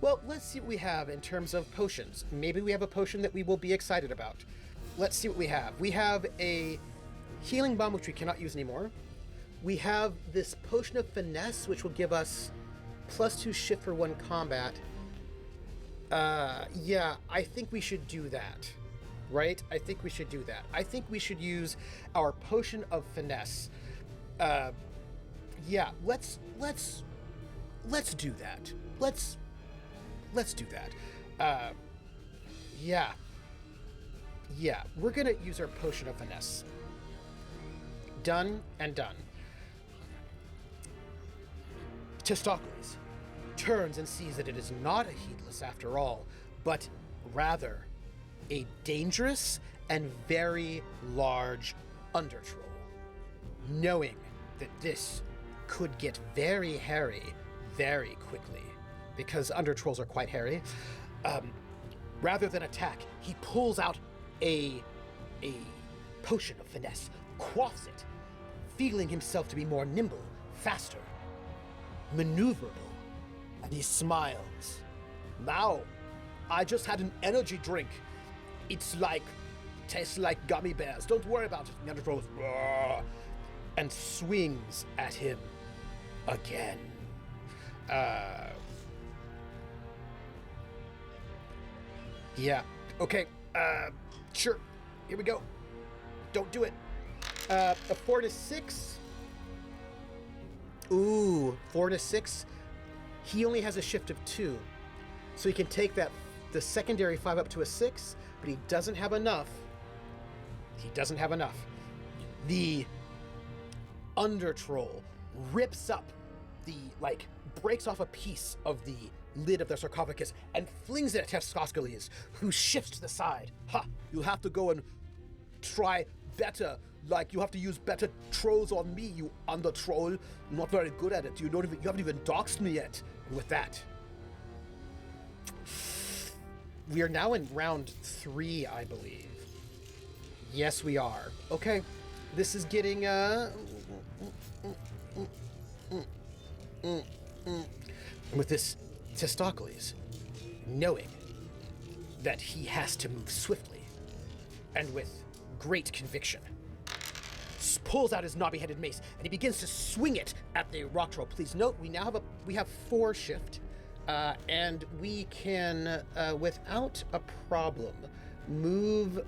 Well, let's see what we have in terms of potions. Maybe we have a potion that we will be excited about. Let's see what we have. We have a Healing Bomb, which we cannot use anymore. We have this Potion of Finesse, which will give us +2 shift for 1 combat. Yeah, I think we should do that. Right? I think we should do that. I think we should use our Potion of Finesse. Yeah, let's do that. Let's do that. Yeah. Yeah, we're gonna use our Potion of Finesse. Done and done. Testaklees turns and sees that it is not a heedless after all, but rather a dangerous and very large undertroll. Knowing that this could get very hairy very quickly, because undertrolls are quite hairy, rather than attack, he pulls out a potion of finesse, quaffs it, feeling himself to be more nimble, faster, maneuverable, and he smiles. Now, I just had an energy drink. Tastes like gummy bears. Don't worry about it. The undertroll goes, "Roar," and swings at him again. Yeah. Okay. Sure. Here we go. Don't do it. A 4 to 6. Ooh, 4 to 6. He only has a shift of 2, so he can take the secondary 5 up to a 6, but he doesn't have enough. He doesn't have enough. The undertroll rips up breaks off a piece of the lid of the sarcophagus and flings it at Testaklees, who shifts to the side. Ha! You'll have to go and try better. You have to use better trolls on me, you undertroll. I'm not very good at it. You haven't even doxed me yet. And with that, we are now in round 3, I believe. Yes, we are. Okay, this is getting with this Testaklees, knowing that he has to move swiftly and with great conviction, pulls out his knobby-headed mace and he begins to swing it at the rock troll. Please note, we have 4 shift, and we can without a problem move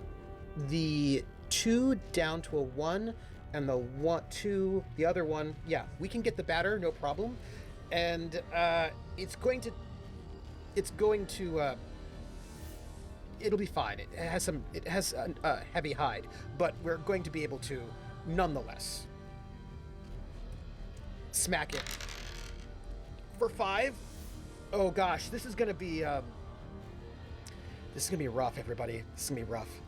the 2 down to a 1 and the other one. Yeah, we can get the batter, no problem. And it'll be fine. It has a heavy hide, but we're going to be able to nonetheless smack it for 5. Oh gosh, this is gonna be rough, everybody. This is gonna be rough.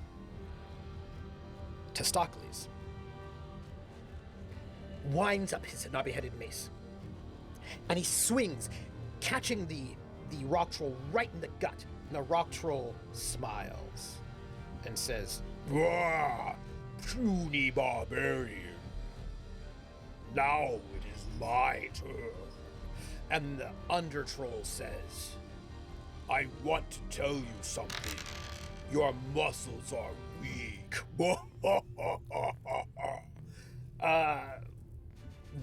Testaklees winds up his knobby-headed mace, and he swings, catching the rock troll right in the gut. And the rock troll smiles and says, "Ah, puny barbarian. Now it is my turn." And the undertroll says, "I want to tell you something. Your muscles are weak."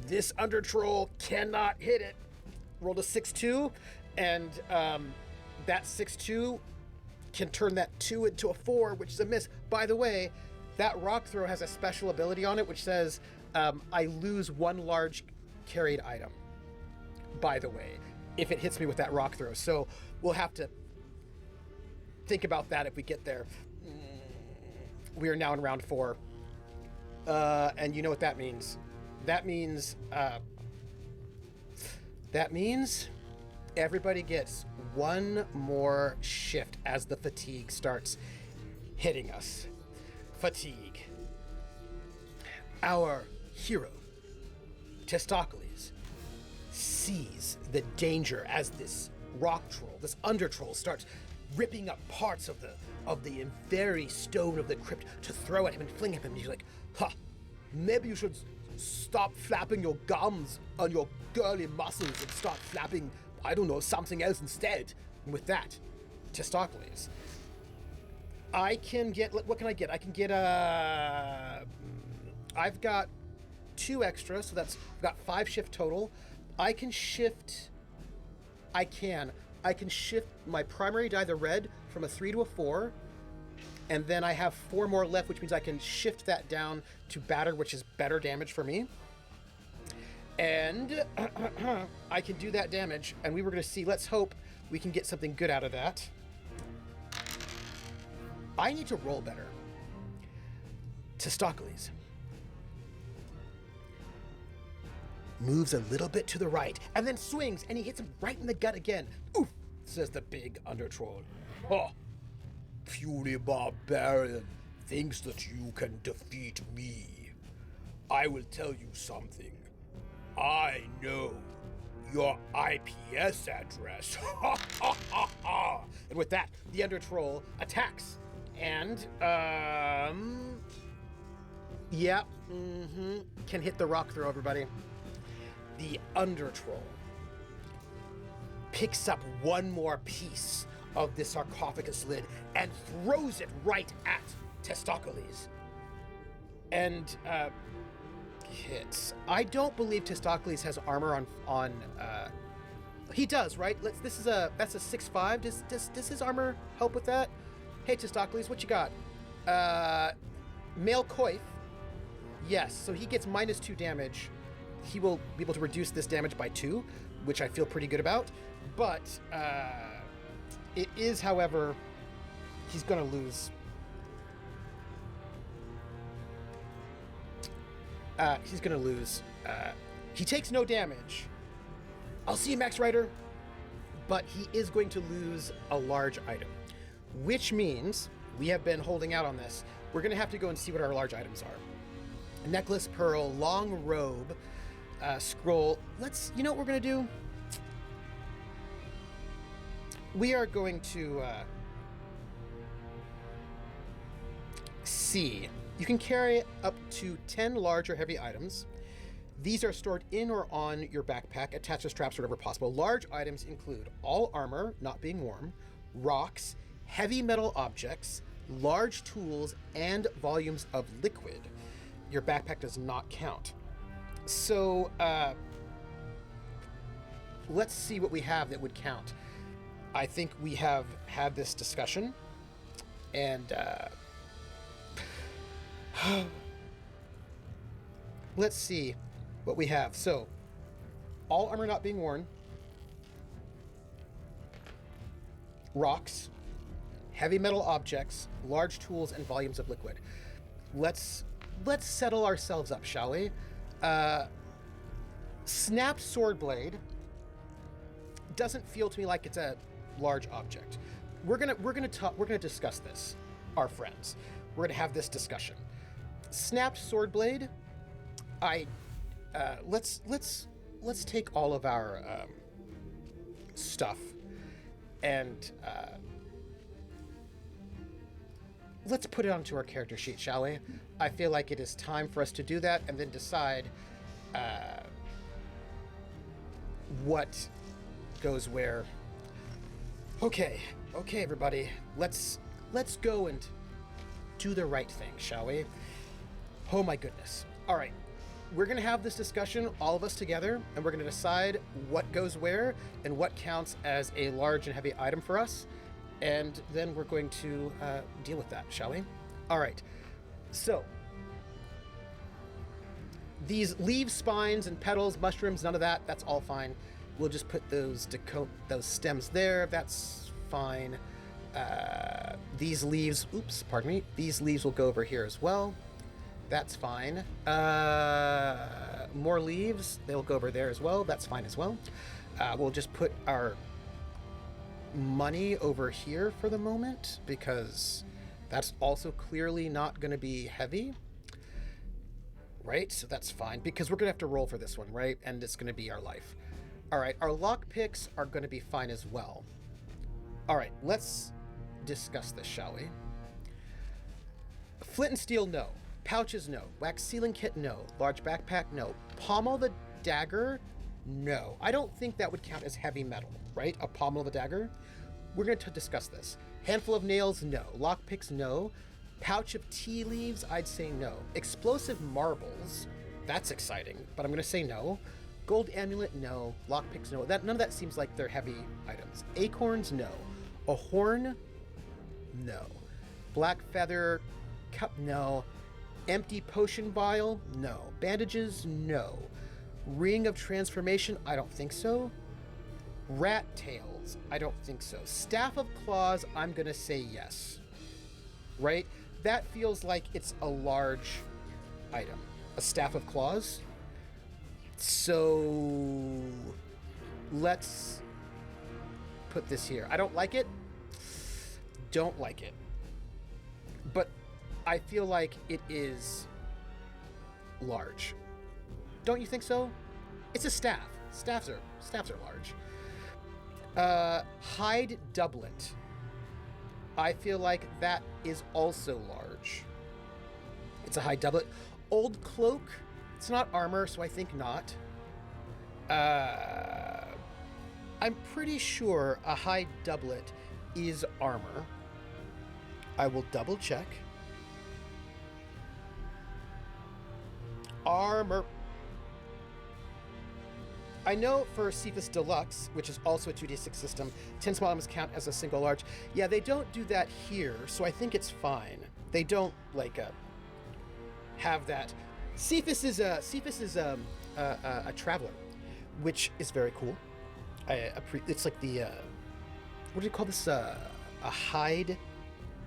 This undertroll cannot hit it. Rolled a 6-2, and that 6-2 can turn that 2 into a 4, which is a miss. By the way, that rock throw has a special ability on it, which says, I lose 1 large carried item, by the way, if it hits me with that rock throw. So we'll have to think about that if we get there. We are now in round 4. And you know what that means. That means everybody gets 1 more shift as the fatigue starts hitting us. Fatigue. Our hero, Testaklees, sees the danger as this rock troll, this undertroll, starts ripping up parts of the very stone of the crypt to throw at him and fling at him. And he's like, "Ha! Maybe you should stop flapping your gums on your girly muscles and start flapping, I don't know, something else instead. And with that, Testaklees, I can get, what can I get? I can get I've got 2 extra, so I've got 5 shift total. I can shift my primary die, the red, from a 3 to a 4, and then I have 4 more left, which means I can shift that down to batter, which is better damage for me. And I can do that damage, and we were going to see, let's hope we can get something good out of that. I need to roll better. Testaklees moves a little bit to the right, and then swings, and he hits him right in the gut again. Oof, says the big undertroll. Ha! Puny barbarian thinks that you can defeat me. I will tell you something. I know your IPS address. Ha ha ha ha! And with that, the undertroll attacks. And, yeah, can hit the rock throw, everybody. The undertroll picks up one more piece of the sarcophagus lid and throws it right at Testaklees. And hits. I don't believe Testaklees has armor on he does, right? That's a 6-5. Does his armor help with that? Hey Testaklees, what you got? Male coif. Yes, so he gets -2 damage. He will be able to reduce this damage by 2, which I feel pretty good about. But it is, however, he's going to lose. He's going to lose. He takes no damage. I'll see you, Max Rider. But he is going to lose a large item, which means we have been holding out on this. We're going to have to go and see what our large items are. Necklace, pearl, long robe, scroll. You know what we're going to do? We are going to see. You can carry up to 10 large or heavy items. These are stored in or on your backpack, attached to straps wherever possible. Large items include all armor, not being worn, rocks, heavy metal objects, large tools, and volumes of liquid. Your backpack does not count. So, let's see what we have that would count. I think we have had this discussion, and let's see what we have. So, all armor not being worn, rocks, heavy metal objects, large tools, and volumes of liquid. Let's settle ourselves up, shall we? Snapped sword blade doesn't feel to me like it's a large object. We're gonna discuss this, our friends. We're gonna have this discussion. Snapped sword blade. Let's take all of our stuff and let's put it onto our character sheet, shall we? I feel like it is time for us to do that and then decide what goes where. Okay, everybody. Let's go and do the right thing, shall we? Oh my goodness. All right. We're going to have this discussion, all of us together, and we're going to decide what goes where and what counts as a large and heavy item for us. And then we're going to deal with that, shall we? All right. So, these leaves, spines, and petals, mushrooms, none of that, that's all fine. We'll just put those stems there. That's fine. These leaves, these leaves will go over here as well. That's fine. More leaves, they'll go over there as well. That's fine as well. We'll just put our money over here for the moment because that's also clearly not going to be heavy. Right? So that's fine because we're going to have to roll for this one, right? And it's going to be our life. All right, our lock picks are going to be fine as well. All right, let's discuss this, shall we? Flint and steel, no. Pouches, no. Wax sealing kit, no. Large backpack, no. Pommel the dagger, no. I don't think that would count as heavy metal, right? A pommel of a dagger. We're going to discuss this. Handful of nails, no. Lockpicks, no. Pouch of tea leaves, I'd say no. Explosive marbles, that's exciting, but I'm going to say no. Gold amulet, no. Lockpicks, no. None of that seems like they're heavy items. Acorns, no. A horn, no. Black feather cup, no. Empty potion vial, no. Bandages, no. Ring of transformation, I don't think so. Rat tails, I don't think so. Staff of claws, I'm gonna say yes. Right? That feels like it's a large item. A staff of claws. So let's put this here. I don't like it. Don't like it. But I feel like it is large. Don't you think so? It's a staff. Staffs are large. Hide doublet. I feel like that is also large. It's a hide doublet. Old cloak. It's not armor, so I think not. I'm pretty sure a hide doublet is armor. I will double check. Armor. I know for Cephas Deluxe, which is also a 2d6 system, 10 small items count as a single large. Yeah, they don't do that here, so I think it's fine. They don't have that. Cephas is a traveler, which is very cool. It's like the what do you call this? A hide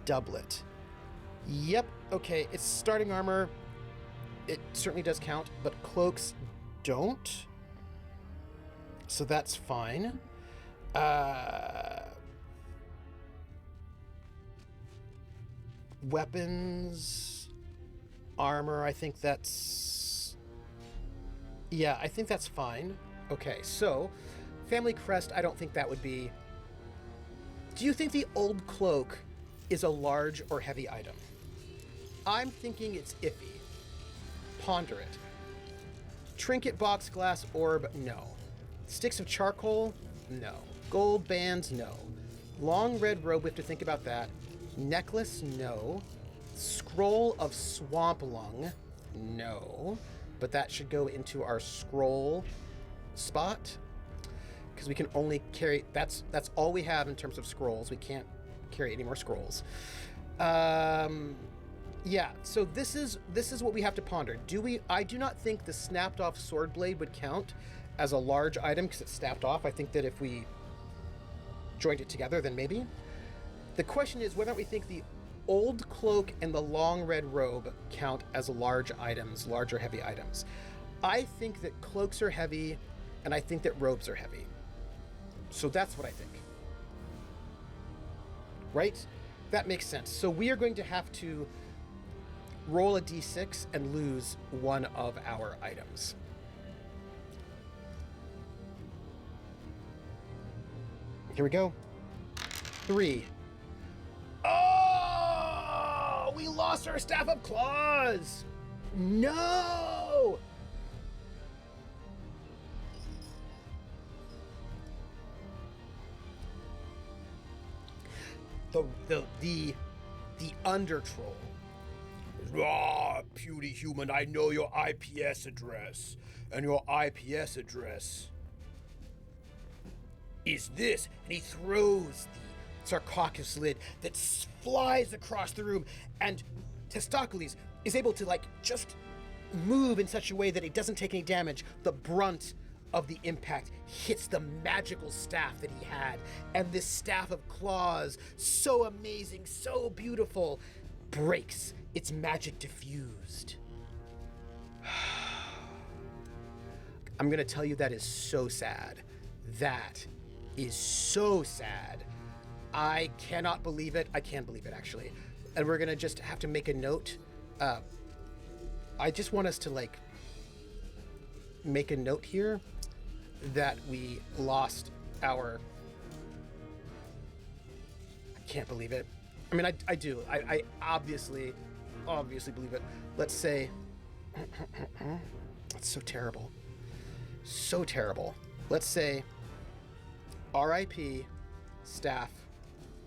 doublet. Yep. Okay, it's starting armor. It certainly does count, but cloaks don't. So that's fine. Weapons, armor, I think that's... Yeah, I think that's fine. Okay, so family crest, I don't think that would be... Do you think the old cloak is a large or heavy item? I'm thinking it's iffy. Ponder it. Trinket box, glass orb, no. Sticks of charcoal, no. Gold bands, no. Long red robe, we have to think about that. Necklace, no. Scroll of swamp lung, no. But that should go into our scroll spot, because we can only carry, that's all we have in terms of scrolls. We can't carry any more scrolls. Yeah, so this is what we have to ponder. I do not think the snapped off sword blade would count as a large item because it's snapped off. I think that if we joined it together, then maybe. The question is whether or not we think the old cloak and the long red robe count as large items, large or heavy items. I think that cloaks are heavy, and I think that robes are heavy. So that's what I think. Right? That makes sense. So we are going to have to roll a d6 and lose one of our items. Here we go. 3. Oh! We lost our staff of claws! No! The under troll. Ah, puny human, I know your IPS address. And your IPS address is this. And he throws the sarcophagus lid that flies across the room. And Testaklees is able to, just move in such a way that it doesn't take any damage. The brunt of the impact hits the magical staff that he had. And this staff of claws, so amazing, so beautiful, breaks. Its magic diffused. I'm gonna tell you that is so sad. That is so sad. I cannot believe it. I can't believe it, actually. And we're gonna just have to make a note. I just want us to make a note here that we lost our... I can't believe it. I mean, I do. I obviously obviously believe it. Let's say, that's so terrible. So terrible. Let's say, R.I.P. Staff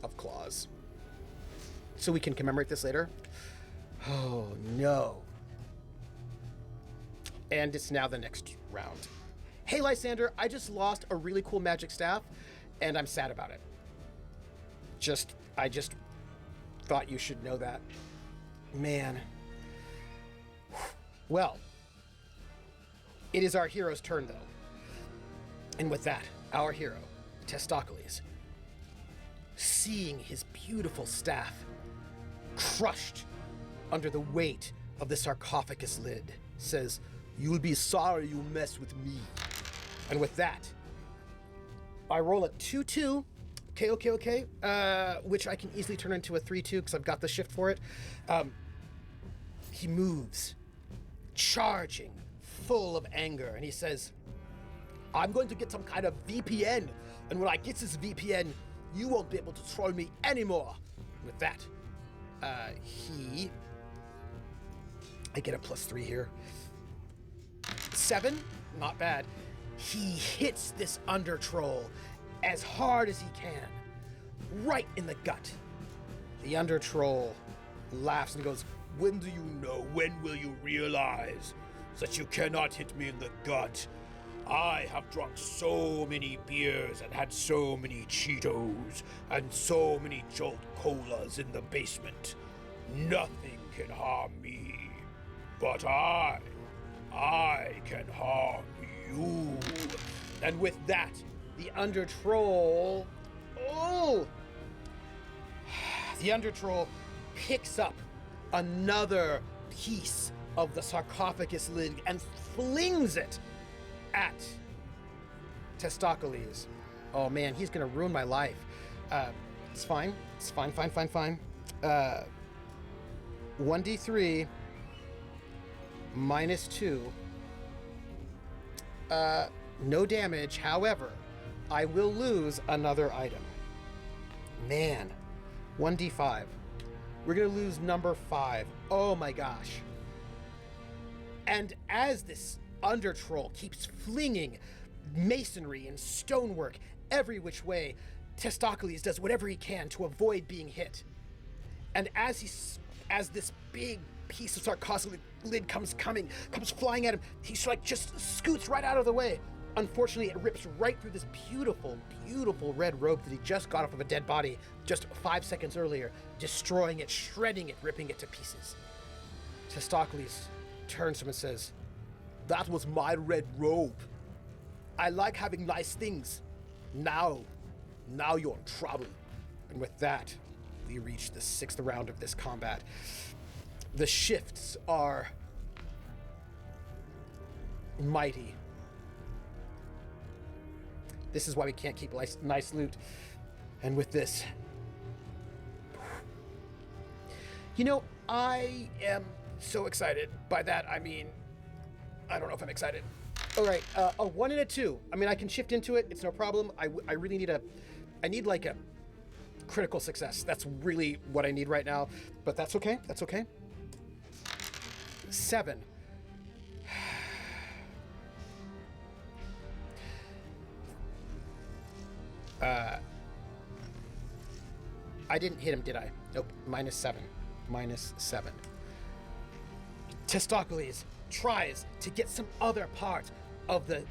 of Claws. So we can commemorate this later. Oh, no. And it's now the next round. Hey, Lysander, I just lost a really cool magic staff, and I'm sad about it. I just thought you should know that. Man. Well, it is our hero's turn, though. And with that, our hero, Testaklees, seeing his beautiful staff crushed under the weight of the sarcophagus lid, says, "You'll be sorry you messed with me." And with that, I roll a 2-2. Okay. Which I can easily turn into a 3-2 because I've got the shift for it. He moves, charging, full of anger, and he says, "I'm going to get some kind of VPN, and when I get this VPN, you won't be able to troll me anymore." And with that, I get a +3 here. 7, not bad. He hits this under troll as hard as he can, right in the gut. The under troll laughs and goes, "When do you know? When will you realize that you cannot hit me in the gut? I have drunk so many beers and had so many Cheetos and so many Jolt Colas in the basement. Nothing can harm me, but I can harm you." And with that, the under troll, the under troll picks up another piece of the sarcophagus lid and flings it at Testaklees. Oh man, he's gonna ruin my life. It's fine. 1d3 -2. No damage. However, I will lose another item. Man, 1d5. We're gonna lose number 5. Oh my gosh. And as this under troll keeps flinging masonry and stonework every which way, Testaklees does whatever he can to avoid being hit. And as this big piece of sarcophagus lid comes flying at him, he's like just scoots right out of the way. Unfortunately, it rips right through this beautiful, beautiful red robe that he just got off of a dead body just 5 seconds earlier, destroying it, shredding it, ripping it to pieces. Testaklees turns to him and says, "That was my red robe. I like having nice things. Now you're in trouble." And with that, we reach the 6th round of this combat. The shifts are mighty. This is why we can't keep nice loot. And with this, I am so excited. By that, I mean, I don't know if I'm excited. All right, a 1 and a 2. I mean, I can shift into it. It's no problem. I really need I need like a critical success. That's really what I need right now. But that's okay. 7. I didn't hit him, did I? Nope. -7. Testaklees tries to get some other part of the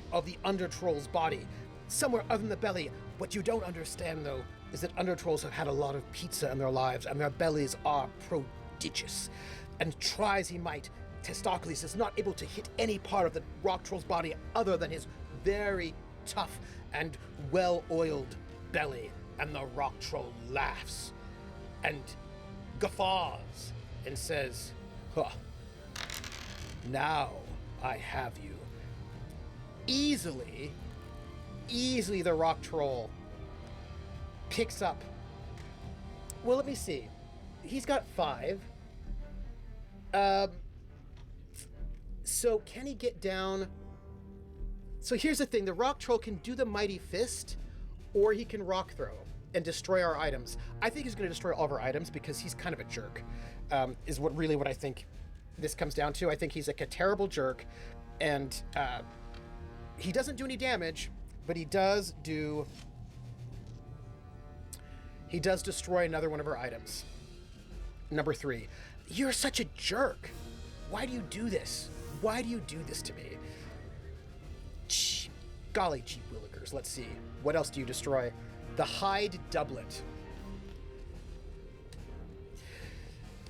under troll's body, somewhere other than the belly. What you don't understand, though, is that under trolls have had a lot of pizza in their lives, and their bellies are prodigious. And try as he might, Testaklees is not able to hit any part of the rock troll's body other than his very tough and well-oiled belly. And the rock troll laughs and guffaws and says, "Huh, now I have you." Easily, the rock troll picks up, well, let me see. He's got 5. So can he get down? So here's the thing. The rock troll can do the mighty fist, or he can rock throw and destroy our items. I think he's going to destroy all of our items because he's kind of a jerk. is what I think this comes down to. I think he's like a terrible jerk, and he doesn't do any damage, but he does destroy another one of her items. Number 3. You're such a jerk. Why do you do this? Why do you do this to me? Golly gee willikers. Let's see. What else do you destroy? The hide doublet.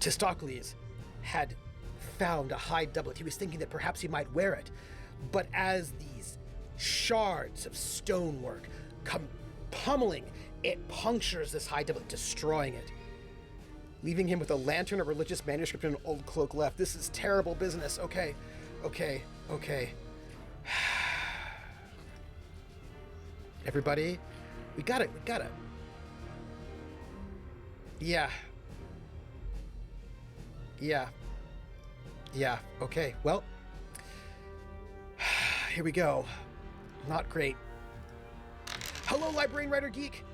Testaklees had found a hide doublet. He was thinking that perhaps he might wear it. But as these shards of stonework come pummeling, it punctures this hide doublet, destroying it, leaving him with a lantern, a religious manuscript, and an old cloak left. This is terrible business. Okay. Everybody, we gotta. Yeah, okay, well, here we go. Not great. Hello, Librarian Writer Geek!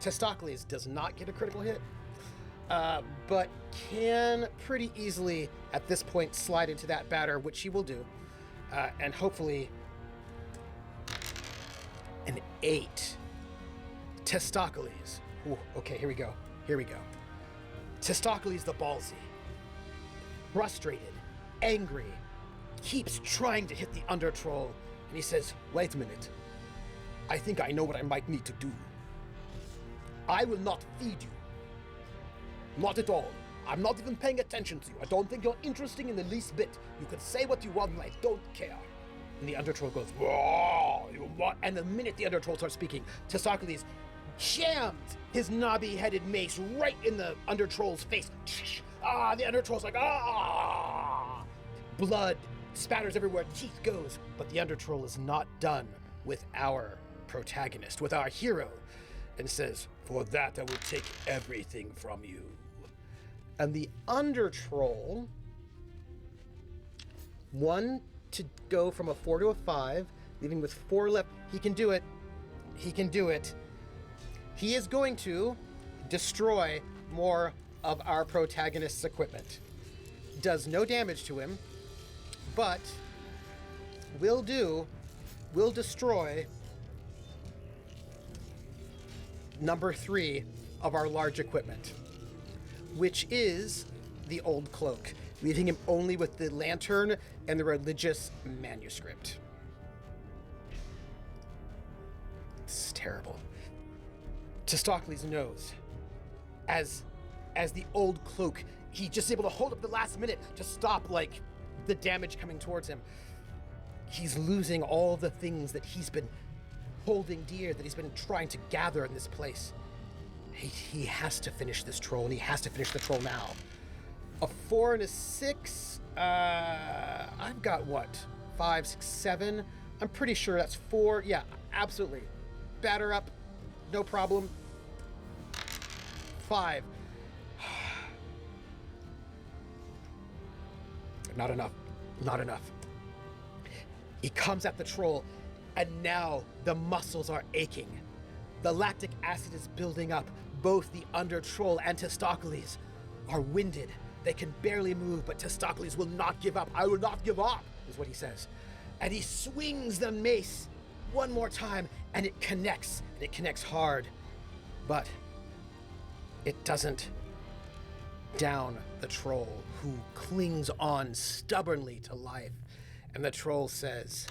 Testaklees does not get a critical hit, but can pretty easily, at this point, slide into that batter, which he will do, and hopefully an 8. Testaklees. Ooh, okay, here we go. Testaklees the Ballsy. Frustrated, angry, keeps trying to hit the under troll, and he says, "Wait a minute. I think I know what I might need to do. I will not feed you. Not at all. I'm not even paying attention to you. I don't think you're interesting in the least bit. You can say what you want, and I don't care." And the under troll goes, "Whoa, you what?" And the minute the under troll starts speaking, Testaklees jams his knobby-headed mace right in the under troll's face. The under troll's like, blood spatters everywhere, teeth goes. But the under troll is not done with our protagonist, with our hero, and says, "For that I will take everything from you." And the under troll, 1 to go from a 4 to a 5, leaving with 4 left. He can do it. He is going to destroy more of our protagonist's equipment. Does no damage to him, but will destroy number 3 of our large equipment, which is the old cloak, leaving him only with the lantern and the religious manuscript. This is terrible. Testaklees knows, as the old cloak, he's just able to hold up the last minute to stop, like, the damage coming towards him. He's losing all the things that he's been holding dear, that he's been trying to gather in this place. He has to finish this troll, and he has to finish the troll now. A 4 and a 6. I've got what? 5, 6, 7. I'm pretty sure that's 4. Yeah, absolutely. Batter up. No problem. 5. Not enough. He comes at the troll, and now the muscles are aching. The lactic acid is building up. Both the under troll and Testaklees are winded. They can barely move, but Testaklees will not give up. "I will not give up," is what he says. And he swings the mace one more time, and it connects. And it connects hard. But it doesn't down the troll, who clings on stubbornly to life. And the troll says,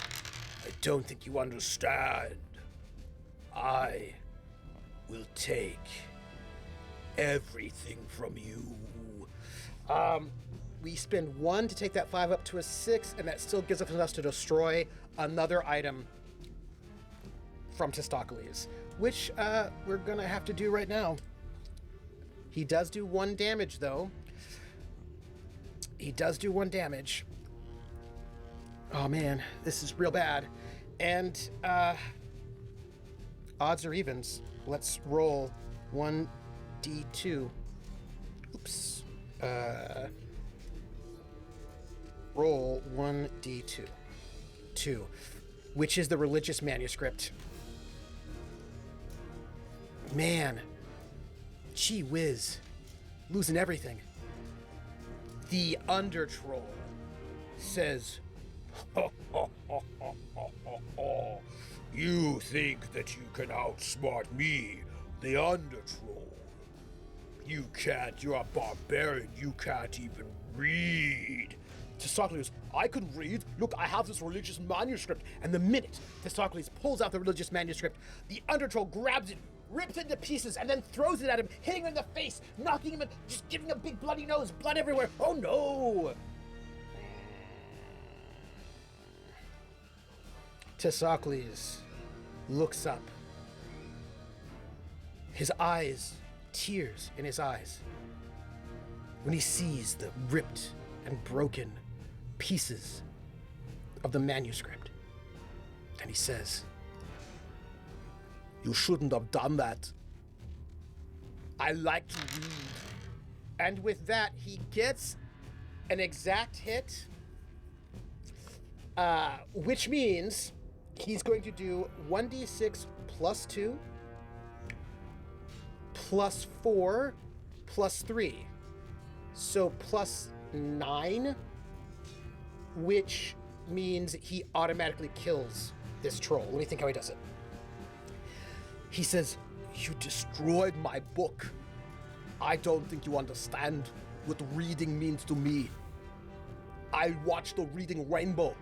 "I don't think you understand. I will take everything from you." We spend 1 to take that 5 up to a 6, and that still gives us enough to destroy another item from Testaklees, which we're gonna have to do right now. He does do 1 damage, though. Oh man, this is real bad. And odds or evens. Let's roll 1d2. Oops. Roll 1d2. 2, which is the religious manuscript. Man, gee whiz, losing everything. The under troll says, You think that you can outsmart me, the Undertroll? You can't, you're a barbarian, you can't even read. Testaklees, I can read. Look, I have this religious manuscript. And the minute Testaklees pulls out the religious manuscript, the undertroll grabs it, rips it into pieces, and then throws it at him, hitting him in the face, knocking him, just giving him a big bloody nose, blood everywhere. Oh no! Testaklees looks up. His eyes, tears in his eyes, when he sees the ripped and broken pieces of the manuscript. And he says, You shouldn't have done that. I like to read. And with that, he gets an exact hit, which means he's going to do 1d6 plus 2, plus 4, plus 3. So plus 9, which means he automatically kills this troll. Let me think how he does it. He says, You destroyed my book. I don't think you understand what reading means to me. I watch the reading rainbow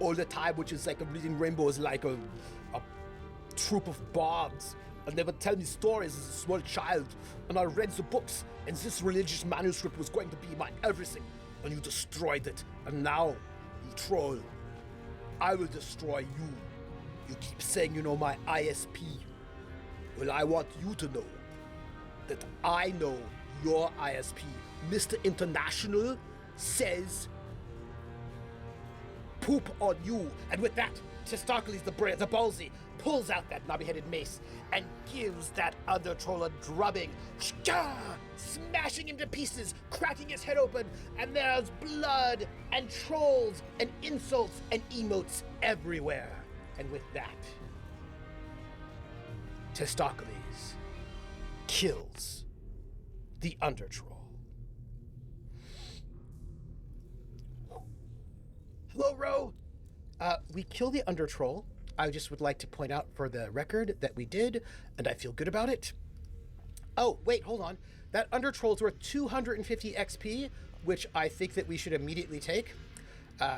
all the time, which is like a reading rainbow is like a troop of bards. And they would tell me stories as a small child. And I read the books, and this religious manuscript was going to be my everything. And you destroyed it. And now, you troll, I will destroy you. You keep saying you know my ISP. Well, I want you to know that I know your ISP. Mr. International says poop on you. and with that, Testaklees the Ballsy pulls out that knobby-headed mace and gives that other troll a drubbing, smashing him to pieces, cracking his head open, and there's blood and trolls and insults and emotes everywhere. And with that, Testaklees kills the undertroll. Hello, Ro. We kill the undertroll. I just would like to point out for the record that we did, and I feel good about it. Oh, wait, hold on. That undertroll's worth 250 XP, which I think that we should immediately take,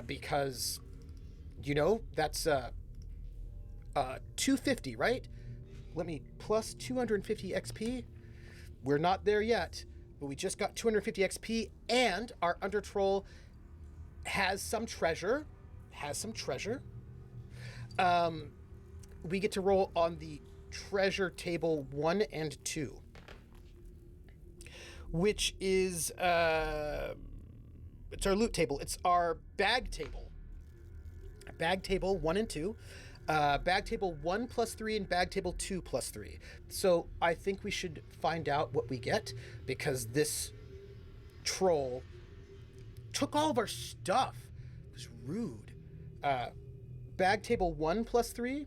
because, you know, that's 250, right? Let me plus 250 XP. We're not there yet, but we just got 250 XP, and our undertroll has some treasure. We get to roll on the treasure table 1 and 2, which is it's our loot table. It's our bag table. Bag table 1 and 2. Bag table 1 plus 3 and bag table 2 plus 3. So I think we should find out what we get, because this troll took all of our stuff. It was rude. Bag table 1 plus 3,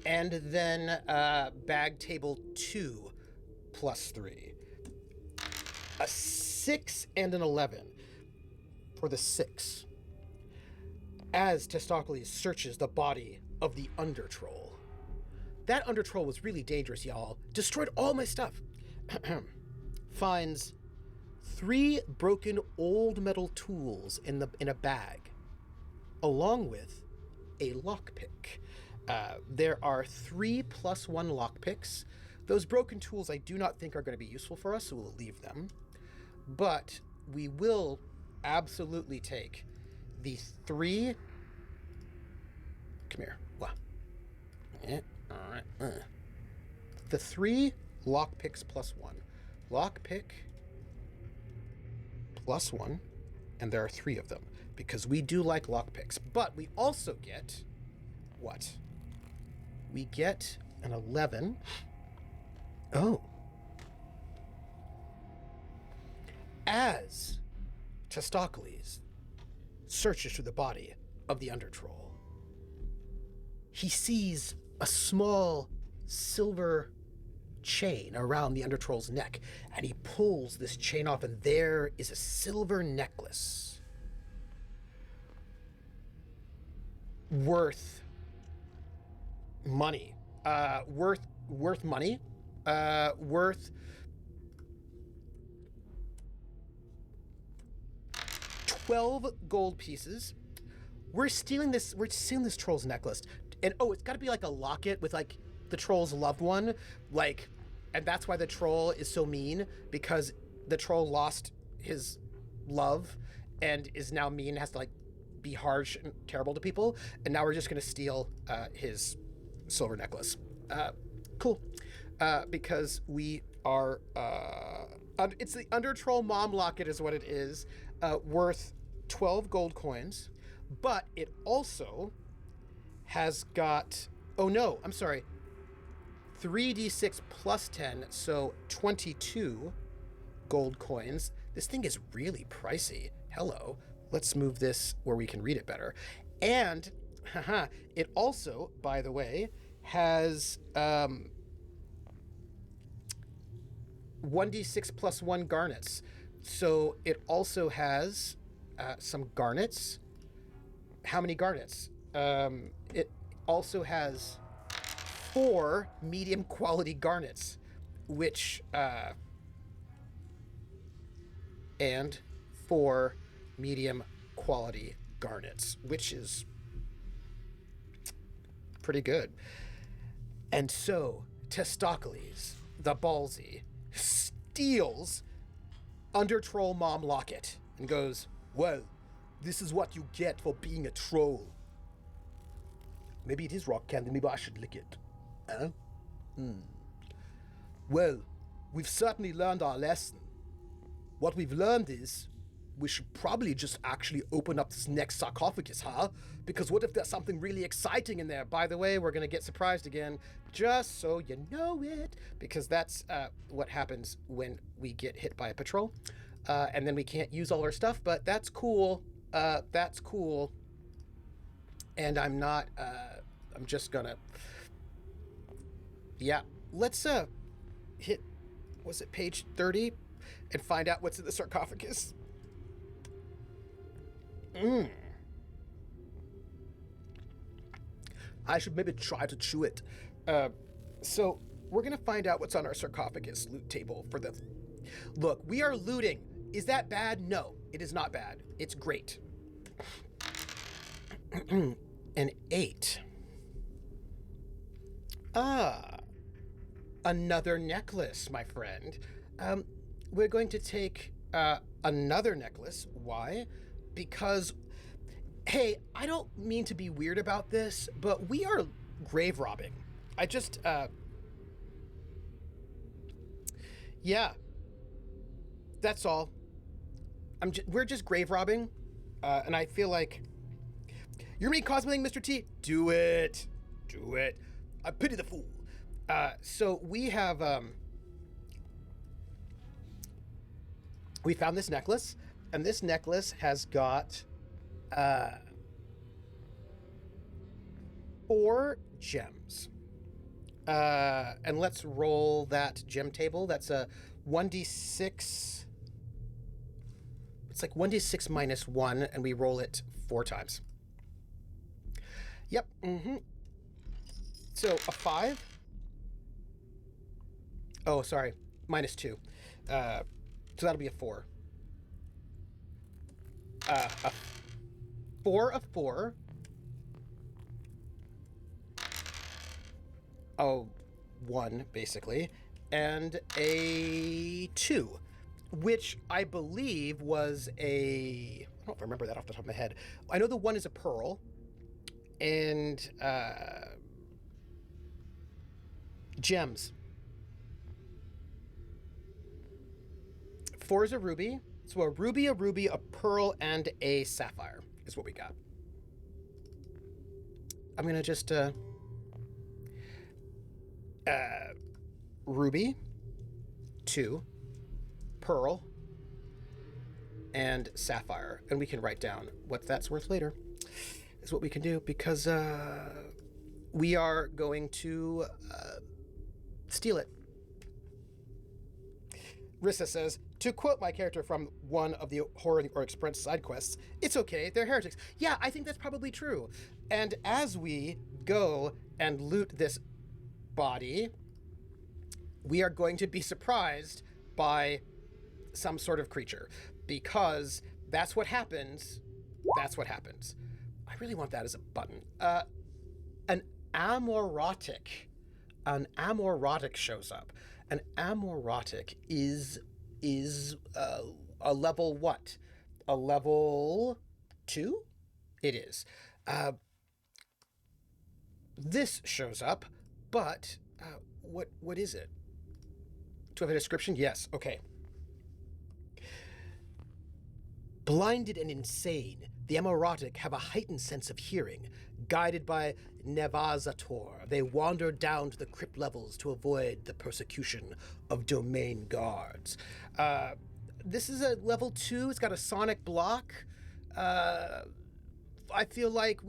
and then bag table 2 plus 3. A 6 and an 11 for the 6. As Testaklees searches the body of the undertroll. That undertroll was really dangerous, y'all. Destroyed all my stuff. Finds 3 broken old metal tools in a bag, along with a lockpick. There are 3 plus 1 lockpicks. Those broken tools I do not think are going to be useful for us, so we'll leave them. But we will absolutely take the 3... Come here. Wow. Yeah. All right. The 3 lockpicks plus 1. Lockpick plus 1, and there are 3 of them, because we do like lockpicks. But we also get what? We get an 11. Oh. As Testaklees searches through the body of the undertroll, he sees a small silver chain around the Undertroll's neck, and he pulls this chain off, and there is a silver necklace. Worth money. Worth money. Worth 12 gold pieces. We're stealing this troll's necklace. And oh, it's gotta be like a locket with like the troll's loved one. Like, and that's why the troll is so mean, because the troll lost his love and is now mean, has to like be harsh and terrible to people. And now we're just gonna steal his silver necklace. Cool. Because we are, it's the Undertroll Mom Locket is what it is, worth 12 gold coins, but it also has got, oh no, I'm sorry, 3d6 plus 10, so 22 gold coins. This thing is really pricey. Hello. Let's move this where we can read it better. And, haha, it also, by the way, has 1d6 plus 1 garnets. So it also has some garnets. How many garnets? It also has 4 medium quality garnets, which, and 4 medium quality garnets, which is pretty good. And so Testaklees the Ballsy steals Undertroll Mom Locket and goes, Well, this is what you get for being a troll. Maybe it is rock candy, maybe I should lick it. Huh? Well, we've certainly learned our lesson. What we've learned is we should probably just actually open up this next sarcophagus, huh? Because what if there's something really exciting in there? by the way, we're going to get surprised again, just so you know it, because that's what happens when we get hit by a patrol. And then we can't use all our stuff, but that's cool. That's cool. And I'm not, I'm just gonna, yeah, let's hit, was it page 30, and find out what's in the sarcophagus. I should maybe try to chew it. So we're gonna find out what's on our sarcophagus loot table for the, look, we are looting. Is that bad? No, it is not bad. It's great. An 8. Another necklace, my friend. We're going to take another necklace. Why? Because, hey, I don't mean to be weird about this, but we are grave robbing. I just, yeah, that's all. We're just grave robbing, and I feel like, you're me cosplaying Mr. T? Do it. Do it. I pity the fool. So we have, we found this necklace, and this necklace has got 4 gems. And let's roll that gem table. That's a 1d6. It's like 1d6 minus 1, and we roll it 4 times. Yep. So a 5. Oh, sorry. Minus 2. So that'll be a 4. A 4 of 4. Oh, 1, basically. And a 2, which I believe was a, I don't remember that off the top of my head. I know the 1 is a pearl, and gems. 4 is a ruby. So a ruby, a pearl, and a sapphire is what we got. I'm gonna just ruby, 2, pearl, and sapphire, and we can write down what that's worth later. Is what we can do, because we are going to steal it. Rissa says, to quote my character from one of the Horror or Express side quests, it's okay, they're heretics. Yeah, I think that's probably true. And as we go and loot this body, we are going to be surprised by some sort of creature, because that's what happens. That's what happens. I really want that as a button. An amorotic shows up. An amorotic is a level what? A level 2? It is. This shows up, but what is it? Do I have a description? Yes. Okay. Blinded and insane, the amorotic have a heightened sense of hearing. Guided by Nevazator, they wander down to the crypt levels to avoid the persecution of domain guards. This is a level 2. It's got a sonic block. I feel like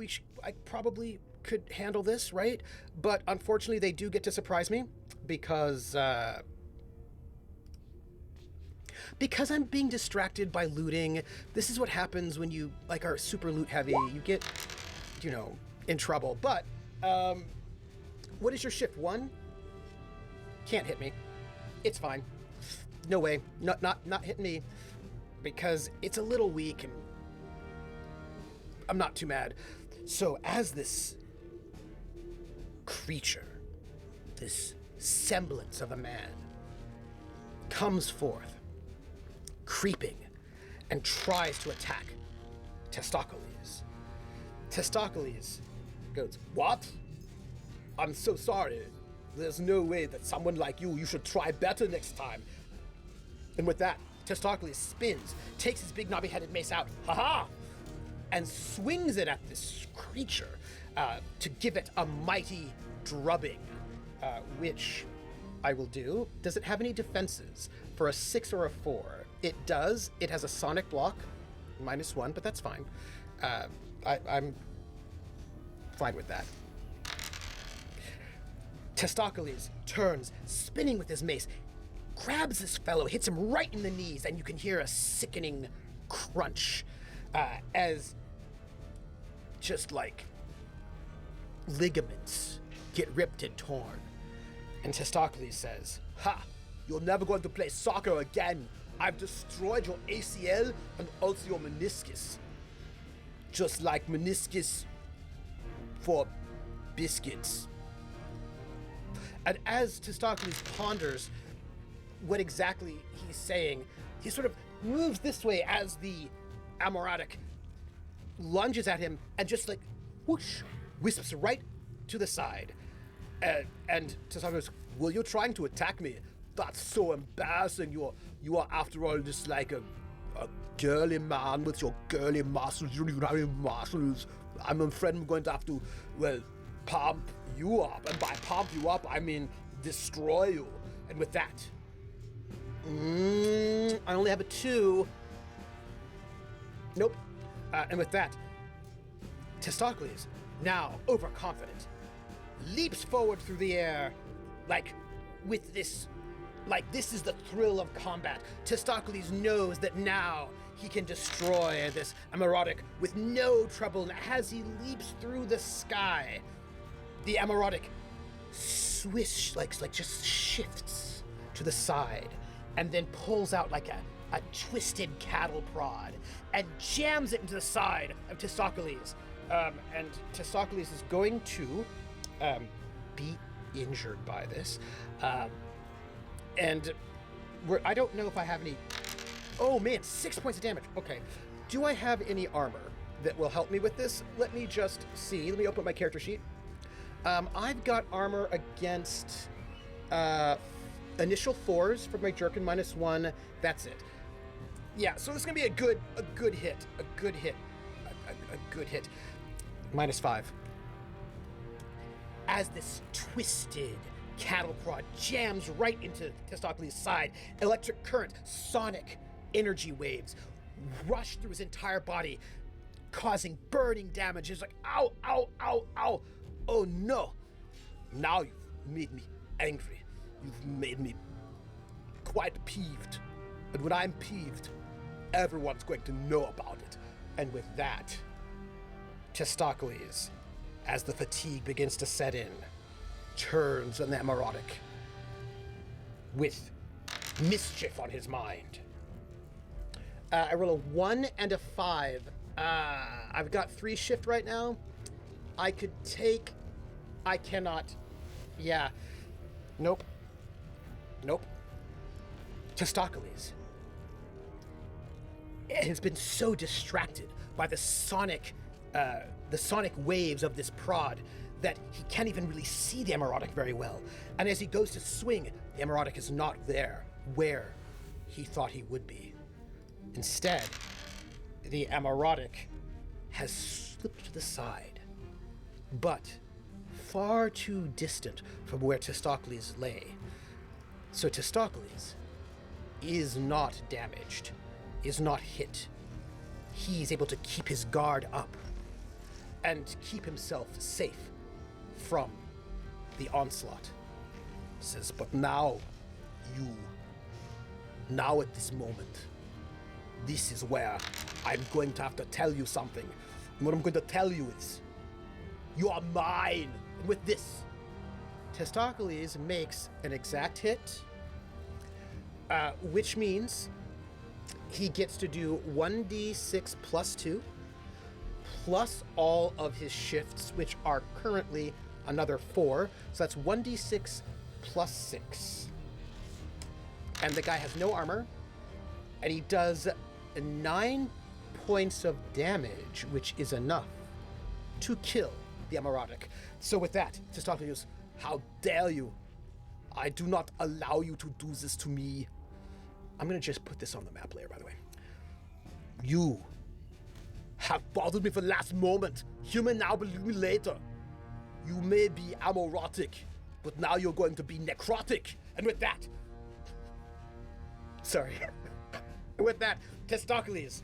I probably could handle this, right? But unfortunately, they do get to surprise me because I'm being distracted by looting. This is what happens when you are super loot heavy. You get, in trouble. But what is your shift? 1? Can't hit me. It's fine. No way. Not hitting me, because it's a little weak and I'm not too mad. So as this creature, this semblance of a man, comes forth, creeping, and tries to attack Testaklees. Testaklees goes, "What? I'm so sorry. There's no way that someone like you should try better next time." And with that, Testaklees spins, takes his big knobby-headed mace out, haha, and swings it at this creature to give it a mighty drubbing, which I will do. Does it have any defenses for a 6 or a 4? It does. It has a sonic block, -1, but that's fine. I'm fine with that. Testaklees turns, spinning with his mace, grabs this fellow, hits him right in the knees, and you can hear a sickening crunch as just ligaments get ripped and torn. And Testaklees says, "Ha! You're never going to play soccer again. I've destroyed your ACL and also your meniscus. Just like meniscus for biscuits." And as Testaklees ponders what exactly he's saying, he sort of moves this way as the amorotic lunges at him and just whoosh, wisps right to the side. And Testaklees goes, "Were you trying to attack me? That's so embarrassing. You are after all just like a girly man with your girly muscles. You don't even have any muscles. I'm afraid I'm going to have to, pump you up. And by pump you up, I mean destroy you." And with that, I only have a 2. Nope. And with that, Testaklees, now overconfident, leaps forward through the air, with this, this is the thrill of combat. Testaklees knows that now he can destroy this amorotic with no trouble, and as he leaps through the sky, the amorotic swish, just shifts to the side, and then pulls out a twisted cattle prod and jams it into the side of Testaklees. And Testaklees is going to be injured by this. And I don't know if I have any... Oh man, 6 points of damage. Okay. Do I have any armor that will help me with this? Let me just see. Let me open my character sheet. I've got armor against initial 4s for my jerkin, -1. That's it. Yeah, so this is gonna be a good hit. A good hit. -5. As this twisted cattle prod jams right into Testaklees' side, electric current, sonic energy waves rush through his entire body, causing burning damage. It's ow, ow, ow, ow. Oh no. Now you've made me angry. You've made me quite peeved. And when I'm peeved, everyone's going to know about it. And with that, Testaklees, as the fatigue begins to set in, turns on the Emerodic with mischief on his mind. I roll a 1 and a 5. I've got 3 shift right now. I could take... I cannot... Yeah. Nope. Nope. Testaklees has been so distracted by the sonic waves of this prod that he can't even really see the Emerodic very well. And as he goes to swing, the Emerodic is not there where he thought he would be. Instead, the Emerodic has slipped to the side, but far too distant from where Testaklees lay. So Testaklees is not damaged, is not hit. He's able to keep his guard up and keep himself safe from the onslaught. Says, but now at this moment, this is where I'm going to have to tell you something. And what I'm going to tell you is, you are mine. And with this, Testaklees makes an exact hit, which means he gets to do 1d6 plus 2, plus all of his shifts, which are currently another 4. So that's 1d6 plus 6. And the guy has no armor, and he does 9 points of damage, which is enough to kill the Emerodic. So with that, Testaklees, how dare you? I do not allow you to do this to me. I'm gonna just put this on the map layer, by the way. You have bothered me for the last moment. You may now believe me later. You may be amorotic, but now you're going to be necrotic. And with that... Sorry. With that, Testaklees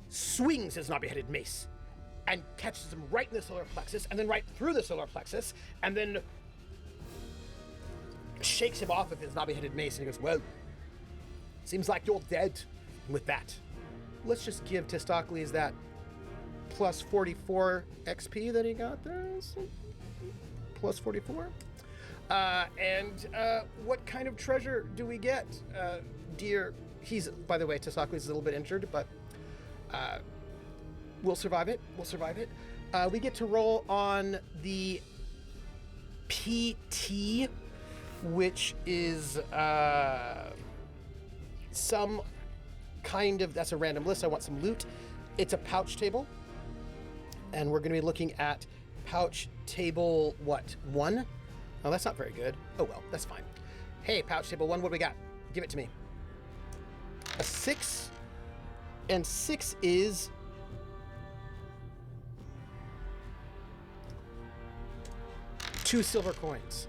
swings his knobby-headed mace and catches him right in the solar plexus, and then right through the solar plexus, and then shakes him off of his knobby-headed mace, and he goes, well, seems like you're dead. And with that, let's just give Testaklees that plus 44 XP that he got there. So plus 44. And what kind of treasure do we get? Dear, by the way, Testaklees is a little bit injured, but we'll survive it. We'll survive it. We get to roll on the PT, which is some kind of, that's a random list. I want some loot. It's a pouch table. And we're going to be looking at pouch table, what, 1? Oh, that's not very good. Oh, well, that's fine. Hey, pouch table 1, what do we got? Give it to me. A 6. And 6 is... two silver coins.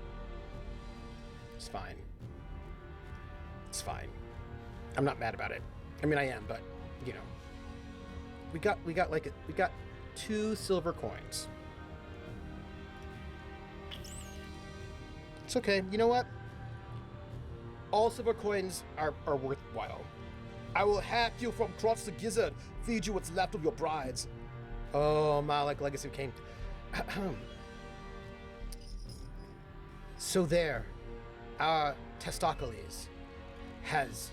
It's fine. It's fine. I'm not mad about it. I mean, I am, but, you know. We got 2 silver coins. It's okay. You know what? All silver coins are worthwhile. I will hack you from across the gizzard, feed you what's left of your brides. Oh, Malik, Legacy of Cain. So there, our Testaklees has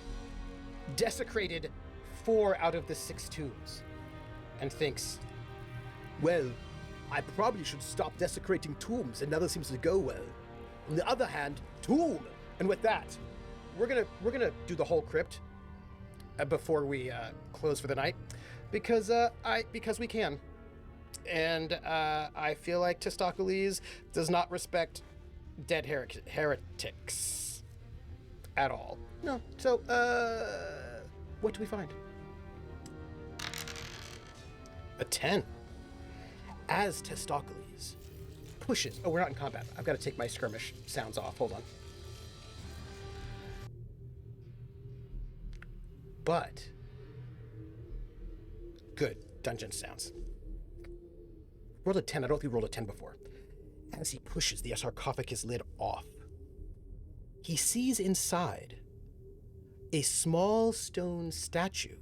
desecrated 4 out of the 6 tombs and thinks, well, I probably should stop desecrating tombs. It never seems to go well. On the other hand, tomb. And with that, we're gonna do the whole crypt before we close for the night, because we can, and I feel like Testaklees does not respect dead heretics at all. No. So what do we find? A 10. As Testaklees pushes... Oh, we're not in combat. I've got to take my skirmish sounds off. Hold on. But... good. Dungeon sounds. Rolled a 10. I don't think we rolled a 10 before. As he pushes the sarcophagus lid off, he sees inside a small stone statue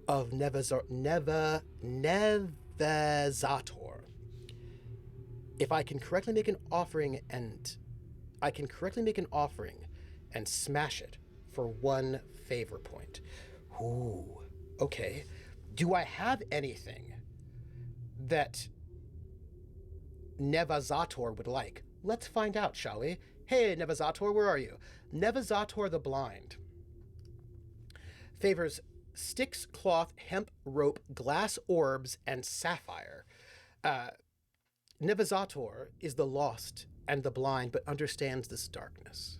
of Nevazator. If I can correctly make an offering and smash it for 1 favor point. Ooh, okay. Do I have anything that Nevazator would like? Let's find out, shall we? Hey, Nevazator, where are you? Nevazator the Blind favors sticks, cloth, hemp, rope, glass orbs, and sapphire. Nevazator is the lost and the blind, but understands this darkness.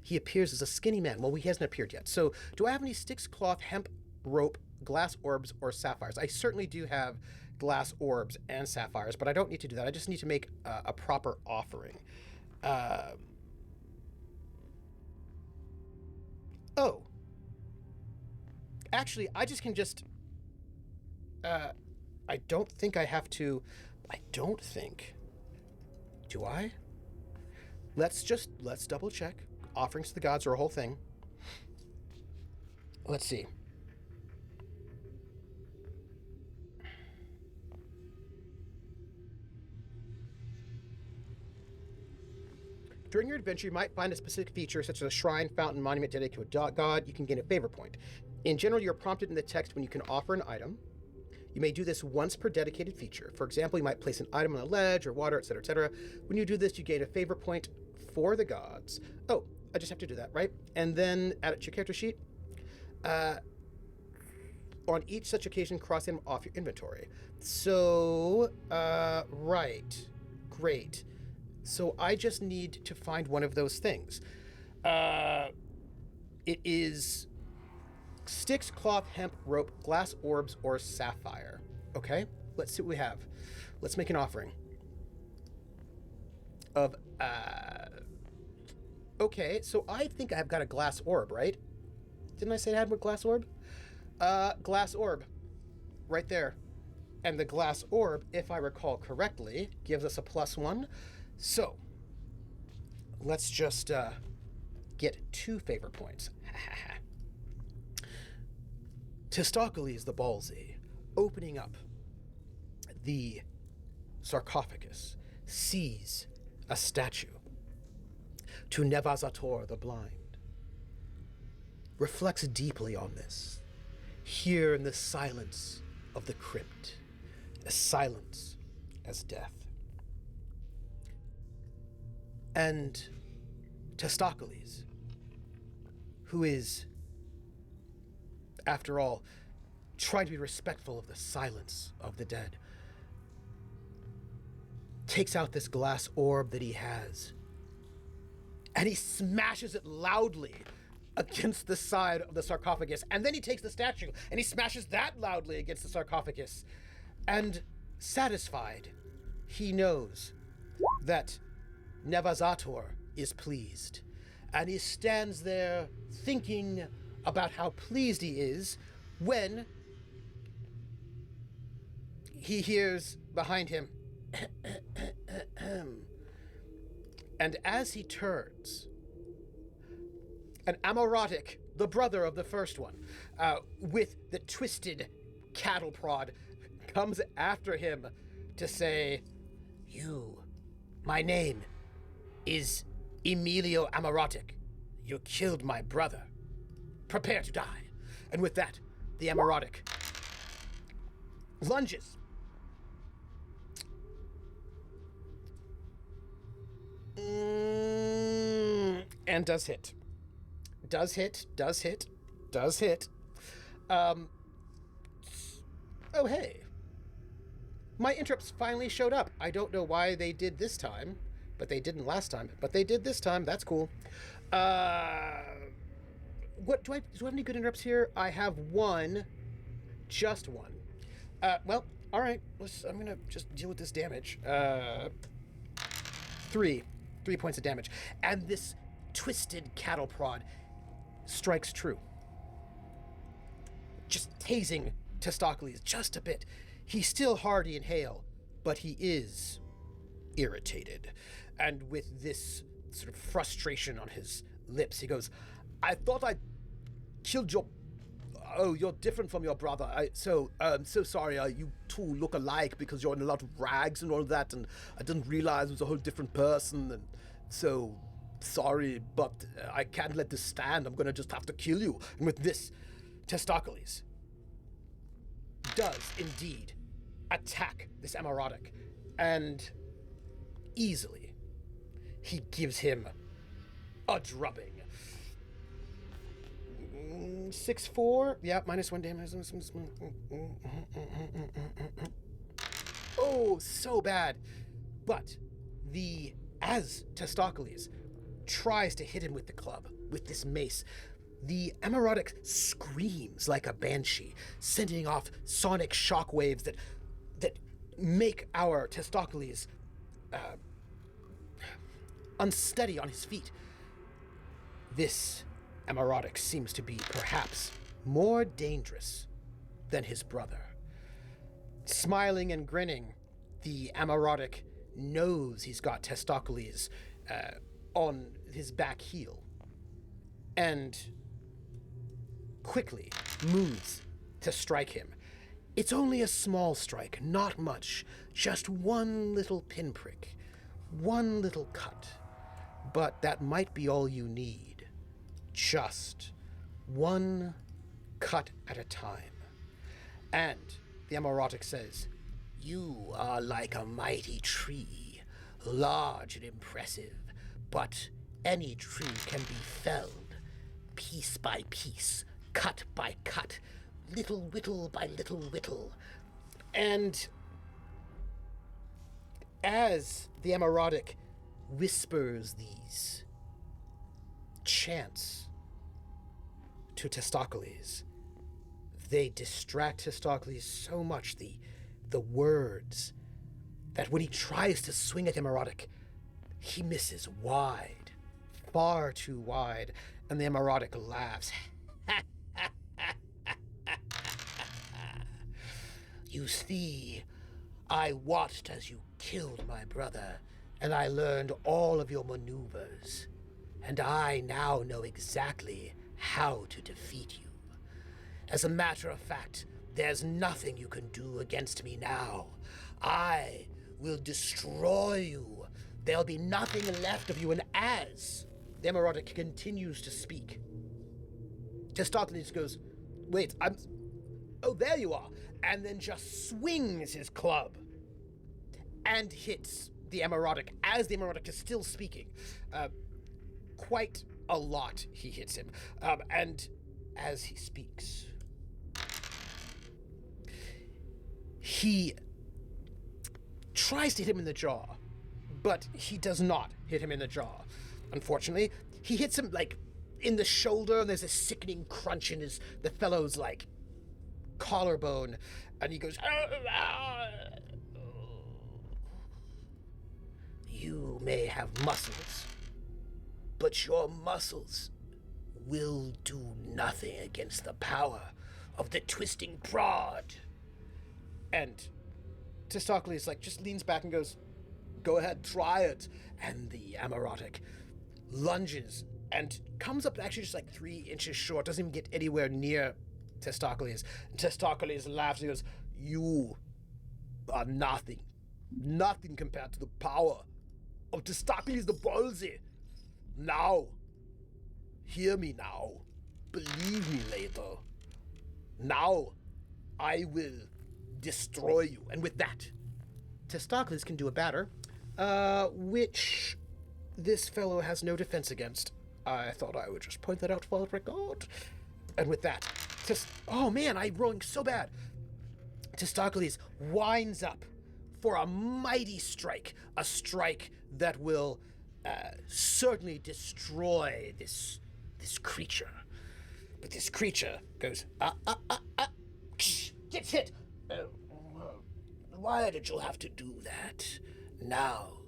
He appears as a skinny man. Well, he hasn't appeared yet. So, do I have any sticks, cloth, hemp, rope, glass orbs, or sapphires? I certainly do have glass orbs and sapphires, but I don't need to do that. I just need to make a proper offering. Oh. Actually, I just can just... I don't think I have to... I don't think... Do I? Let's double check. Offerings to the gods are a whole thing. Let's see. During your adventure, you might find a specific feature, such as a shrine, fountain, monument dedicated to a god. You can gain a favor point. In general, you're prompted in the text when you can offer an item. You may do this once per dedicated feature. For example, you might place an item on a ledge or water, etc., etc. When you do this, you gain a favor point for the gods. Oh, I just have to do that, right? And then add it to your character sheet. On each such occasion, cross them off your inventory. So, right. Great. So I just need to find one of those things. It is sticks, cloth, hemp, rope, glass orbs, or sapphire. Okay, let's see what we have. Let's make an offering of, okay, so I think I've got a glass orb, right? Didn't I say I had a glass orb? Glass orb, right there. And the glass orb, if I recall correctly, gives us a +1. So, let's just get 2 favor points. Testaklees the Ballsy, opening up the sarcophagus, sees a statue to Nevazator the Blind. Reflects deeply on this, here in the silence of the crypt, as silence as death. And Testaklees, who is, after all, trying to be respectful of the silence of the dead, takes out this glass orb that he has, and he smashes it loudly against the side of the sarcophagus. And then he takes the statue, and he smashes that loudly against the sarcophagus. And satisfied, he knows that Nevazator is pleased, and he stands there thinking about how pleased he is when he hears behind him and as he turns, an Amorotic, the brother of the first one, with the twisted cattle prod, comes after him to say, my name is Emilio Amorotic. You killed my brother. Prepare to die. And with that, the Amorotic lunges. And does hit. Does hit. Oh, hey. My interrupts finally showed up. I don't know why they did this time, but they didn't last time. But they did this time. That's cool. What do I have any good interrupts here? I have one. Just one. Well, all right. I'm gonna just deal with this damage. 3 points of damage. And this twisted cattle prod strikes true. Just tasing Testaklees just a bit. He's still hardy and hale, but he is irritated. And with this sort of frustration on his lips, he goes, I thought I'd killed your... Oh, you're different from your brother. So sorry. You two look alike because you're in a lot of rags and all that, and I didn't realize it was a whole different person, and so sorry, but I can't let this stand. I'm gonna just have to kill you. And with this, Testaklees does indeed attack this Amarotic, and easily he gives him a drubbing. 6-4. Yeah, -1 damage. Oh, so bad. But as Testaklees tries to hit him with the club, with this mace, the Amarotic screams like a banshee, sending off sonic shockwaves that make our Testaklees unsteady on his feet. This Amarotic seems to be perhaps more dangerous than his brother. Smiling and grinning, the Amarotic knows he's got Testaklees on his back heel, and quickly moves to strike him. It's only a small strike, not much, just one little pinprick, one little cut, but that might be all you need. Just one cut at a time. And the Amarotic says, "You are like a mighty tree, large and impressive, but any tree can be felled, piece by piece, cut by cut, little whittle by little whittle." And as the Amarotic whispers these chants to Testaklees, they distract Testaklees so much, the words, that when he tries to swing at the Amarotic, he misses wide, far too wide, and the Amarotic laughs. "You see, I watched as you killed my brother, and I learned all of your maneuvers, and I now know exactly how to defeat you. As a matter of fact, there's nothing you can do against me now. I will destroy you. There'll be nothing left of you." And as the Amarotic continues to speak, Testaklees goes, "Wait, oh, there you are," and then just swings his club and hits the Amarotic as the Amarotic is still speaking. Quite a lot he hits him. And as he speaks, he tries to hit him in the jaw, but he does not hit him in the jaw. Unfortunately, he hits him like in the shoulder, and there's a sickening crunch in the fellow's like collarbone, and he goes, "You may have muscles, but your muscles will do nothing against the power of the twisting prod." And Testaklees just leans back and goes, "Go ahead, try it." And the Amarotic lunges and comes up actually just 3 inches short, doesn't even get anywhere near Testaklees. And Testaklees laughs and goes, "You are nothing compared to the power of Testaklees the Ballsy. Now, hear me now, believe me later. Now, I will destroy you." And with that, Testaklees can do a batter, which this fellow has no defense against. I thought I would just point that out for the record. And with that, oh man, I'm rolling so bad. Testaklees winds up for a mighty strike, a strike that will certainly destroy this creature. But this creature goes, gets hit. Why did you have to do that? Now,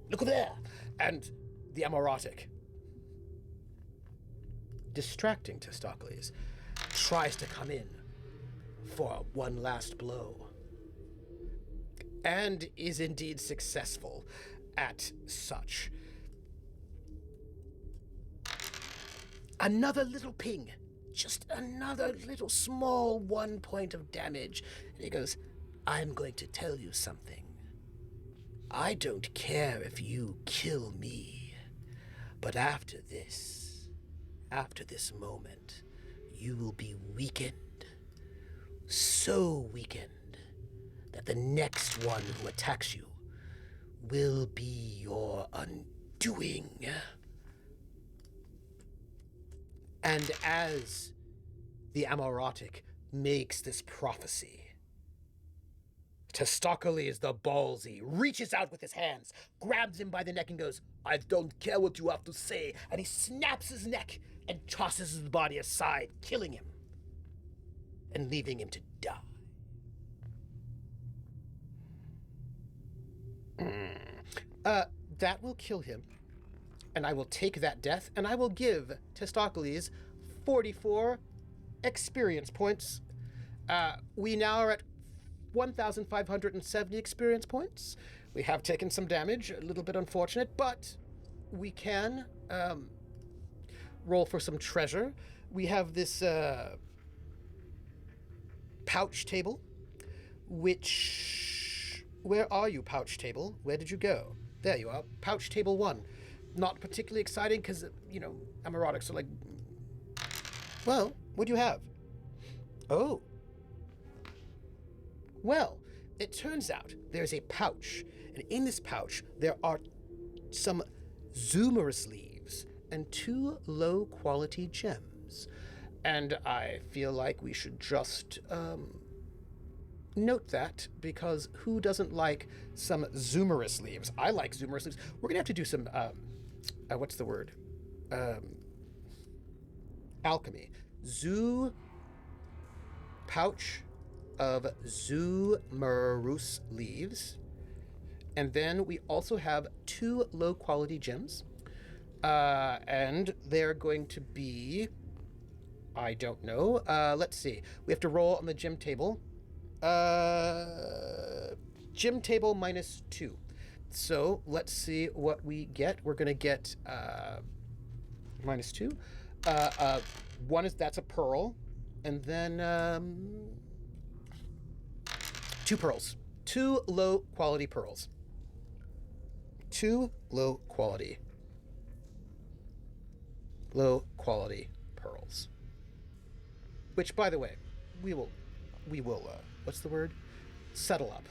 look there. And the Amarotic, distracting Testaklees, tries to come in for one last blow, and is indeed successful at such. Another little ping, just another little small 1 point of damage. And he goes, I'm going to tell you something. I don't care if you kill me, but after this moment, you will be weakened, so weakened that the next one who attacks you will be your undoing. And as the Amaurotic makes this prophecy, Testaklees the Ballsy reaches out with his hands, grabs him by the neck and goes, I don't care what you have to say, and he snaps his neck and tosses his body aside, killing him and leaving him to die. That will kill him, and I will take that death, and I will give Testaklees 44 experience points. We now are at 1,570 experience points. We have taken some damage, a little bit unfortunate, but we can roll for some treasure. We have this pouch table, which... Where are you, pouch table? Where did you go? There you are, pouch table 1. Not particularly exciting because, Amaurotics are like... Well, what do you have? Oh. Well, it turns out there's a pouch, and in this pouch there are some Zoomerus leaves and 2 low-quality gems. And I feel like we should just note that, because who doesn't like some Zoomerus leaves? I like Zoomerus leaves. We're gonna have to do some, what's the word? Alchemy. Pouch of Zoomerus leaves. And then we also have 2 low-quality gems. And they're going to be... I don't know. Let's see. We have to roll on the gem table. Gem table -2. So let's see what we get. We're going to get -2. One is, that's a pearl. And then 2 pearls. 2 low-quality pearls. 2 low-quality pearls. Which, by the way, we will, what's the word? Settle up.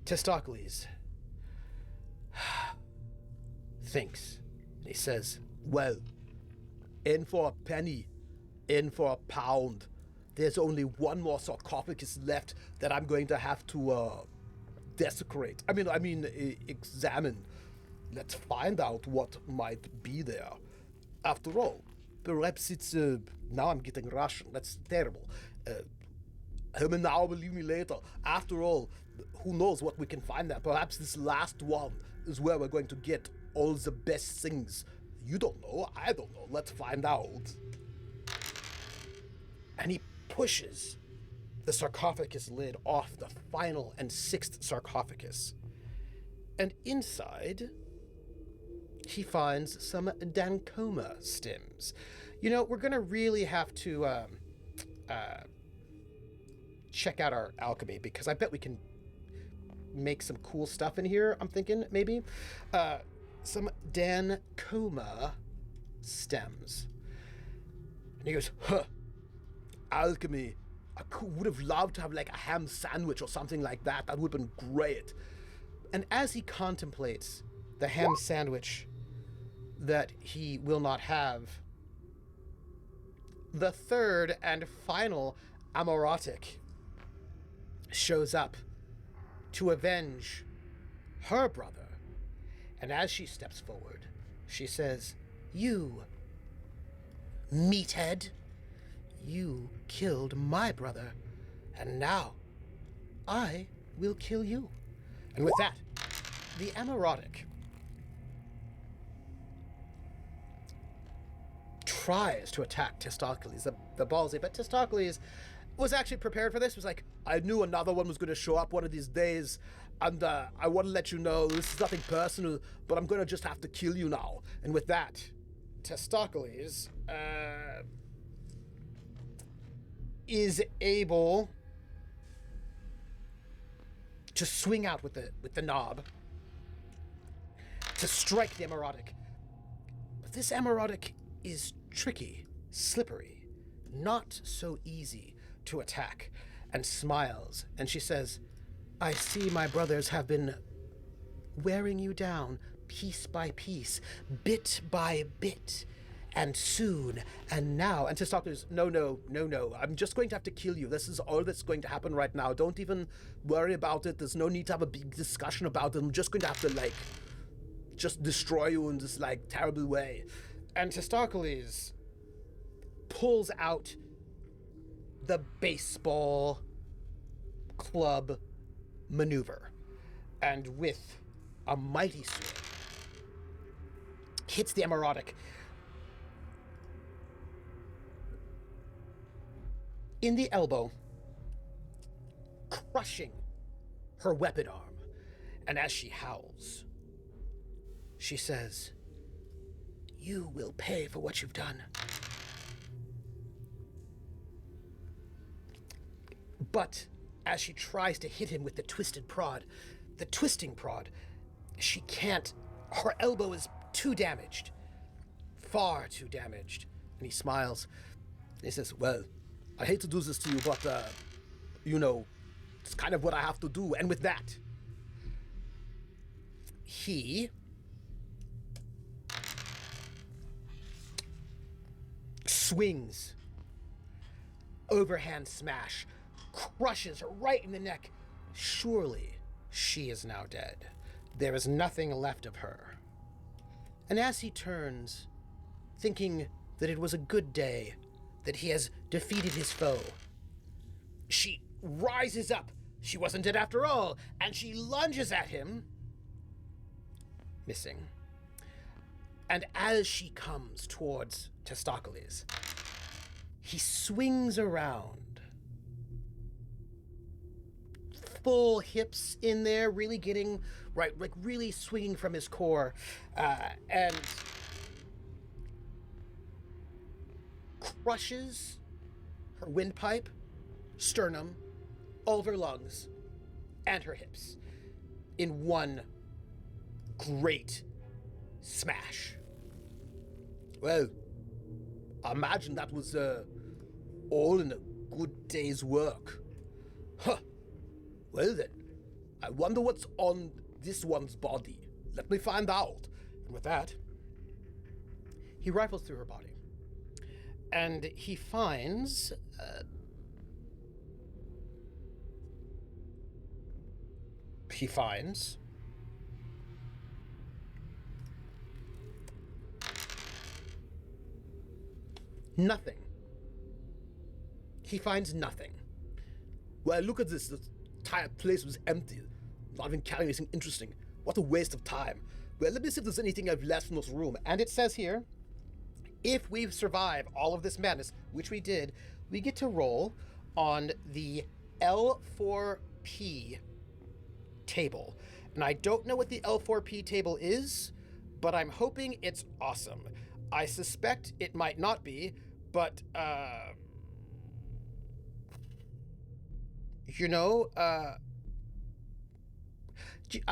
Testaklees thinks. And he says, Well, in for a penny, in for a pound. There's only one more sarcophagus left that I'm going to have to desecrate. I mean, examine. Let's find out what might be there. After all, perhaps it's, now I'm getting Russian. That's terrible. Hear me now, believe me later. After all, who knows what we can find there? Perhaps this last one is where we're going to get all the best things. You don't know. I don't know. Let's find out. and he pushes the sarcophagus lid off the final and 6th sarcophagus. And inside, he finds some Dancoma stems. You know, we're going to really have to check out our alchemy, because I bet we can make some cool stuff in here, I'm thinking, maybe. Some Dancoma stems. And he goes, huh, alchemy. I would have loved to have like a ham sandwich or something like that. That would have been great. And as he contemplates the ham sandwich that he will not have, the third and final Amaurotic shows up to avenge her brother. And as she steps forward, she says, "You, meathead, you killed my brother, and now I will kill you." And with that, the Amaurotic tries to attack Testaklees the Ballsy, but Testaklees was actually prepared for this. Was like, I knew another one was going to show up one of these days, and I want to let you know this is nothing personal, but I'm going to just have to kill you now. and with that, Testaklees is able to swing out with the knob to strike the emerotic. But this emerotic is tricky, slippery, not so easy to attack, and smiles, and she says, I see my brothers have been wearing you down piece by piece, bit by bit, and soon, and now. And Testaklees, no, I'm just going to have to kill you. This is all that's going to happen right now. Don't even worry about it. There's no need to have a big discussion about it. I'm just going to have to, like, just destroy you in this, like, terrible way. And Testaklees pulls out the baseball club maneuver, and with a mighty swing, hits the emerotic in the elbow, crushing her weapon arm. And as she howls, she says, you will pay for what you've done. But as she tries to hit him with the twisting prod, she can't. Her elbow is too damaged. Far too damaged. And he smiles. He says, well, I hate to do this to you, but, it's kind of what I have to do. And with that, he swings. Overhand smash. Crushes her right in the neck. Surely she is now dead. There is nothing left of her. And as he turns, thinking that it was a good day, that he has defeated his foe, she rises up. She wasn't dead after all, and she lunges at him, missing. And as she comes towards Testaklees, he swings around. Full hips in there, really getting right, like really swinging from his core, and crushes her windpipe, sternum, all of her lungs, and her hips in one great smash. well, I imagine that was all in a good day's work. Huh. Well then, I wonder what's on this one's body. Let me find out. And with that, he rifles through her body. And he finds nothing. He finds nothing. Well, look at this. The entire place was empty. Not even carrying anything interesting. What a waste of time. Well, let me see if there's anything I've left in this room. And it says here, if we survive all of this madness, which we did, we get to roll on the L4P table. And I don't know what the L4P table is, but I'm hoping it's awesome. I suspect it might not be, but, I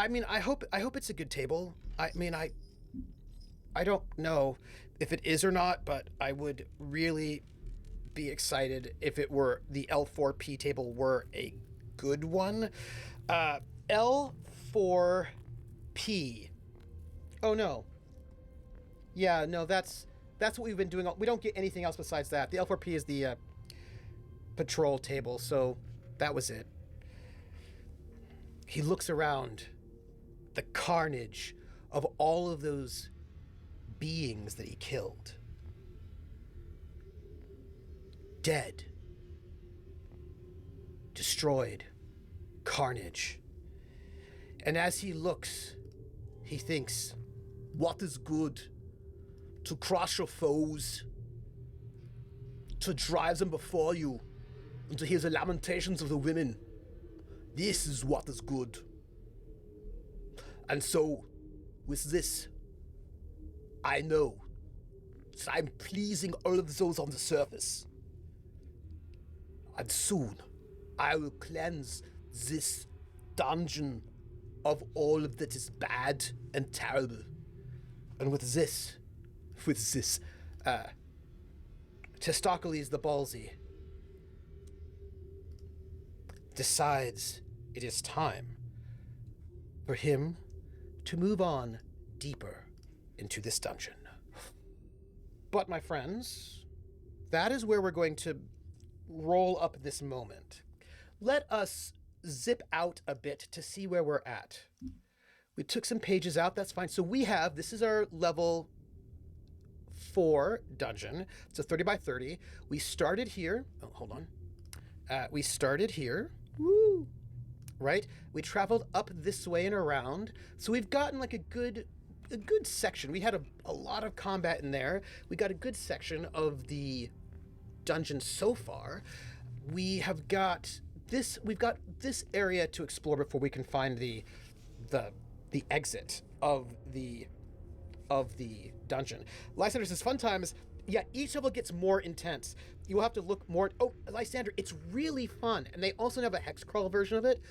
mean, I hope it's a good table. I mean, I don't know if it is or not, but I would really be excited if it were the L4P table were a good one. L4P. Oh no. Yeah, no, that's what we've been doing. We don't get anything else besides that. The L4P is the patrol table, so that was it. He looks around. The carnage of all of those beings that he killed. Dead. Destroyed. Carnage. And as he looks, he thinks, what is good? To crush your foes, to drive them before you, and to hear the lamentations of the women. This is what is good. And so, with this, I know So I'm pleasing all of those on the surface. And soon, I will cleanse this dungeon of all that is bad and terrible. And with this, Testaklees the Ballsy decides it is time for him to move on deeper into this dungeon. But my friends, that is where we're going to roll up this moment. Let us zip out a bit to see where we're at. We took some pages out, that's fine. So we have, this is our level 4 dungeon. It's a 30 by 30. We started here. Oh, hold on. We started here. Woo! Right? We traveled up this way and around. So we've gotten like a good section. We had a lot of combat in there. We got a good section of the dungeon so far. We've got this area to explore before we can find the exit of the dungeon. Lysander says, fun times. Yeah, each level gets more intense. You will have to look more. Oh, Lysander, it's really fun. And they also have a hex crawl version of it.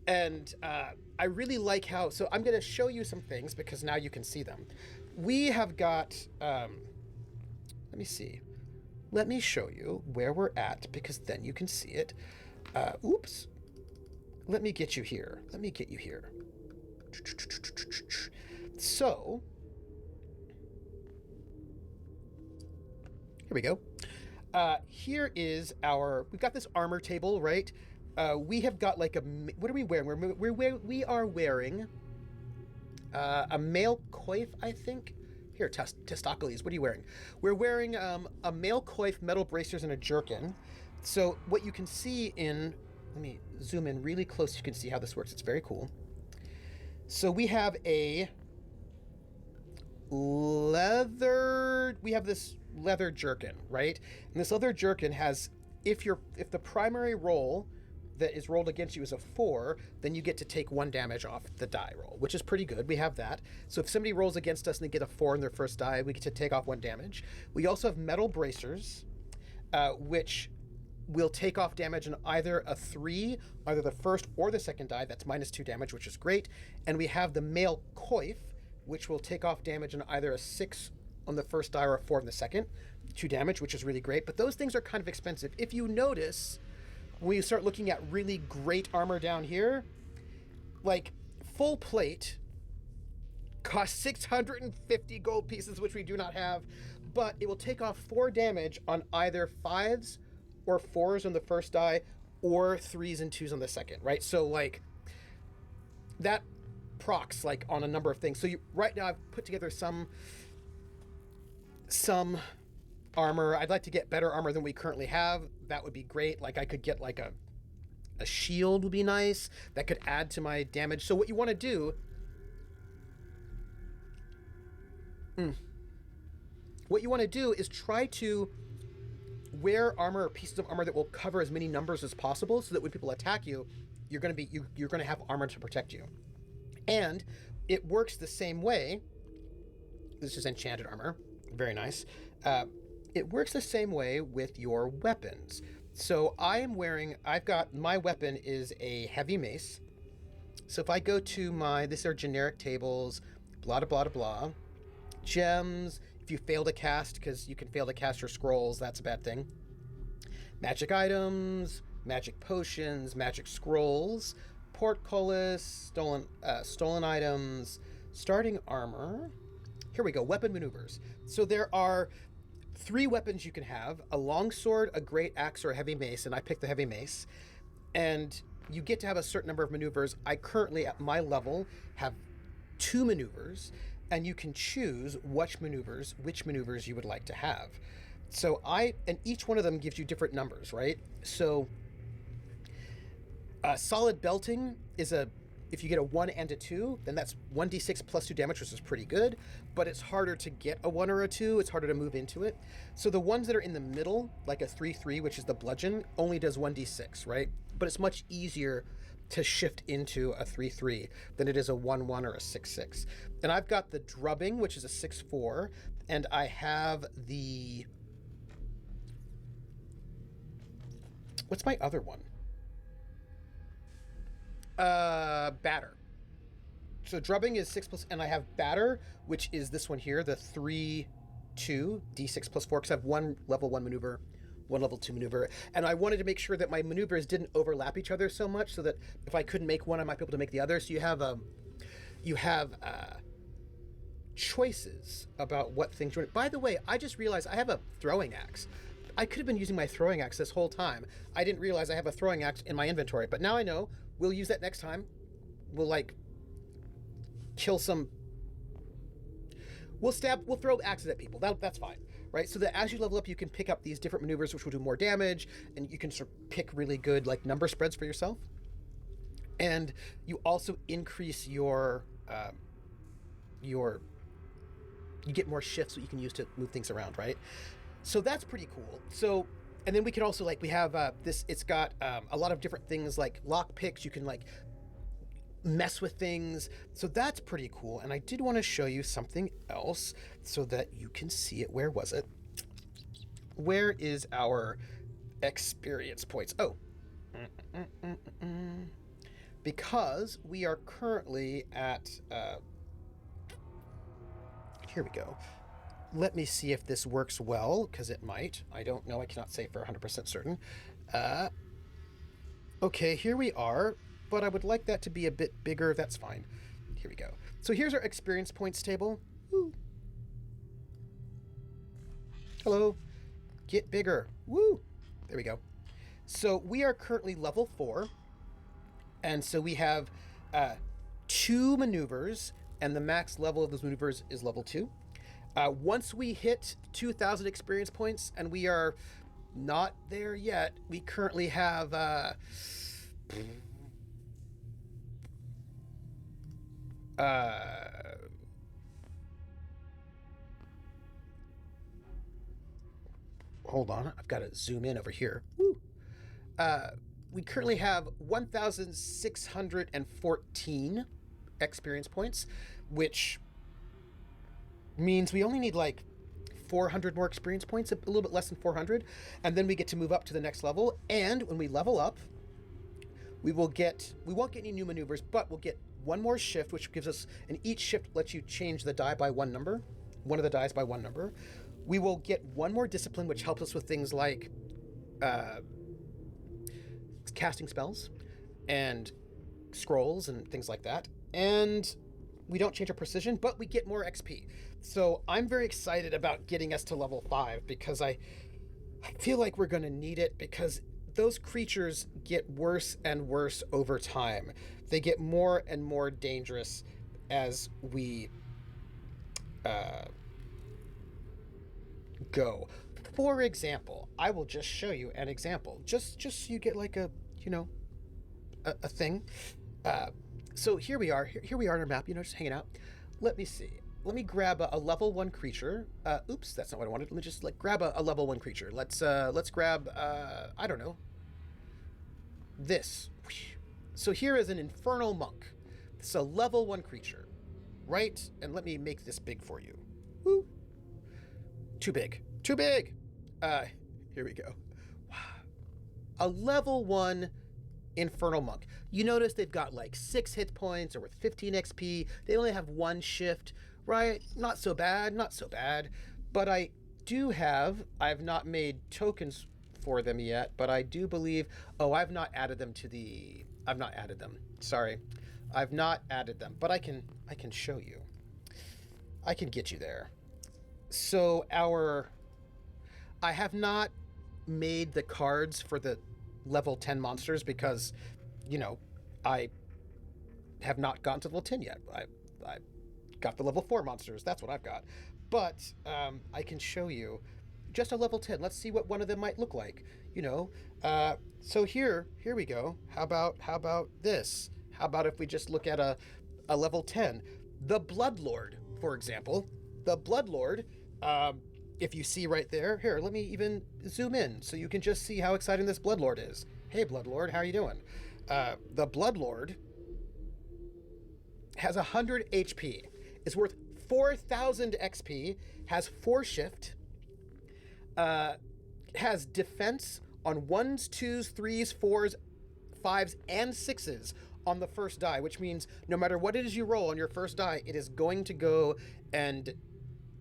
And I really like how, so I'm going to show you some things because now you can see them. We have got, let me see. Let me show you where we're at because then you can see it. Oops. Let me get you here. So, here we go. Here is we've got this armor table, right? We have got like what are we wearing? We are wearing a male coif, I think. Here, Testaklees, what are you wearing? We're wearing a male coif, metal bracers, and a jerkin. So what you can see let me zoom in really close. You can see how this works. It's very cool. So we have we have this leather jerkin, right? And this leather jerkin has, if the primary roll that is rolled against you is a 4, then you get to take 1 damage off the die roll, which is pretty good. We have that. So if somebody rolls against us and they get a 4 in their first die, we get to take off 1 damage. We also have metal bracers, which will take off damage on either a 3, either the first or the second die. That's -2 damage, which is great. And we have the male coif, which will take off damage on either a 6 on the first die or a 4 on the second. 2 damage, which is really great. But those things are kind of expensive. If you notice, when you start looking at really great armor down here, like full plate costs 650 gold pieces, which we do not have, but it will take off 4 damage on either 5s or 4s on the first die or 3s and 2s on the second, right? So like that procs like on a number of things. So right now I've put together some armor. I'd like to get better armor than we currently have. That would be great. Like I could get like a shield would be nice. That could add to my damage. So what you want to do is try to wear armor or pieces of armor that will cover as many numbers as possible so that when people attack you, you're going to have armor to protect you. And it works the same way. This is enchanted armor. Very nice. It works the same way with your weapons. So I've got, my weapon is a heavy mace. So if I go to these are generic tables, blah, blah, blah, blah. Gems, if you fail to cast, because you can fail to cast your scrolls, that's a bad thing. Magic items, magic potions, magic scrolls, portcullis, stolen items, starting armor. Here we go, weapon maneuvers. So there are 3 weapons you can have: a longsword, a great axe, or a heavy mace, and I picked the heavy mace. And you get to have a certain number of maneuvers. I currently, at my level, have 2 maneuvers, and you can choose which maneuvers you would like to have. So and each one of them gives you different numbers, right? So solid belting is if you get a 1 and a 2, then that's 1d6 plus 2 damage, which is pretty good, but it's harder to get a 1 or a 2. It's harder to move into it. So the ones that are in the middle, like a 3-3, which is the bludgeon, only does 1d6, right? But it's much easier to shift into a 3-3 than it is a 1-1 or a 6-6. And I've got the drubbing, which is a 6-4, and I have the... What's my other one? Batter. So drubbing is 6+, and I have batter, which is this one here, the 3-2 d6 plus 4, because I have one level 1 maneuver, one level 2 maneuver, and I wanted to make sure that my maneuvers didn't overlap each other so much, so that if I couldn't make one, I might be able to make the other. So you have choices about what things you want. By the way, I just realized I have a throwing axe. I could have been using my throwing axe this whole time. I didn't realize I have a throwing axe in my inventory, but now I know. We'll use that next time. We'll like kill some. We'll throw axes at people. That's fine, right? So that as you level up, you can pick up these different maneuvers which will do more damage, and you can sort of pick really good like number spreads for yourself. And you also increase your you get more shifts that you can use to move things around, right? So that's pretty cool. So, and then we can also like, we have this, it's got a lot of different things like lock picks. You can like mess with things. So that's pretty cool. And I did want to show you something else so that you can see it. Where was it? Where is our experience points? Oh, because we are currently at, here we go. Let me see if this works well, because it might. I don't know. I cannot say for 100% certain. Okay, here we are, but I would like that to be a bit bigger. That's fine. Here we go. So here's our experience points table. Woo. Hello. Get bigger. Woo. There we go. So we are currently level 4. And so we have 2 maneuvers, and the max level of those maneuvers is level 2. Once we hit 2,000 experience points, and we are not there yet, we currently have hold on, I've got to zoom in over here. Woo. We currently have 1,614 experience points, which means we only need like 400 more experience points, a little bit less than 400, and then we get to move up to the next level. And when we level up, we won't get any new maneuvers, but we'll get one more shift, which gives us, and each shift lets you change the die by one number, one of the dies by one number. We will get one more discipline, which helps us with things like casting spells and scrolls and things like that. And we don't change our precision, but we get more XP. So I'm very excited about getting us to level 5, because I feel like we're going to need it, because those creatures get worse and worse over time. They get more and more dangerous as we go. For example, I will just show you an example, just so you get like a, you know, a thing. So here we are on our map, you know, just hanging out. Let me see. Let me grab a level 1 creature. Oops, that's not what I wanted. Let me just like grab a level 1 creature. Let's grab, I don't know, this. So here is an infernal monk. It's a level 1 creature, right? And let me make this big for you. Woo. Too big. Too big. Here we go. A level 1 infernal monk. You notice they've got like 6 hit points, or with 15 XP. They only have 1 shift, right? Not so bad, not so bad. But I have not made tokens for them yet, but I do believe, I've not added them. Sorry. I've not added them, but I can show you. I can get you there. So I have not made the cards for the level 10 monsters, because, you know, I have not gotten to level 10 yet. I got the level 4 monsters. That's what I've got. But I can show you just a level 10. Let's see what one of them might look like, you know. So here we go. How about this? How about if we just look at a level 10? The Bloodlord, for example. The Bloodlord, if you see right there, here, let me even zoom in so you can just see how exciting this Bloodlord is. Hey, Bloodlord, how are you doing? The Bloodlord has 100 HP. It's worth 4,000 XP, has 4 shift, has defense on 1s, 2s, 3s, 4s, 5s, and 6s on the first die, which means no matter what it is you roll on your first die, it is going to go and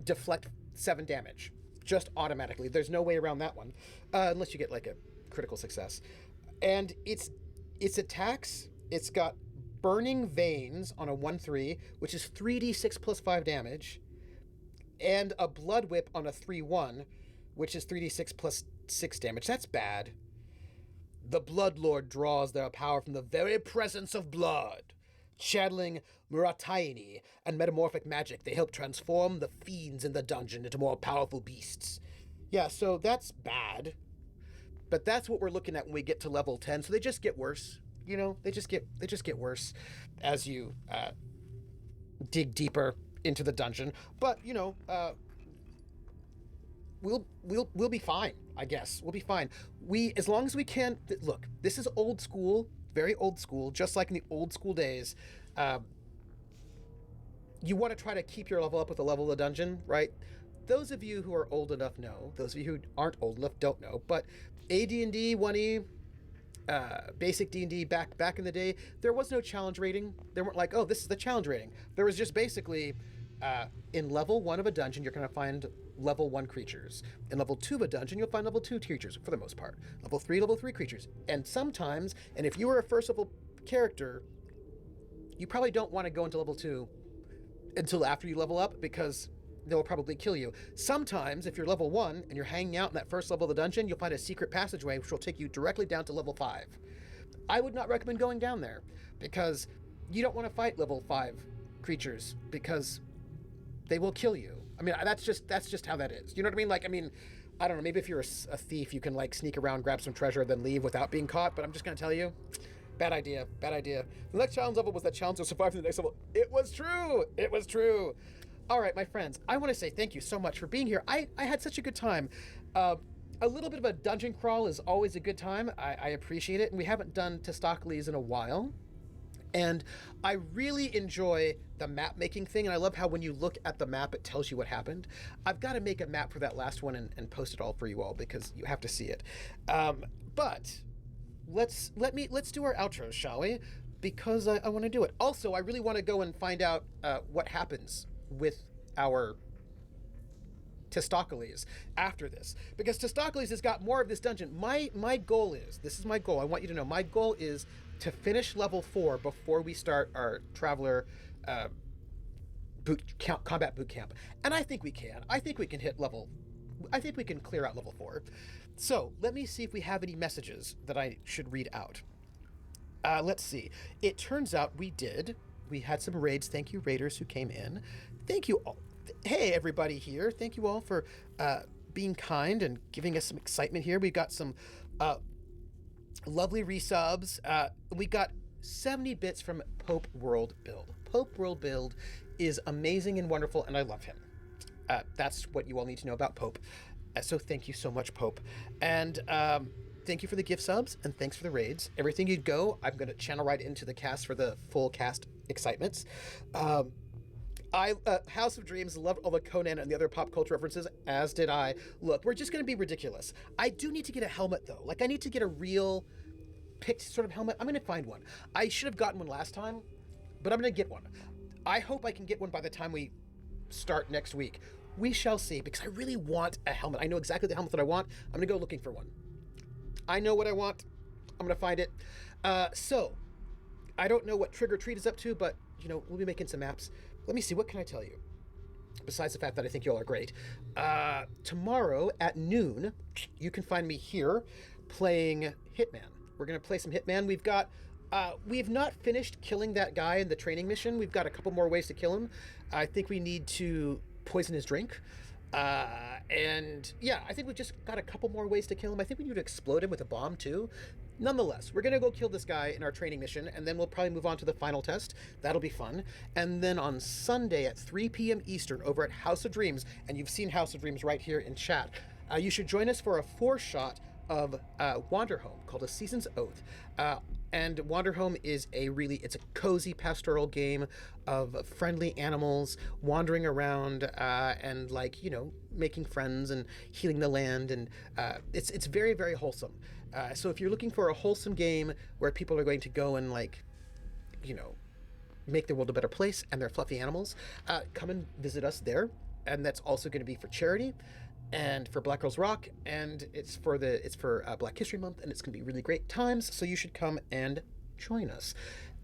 deflect 7 damage. Just automatically. There's no way around that one. Unless you get like a critical success. And its attacks, it's got Burning Veins on a 1/3, which is 3d6 plus 5 damage, and a Blood Whip on a 3/1, which is 3d6 plus 6 damage. That's bad. The Bloodlord draws their power from the very presence of blood. Channeling Murataini and metamorphic magic, they help transform the fiends in the dungeon into more powerful beasts. Yeah, so that's bad. But that's what we're looking at when we get to level 10. So they just get worse. You know, they just get worse as you dig deeper into the dungeon. But you know, we'll be fine. I guess we'll be fine. As long as we can. Look, this is old school, very old school, just like in the old school days. You want to try to keep your level up with the level of the dungeon, right? Those of you who are old enough know. Those of you who aren't old enough don't know. But AD&D 1E. Basic D&D back in the day, there was no challenge rating. They weren't like, oh, this is the challenge rating. There was just basically, in level 1 of a dungeon, you're going to find level 1 creatures. In level 2 of a dungeon, you'll find level 2 creatures, for the most part. Level 3 creatures. And sometimes, and if you were a first level character, you probably don't want to go into level 2 until after you level up, because they'll probably kill you. Sometimes, if you're level 1 and you're hanging out in that first level of the dungeon, you'll find a secret passageway which will take you directly down to level 5. I would not recommend going down there, because you don't want to fight level 5 creatures, because they will kill you. I mean, that's just how that is. You know what I mean? Like, I mean, I don't know, maybe if you're a thief, you can like sneak around, grab some treasure, then leave without being caught, but I'm just going to tell you, bad idea. The next challenge level was that challenge to survive to the next level. It was true. All right, my friends, I want to say thank you so much for being here. I had such a good time. A little bit of a dungeon crawl is always a good time. I appreciate it. And we haven't done Testaklees in a while. And I really enjoy the map making thing. And I love how when you look at the map, it tells you what happened. I've got to make a map for that last one and post it all for you all, because you have to see it. But let's do our outros, shall we? Because I want to do it. Also, I really want to go and find out what happens with our Testaklees after this, because Testaklees has got more of this dungeon. My goal is, this is my goal, I want you to know, my goal is to finish level 4 before we start our Traveler combat boot camp. And I think we can. I think we can clear out level 4. So let me see if we have any messages that I should read out. Let's see. It turns out we did. We had some raids. Thank you, raiders who came in. Thank you all. Hey, everybody here. Thank you all for being kind and giving us some excitement here. We got some lovely resubs. We got 70 bits from Pope World Build. Pope World Build is amazing and wonderful, and I love him. That's what you all need to know about Pope. So thank you so much, Pope. And thank you for the gift subs, and thanks for the raids. Everything you'd go, I'm going to channel right into the cast for the full cast excitements. House of Dreams loved all the Conan and the other pop culture references, as did I. Look, we're just going to be ridiculous. I do need to get a helmet, though. Like, I need to get a real picked sort of helmet. I'm going to find one. I should have gotten one last time, but I'm going to get one. I hope I can get one by the time we start next week. We shall see, because I really want a helmet. I know exactly the helmet that I want. I'm going to go looking for one. I know what I want. I'm going to find it. So, I don't know what Trick or Treat is up to, but, you know, we'll be making some maps. Let me see, what can I tell you? Besides the fact that I think you all are great. Tomorrow at noon, you can find me here playing Hitman. We're going to play some Hitman. We've not finished killing that guy in the training mission. We've got a couple more ways to kill him. I think we need to poison his drink. And yeah, I think we've just got a couple more ways to kill him. I think we need to explode him with a bomb too. Nonetheless, we're going to go kill this guy in our training mission, and then we'll probably move on to the final test. That'll be fun. And then on Sunday at 3 p.m. Eastern over at House of Dreams, and you've seen House of Dreams right here in chat, you should join us for a 4-shot of Wanderhome called A Season's Oath. And Wanderhome is it's a cozy pastoral game of friendly animals wandering around and making friends and healing the land. And it's very, very wholesome. So if you're looking for a wholesome game where people are going to go and make the world a better place and they're fluffy animals, come and visit us there. And that's also going to be for charity and for Black Girls Rock, and it's for Black History Month, and it's going to be really great times, so you should come and join us.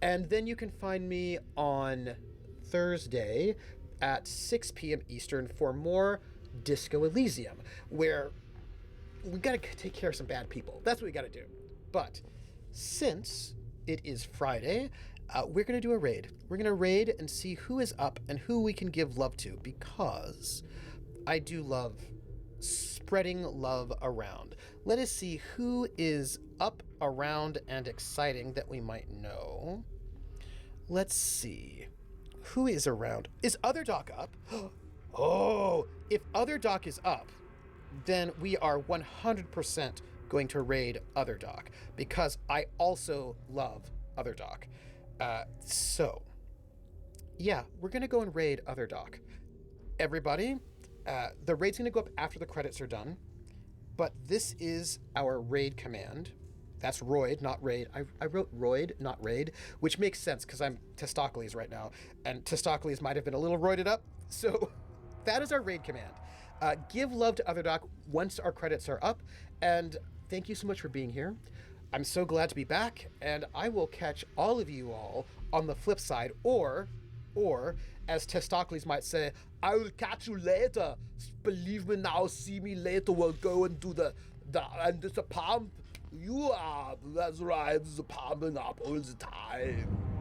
And then you can find me on Thursday at 6 p.m. Eastern for more Disco Elysium, where we got to take care of some bad people. That's what we got to do. But since it is Friday, we're going to do a raid. We're going to raid and see who is up and who we can give love to, because I do love spreading love around. Let us see who is up, around, and exciting that we might know. Let's see. Who is around? Is Other Doc up? Oh, if Other Doc is up, then we are 100% going to raid Other Doc, because I also love Other Doc. So, yeah, we're going to go and raid Other Doc. Everybody, the raid's going to go up after the credits are done, but this is our raid command. That's Roid, not raid. I wrote Roid, not raid, which makes sense because I'm Testaklees right now, and Testaklees might have been a little roided up, so that is our raid command. Give love to Other Doc once our credits are up, and thank you so much for being here. I'm so glad to be back, and I will catch all of you all on the flip side, or as Testaklees might say, I will catch you later. Believe me now, see me later. We'll go and do and it's a pump. That's right, it's a pumping up all the time.